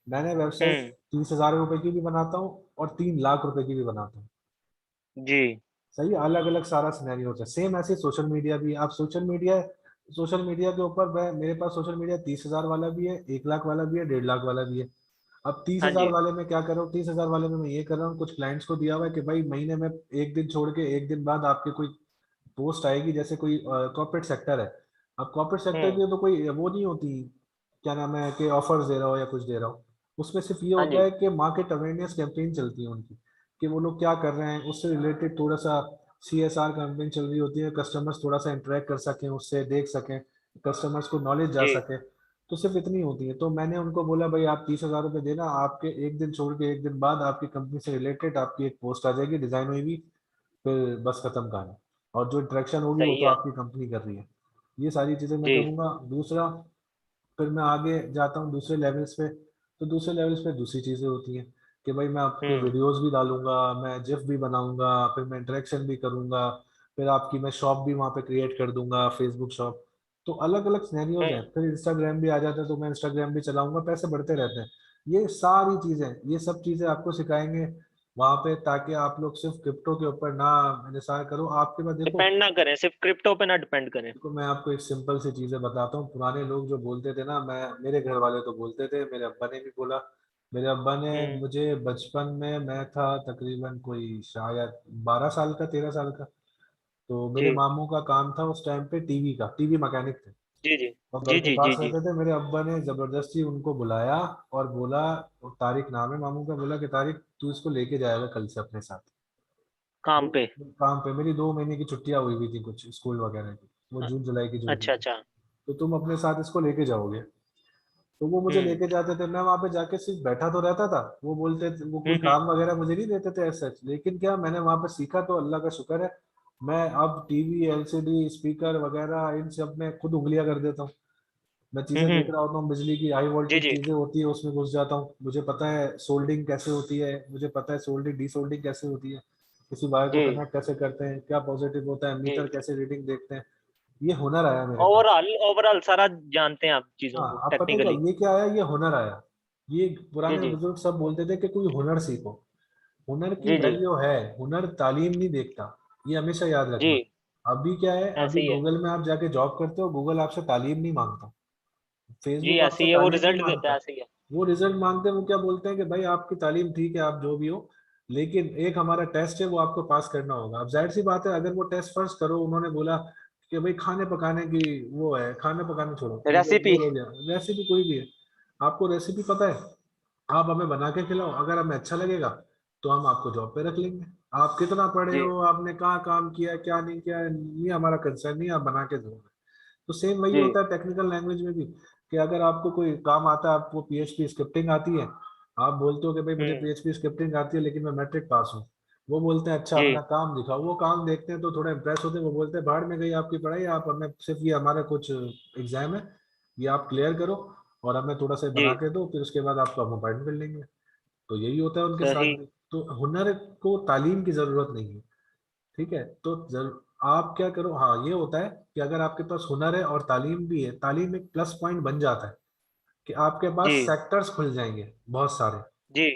मैंने वेबसाइट हम्म 30,000 रुपए की भी बनाता हूँ और 3 लाख रुपए की भी बनाता हूँ। जी सही, अलग अलग सारा सिनेरियो होता है। सेम ऐसे सोशल मीडिया भी, आप सोशल मीडिया के ऊपर मेरे पास सोशल मीडिया 30,000 वाला भी है, 1 लाख वाला भी है, 1.5 लाख वाला भी है। अब तीस हाँ हजार जी वाले में क्या कर रहा हूँ, 30,000 वाले में मैं ये कर रहा हूँ, कुछ क्लाइंट्स को दिया हुआ है कि भाई महीने में एक दिन छोड़ के एक दिन बाद आपके कोई पोस्ट आएगी, जैसे कोई कॉर्पोरेट सेक्टर है, अब कॉर्पोरेट सेक्टर हम्म की तो कोई वो नहीं होती, क्या नाम है, कि ऑफर्स दे रहा हो या कुछ दे रहा हो, उसमें सिर्फ ये हाँ होता जी है कि मार्केट अवेयरनेस कैंपेन चलती है उनकी, कि वो लोग क्या कर रहे हैं, उससे रिलेटेड थोड़ा सा CSR कैंपेन चल रही होती है, कस्टमर्स थोड़ा सा इंटरेक्ट कर सकें, उससे देख सकें, कस्टमर्स को नॉलेज जा जी सके, तो सिर्फ इतनी होती है। तो मैंने उनको बोला भाई आप 30,000 रुपये देना, आपके एक दिन छोड़ के एक दिन बाद आपकी कंपनी से रिलेटेड आपकी एक पोस्ट आ जाएगी डिजाइन हुई भी, फिर बस खत्म कहानी, और जो इंटरेक्शन होगी वो सही तो है आपकी कंपनी कर रही है। ये सारी चीजें मैं जी करूंगा। दूसरा, फिर मैं आगे जाता हूँ दूसरे लेवल्स पे, तो दूसरे लेवल्स पे दूसरी चीजें होती हैं कि भाई मैं आपके हम्म वीडियोस भी डालूंगा, मैं जिफ भी बनाऊंगा, फिर मैं इंटरेक्शन भी करूंगा, फिर आपकी मैं शॉप भी वहाँ पे क्रिएट कर दूंगा, फेसबुक शॉप। तो अलग अलग सिनेरियोज हैं। हम्म फिर इंस्टाग्राम भी आ जाता है तो मैं इंस्टाग्राम भी चलाऊंगा, पैसे बढ़ते रहते हैं। ये सारी चीजें, ये सब चीजें आपको सिखाएंगे वहां पे, ताकि आप लोग सिर्फ क्रिप्टो के ऊपर ना निसार करो, आपके पास देखो। डिपेंड ना करें, सिर्फ क्रिप्टो पे ना डिपेंड करें। देखो मैं आपको एक सिंपल सी चीजें बताता हूँ, पुराने लोग जो बोलते थे ना, मैं, मेरे घर वाले तो बोलते थे, मेरे अब्बा ने भी बोला, मेरे अब्बा ने हम्म मुझे बचपन में, मैं था तकरीबन कोई शायद 12 साल का, 13 साल का, तो मेरे जी मामू का काम था उस टाइम पे टीवी का, टीवी मैकेनिक थे, जी जी और घर जी के जी जी पास जी रहते थे। मेरे अब्बा ने जबरदस्ती उनको बुलाया और बोला, और तारिक नाम है मामू का, बोला कि तारिक तू इसको लेके जाएगा कल से अपने साथ काम पे। काम पे। मेरी 2 महीने की छुट्टियां हुई हुई थी कुछ स्कूल वगैरह की, वो अ- जून जुलाई की जो हुई अच्छा थी, अच्छा तो तुम अपने साथ इसको लेके जाओगे। तो वो मुझे हम्म लेके जाते थे, मैं वहां पे जाके सिर्फ बैठा तो रहता था, वो बोलते थे, वो कोई हम्म काम वगैरह मुझे नहीं देते थे ऐसा, लेकिन क्या मैंने वहां पे सीखा, तो अल्लाह का शुक्र है, मैं अब टीवी LCD स्पीकर वगैरह इन सब में खुद उंगलियां कर देता हूँ। मैं चीजें देख हम्म रहा होता हूँ, बिजली की हाई जी वोल्टेज जी चीजें होती है उसमें घुस जाता हूँ, मुझे पता है सोल्डिंग कैसे होती है, मुझे पता है सोल्डिंग डीसोल्डिंग कैसे होती है, किसी वायर को जी कनेक्ट कैसे करते हैं, क्या पॉजिटिव होता है, जी मीटर कैसे रीडिंग देखते हैं, ये हुनर आया मेरे पास। ओवरऑल ओवरऑल सारा जानते हैं आप चीजों हाँ, को अब पता है क्या, टेक्निकली। ये क्या आया, ये हुनर आया। ये जी पुराने जी बुजुर्ग सब बोलते थे कि कोई हुनर सीखो, हुनर की जी जी वैल्यू है, हुनर तालीम नहीं देखता, ये हमेशा याद जी रखना। अभी क्या है, ऐसे अभी ही है। गूगल में आप जाके जॉब करते हो, गूगल आपसे तालीम नहीं मांगता, जी फेसबुक ऐसे आपसे ही है, वो तालीम नहीं रिजल्ट देता मांगता, है, ऐसे ही है। वो रिजल्ट मांगते हैं। वो क्या बोलते हैं कि भाई आपकी तालीम ठीक है, आप जो भी हो, लेकिन एक हमारा टेस्ट है वो आपको पास करना होगा। अब जाहिर सी बात है, अगर वो टेस्ट फर्ज करो उन्होंने बोला कि भाई खाने पकाने की वो है, खाने पकाने छोड़ो, रेसिपी। वो हो गया, रेसिपी कोई भी है, आपको रेसिपी पता है, आप हमें बना के खिलाओ, अगर हमें अच्छा लगेगा तो हम आपको जॉब पे रख लेंगे। आप कितना पढ़े जी हो, आपने कहाँ काम किया क्या नहीं किया, ये हमारा कंसर्न नहीं, आप बना के दो। तो सेम वही जी होता है टेक्निकल लैंग्वेज में भी, कि अगर आपको कोई काम आता है, आपको पीएचपी स्क्रिप्टिंग आती है, आप बोलते हो कि भाई मुझे पीएचपी स्क्रिप्टिंग आती है लेकिन मैं मैट्रिक पास हूँ, वो बोलते हैं अच्छा जी अपना काम दिखाओ, वो काम देखते हैं तो थोड़ा इंप्रेस होते हैं, वो बोलते हैं भाड़ में गई आपकी पढ़ाई, आप हमें सिर्फ ये हमारे कुछ एग्जाम है ये आप क्लियर करो और हमें थोड़ा सा जी बना के दो, फिर उसके बाद आपको हम अपॉइंटमेंट लेंगे। तो यही होता है उनके साथ सही। भी। तो हुनर को तालीम की जरूरत नहीं है, ठीक है। तो आप क्या करो, हाँ ये होता है कि अगर आपके पास हुनर है और तालीम भी है, तालीम एक प्लस पॉइंट बन जाता है कि आपके पास जी सेक्टर्स खुल जाएंगे बहुत सारे। जी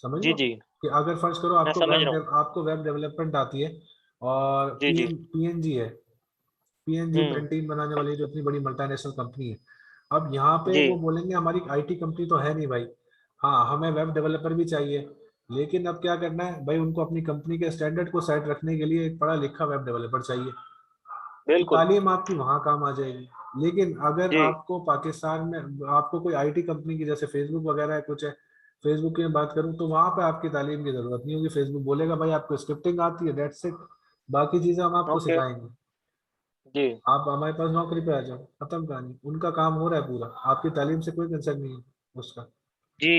समझ जी लो जी कि अगर फर्ज करो मैं आपको समझ रहा हूँ। आपको वेब डेवलपमेंट आती है और जी जी पीएनजी है, पीएनजी हम्म पेंटिंग बनाने वाली जो इतनी बड़ी मल्टीनेशनल कंपनी है, अब यहाँ पे जी वो बोलेंगे हमारी आईटी कंपनी तो है नहीं भाई, हाँ हमें वेब डेवलपर भी चाहिए, लेकिन अब क्या करना है भाई, उनको अपनी कंपनी के स्टैंडर्ड को सेट रखने के लिए एक पढ़ा लिखा वेब डेवलपर चाहिए। तो बिल्कुल। तालीम आपकी वहां काम आ जाएगी। लेकिन अगर जी आपको पाकिस्तान में आपको कोई आईटी कंपनी की, जैसे फेसबुक वगैरह है कुछ है, फेसबुक की मैं बात करूं तो वहां पे आपकी तालीम की जरूरत नहीं होगी, फेसबुक बोलेगा भाई आपको स्क्रिप्टिंग आती है, दैट्स इट, बाकी चीजें हम आपको ओके। सिखाएंगे, जी आप हमारे पास नौकरी पे आ जाओ, खत्म कहानी, उनका काम हो रहा है पूरा, आपकी तालीम से कोई कंसर्न नहीं है उसका। जी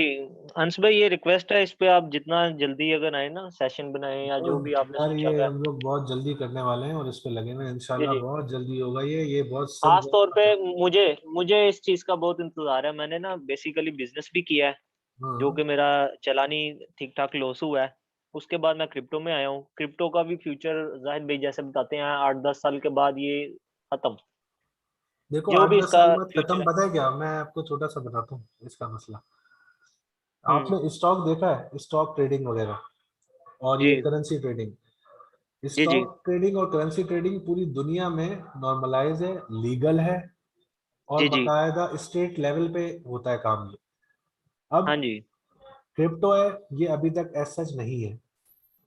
अंश भाई, ये रिक्वेस्ट है, इस पे आप जितना जल्दी अगर आए ना सेशन बनाए या जो भी आपने यार सोचा ये हुआ है। हम लोग बहुत जल्दी करने वाले हैं और इस पे लगे हुए हैं, जी इंशाल्लाह जी बहुत जल्दी होगा ये बहुत खास सब। तौर पे मुझे मुझे इस चीज का बहुत इंतजार है। मैंने ना बेसिकली बिजनेस भी किया है, जो हाँ कि मेरा चला नहीं, ठीक ठाक लॉस हुआ है। उसके बाद मैं क्रिप्टो में आया हूँ। क्रिप्टो का भी फ्यूचर जाहिद भाई जैसे बताते हैं 8-10 साल के बाद ये खत्म, देखो जो आठ भी दस इसका साल बाद फ्यूचर खत्म, है। पता है क्या, मैं आपको छोटा सा बताता हूँ इसका मसला। हम्म आपने स्टॉक देखा है, स्टॉक ट्रेडिंग वगैरह और जी ये करेंसी ट्रेडिंग, जी जी स्टॉक ट्रेडिंग और करेंसी ट्रेडिंग पूरी दुनिया में नॉर्मलाइज है, लीगल है, और जी जी बाकायदा स्टेट लेवल पे होता है काम ये। अब हाँ जी क्रिप्टो है, ये अभी तक एज सच नहीं है,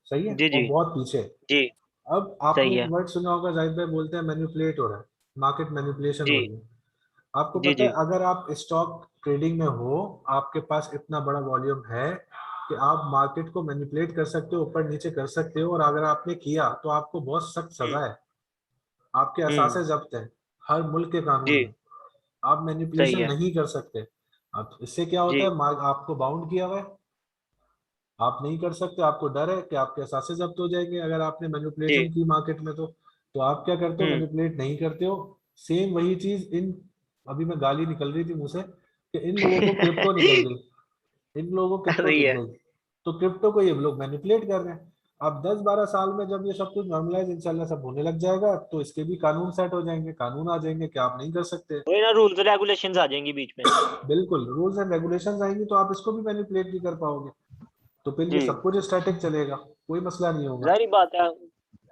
सही है, जी और जी बहुत पीछे है। जी अब आपने सही एक है। वर्ड सुना होगा, जाहिद भाई बोलते हैं मैनिपुलेट हो रहा है, मार्केट मैनिपुलेशन जी हो रही है। आपको जी पता जी है अगर आप स्टॉक ट्रेडिंग में हो, आपके पास इतना बड़ा वॉल्यूम है कि आप मार्केट को मैनिपुलेट कर सकते हो, ऊपर नीचे कर सकते हो, और अगर आपने किया तो आपको बहुत सख्त हम्म सजा है, आपके हम्म असासे जब्त हैं हर मुल्क के कानून जी में, आप सही मैनिपुलेशन है। नहीं कर सकते। अब इससे क्या होता जी है, आपको बाउंड किया हुआ है, आप नहीं कर सकते, आपको डर है कि आपके असासे जब्त हो जाएंगे अगर आपने मैनिपुलेशन जी की मार्केट में। तो आप क्या करते हो, हम्म मैनिपुलेट नहीं करते हो। सेम वही चीज इन, अभी मैं गाली निकल रही थी मुंह से कि इन लोगों को क्रिप्टो निकल गई, इन लोगों को क्रिप्टो सही दिख है। गई, तो क्रिप्टो को ये लोग मैनिपुलेट कर रहे हैं। अब 10-12 साल में जब ये सब कुछ नॉर्मलाइज इंशाल्लाह सब होने लग जाएगा, तो इसके भी कानून सेट हो जाएंगे, कानून आ जाएंगे कि आप नहीं कर सकते। वही ना, रूल्स रेगुलेशंस आ जाएंगी बीच में। बिल्कुल, रूल्स एंड रेगुलेशंस आएंगी तो आप इसको भी मैनिपुलेट नहीं कर पाओगे, तो फिर ये जी सब कुछ स्टैटिक चलेगा, कोई मसला नहीं होगा। जाहिर बात है,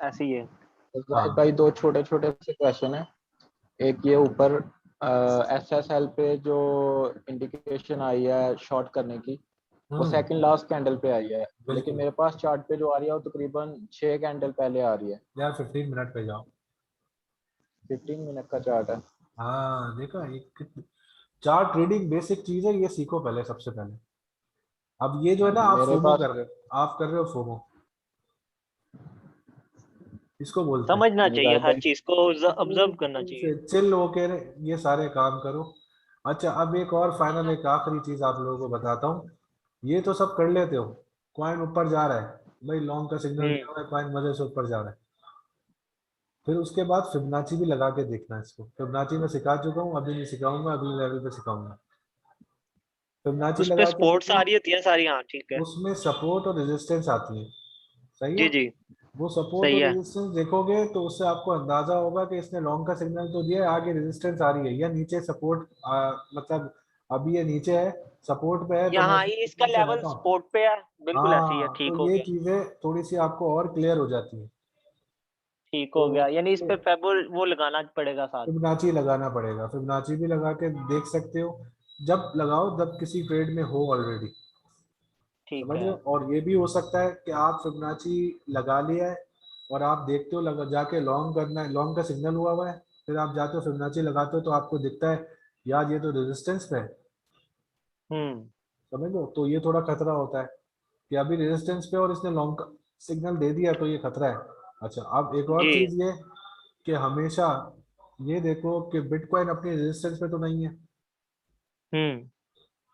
ऐसी है। जाहिद हाँ भाई दो छोटे छोटे से क्वेश्चन है। एक ये ऊपर SSL पे जो इंडिकेशन आई है शॉर्ट करने की, वो हम्म सेकंड लास्ट कैंडल पे आई है, लेकिन बिल्कुल। मेरे पास चार्ट पे जो आ रही है वो तकरीबन 6 कैंडल पहले आ रही है। यार 15 मिनट पे जाओ। 15 मिनट का चार्ट है। हाँ देखा, एक चार्ट ट्रेडिंग बेसिक चीज है, ये सीखो पहले, सबसे पहले। अब ये जो है हाँ ना, जी आप मेरे फोमो पास कर रहे हो, आप कर रहे हो फोमो, इसको बोलते हैं। समझना चाहिए, जाहिद हर भाई चीज को ऑब्जर्व करना चाहिए। चिल होके ये सारे काम करो। अच्छा अब एक और फाइनल, एक आखिरी चीज आप लोगों को बताता हूँ। ये तो सब कर लेते हो, कॉइन ऊपर जा रहा है, भाई लॉन्ग का सिग्नल दिया हम्म हुआ है, कॉइन मजे से ऊपर जा रहा है, फिर उसके बाद फिबोनाची भी लगा के देखना है इसको। फिबोनाची मैं सिखा चुका हूँ, अभी नहीं सिखाऊंगा, अगले लेवल पे सिखाऊंगा। फिबोनाची उस पे लगा के स्पोर्ट्स आ देखना, रही होती है सारी, हाँ ठीक है। उसमें सपोर्ट और रेजिस्टेंस आती है, सही है। जी जी वो सपोर्ट सही और है। रेजिस्टेंस देखोगे तो उससे आपको अंदाजा होगा कि इसने लॉन्ग का सिग्नल तो दिया है, आगे रेजिस्टेंस आ रही है या नीचे सपोर्ट, मतलब अभी ये नीचे है, सपोर्ट पे है, तो मैं यहाँ ही इसका नीचे लेवल रहता हूँ। स्पोर्ट पे है, बिल्कुल ऐसे ही है, हाँ ठीक तो हो ये गया। चीजें थोड़ी सी आपको और क्लियर हो जाती है। ठीक हो तो गया, यानी इस पे फेबो वो लगाना पड़ेगा साथ। फिबोनाची लगाना पड़ेगा, फिबोनाची भी लगा के देख सकते हो, जब लगाओ जब किसी ट्रेड में हो ऑलरेडी, ठीक समझ रहे है। हो। और ये भी हो सकता है कि आप फिबोनाची लगा लिया है और आप देखते हो लगा जाके लॉन्ग करना है, लॉन्ग का सिग्नल हुआ है, फिर आप जाते हो फिबोनाची लगाते हो तो आपको दिखता है यार ये तो रेजिस्टेंस पे है, समझ लो। तो ये थोड़ा खतरा होता है कि अभी रेजिस्टेंस पे और इसने लॉन्ग का सिग्नल दे दिया, तो ये खतरा है। अच्छा, अब एक और जी। चीज ये कि हमेशा ये देखो कि बिटकॉइन अपनी रेजिस्टेंस पे तो नहीं है,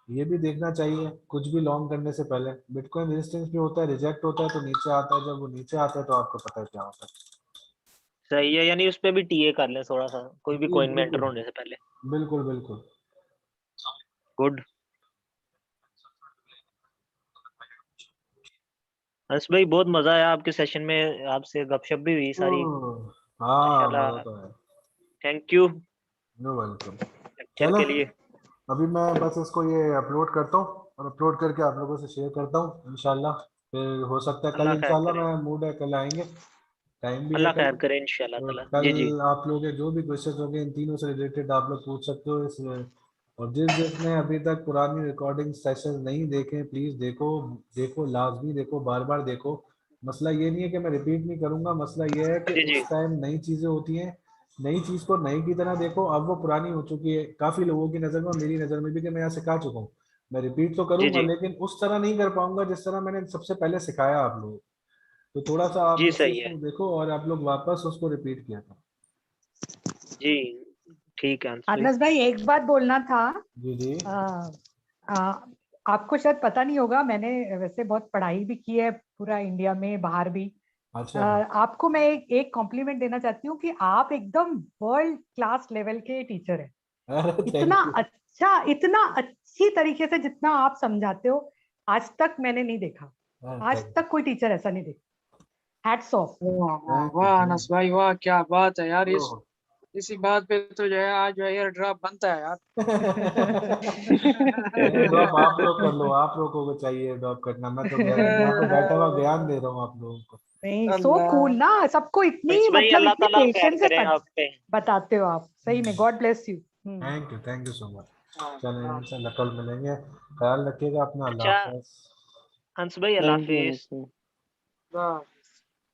ये भी देखना चाहिए कुछ भी लॉन्ग करने से पहले। बिटकॉइन रेजिस्टेंस पे होता है, रिजेक्ट होता है तो नीचे आता है, जब वो नीचे आता है तो आपको पता है क्या होता है। सही है, यानी उस पे भी टीए कर लें थोड़ा सा, कोई भी जी कॉइन में एंटर बिल्कुल होने से पहले। बिल्कुल बिल्कुल। गुड। हर्ष भाई बहुत मजा आया आपके सेशन में, आपसे गपशप भी हुई सारी हाँ माशाल्लाह। मजा तो है। Thank you know welcome. Lecture चलो के लिए। अभी मैं बस इसको ये अपलोड करता हूँ और अपलोड करके आप लोगों से शेयर करता हूँ इंशाल्लाह। फिर हो सकता है कल अल्लाह खैर इंशाल्लाह, करे, मैं मूड है कल आएंगे, टाइम भी है अल्लाह कल। खैर करे इंशाल्लाह तो ताला। कल जी जी आप लोग के जो भी क्वेश्चन होंगे इन तीनों से रिलेटेड आप लोग पूछ सकते हो इस। और जिसने अभी तक पुरानी रिकॉर्डिंग सेशन नहीं देखे प्लीज देखो, देखो लाजमी देखो, बार बार देखो। मसला ये नहीं है कि मैं रिपीट नहीं करूंगा, मसला ये है कि जी जी उस टाइम नई चीजें होती हैं, नई चीज को नई की तरह देखो। अब वो पुरानी हो चुकी है काफी लोगों की नजर में, मेरी नजर में भी, कि मैं यहाँ सिखा चुका हूँ। मैं रिपीट तो जी करूंगा जी लेकिन उस तरह नहीं कर पाऊंगा जिस तरह मैंने सबसे पहले सिखाया आप लोगों को। तो थोड़ा सा आप जी उस सही चीज है। को देखो और आप लोग वापस उसको रिपीट किया करो। जी ठीक है अंश भाई। अनस भाई एक बात बोलना था। जी जी आ, आ, आपको शायद पता नहीं होगा, मैंने वैसे बहुत पढ़ाई भी की है पूरा इंडिया में बाहर भी। अच्छा आपको मैं एक कॉम्प्लीमेंट देना चाहती हूँ कि आप एकदम वर्ल्ड क्लास लेवल के टीचर हैं। अरे इतना थैंक यू। अच्छा, इतना अच्छी तरीके से जितना आप समझाते हो आज तक मैंने नहीं देखा, आज थैंक तक कोई टीचर ऐसा नहीं देखा। Hats off. वाह वाह यू वाह थैंक अनस भाई वाह, क्या बात है यार। यू। इसी बात पे तो जो है आज जो है एयर ड्रॉप बनता है यार। ड्रॉप आप लोग कर लो, आप लोगों को चाहिए ड्रॉप करना, मैं तो यहाँ पे बैठा हुआ ज्ञान दे रहा हूँ आप लोगों को। नहीं, सो अल्लाह। कूल ना, सबको इतनी अंश भाई मतलब अल्लाह इतनी ताला खैर पेशेंस से करे आप पे। बताते हो आप, सही में God bless you. Thank you so much. चलो इंशाल्लाह कल मिलेंगे, ख्याल रखिएगा अपना, अल्लाह अच्छा हाफ़िज़। अंश भाई अल्लाह थैंक यू हाफिज। अनस भाई। वाह।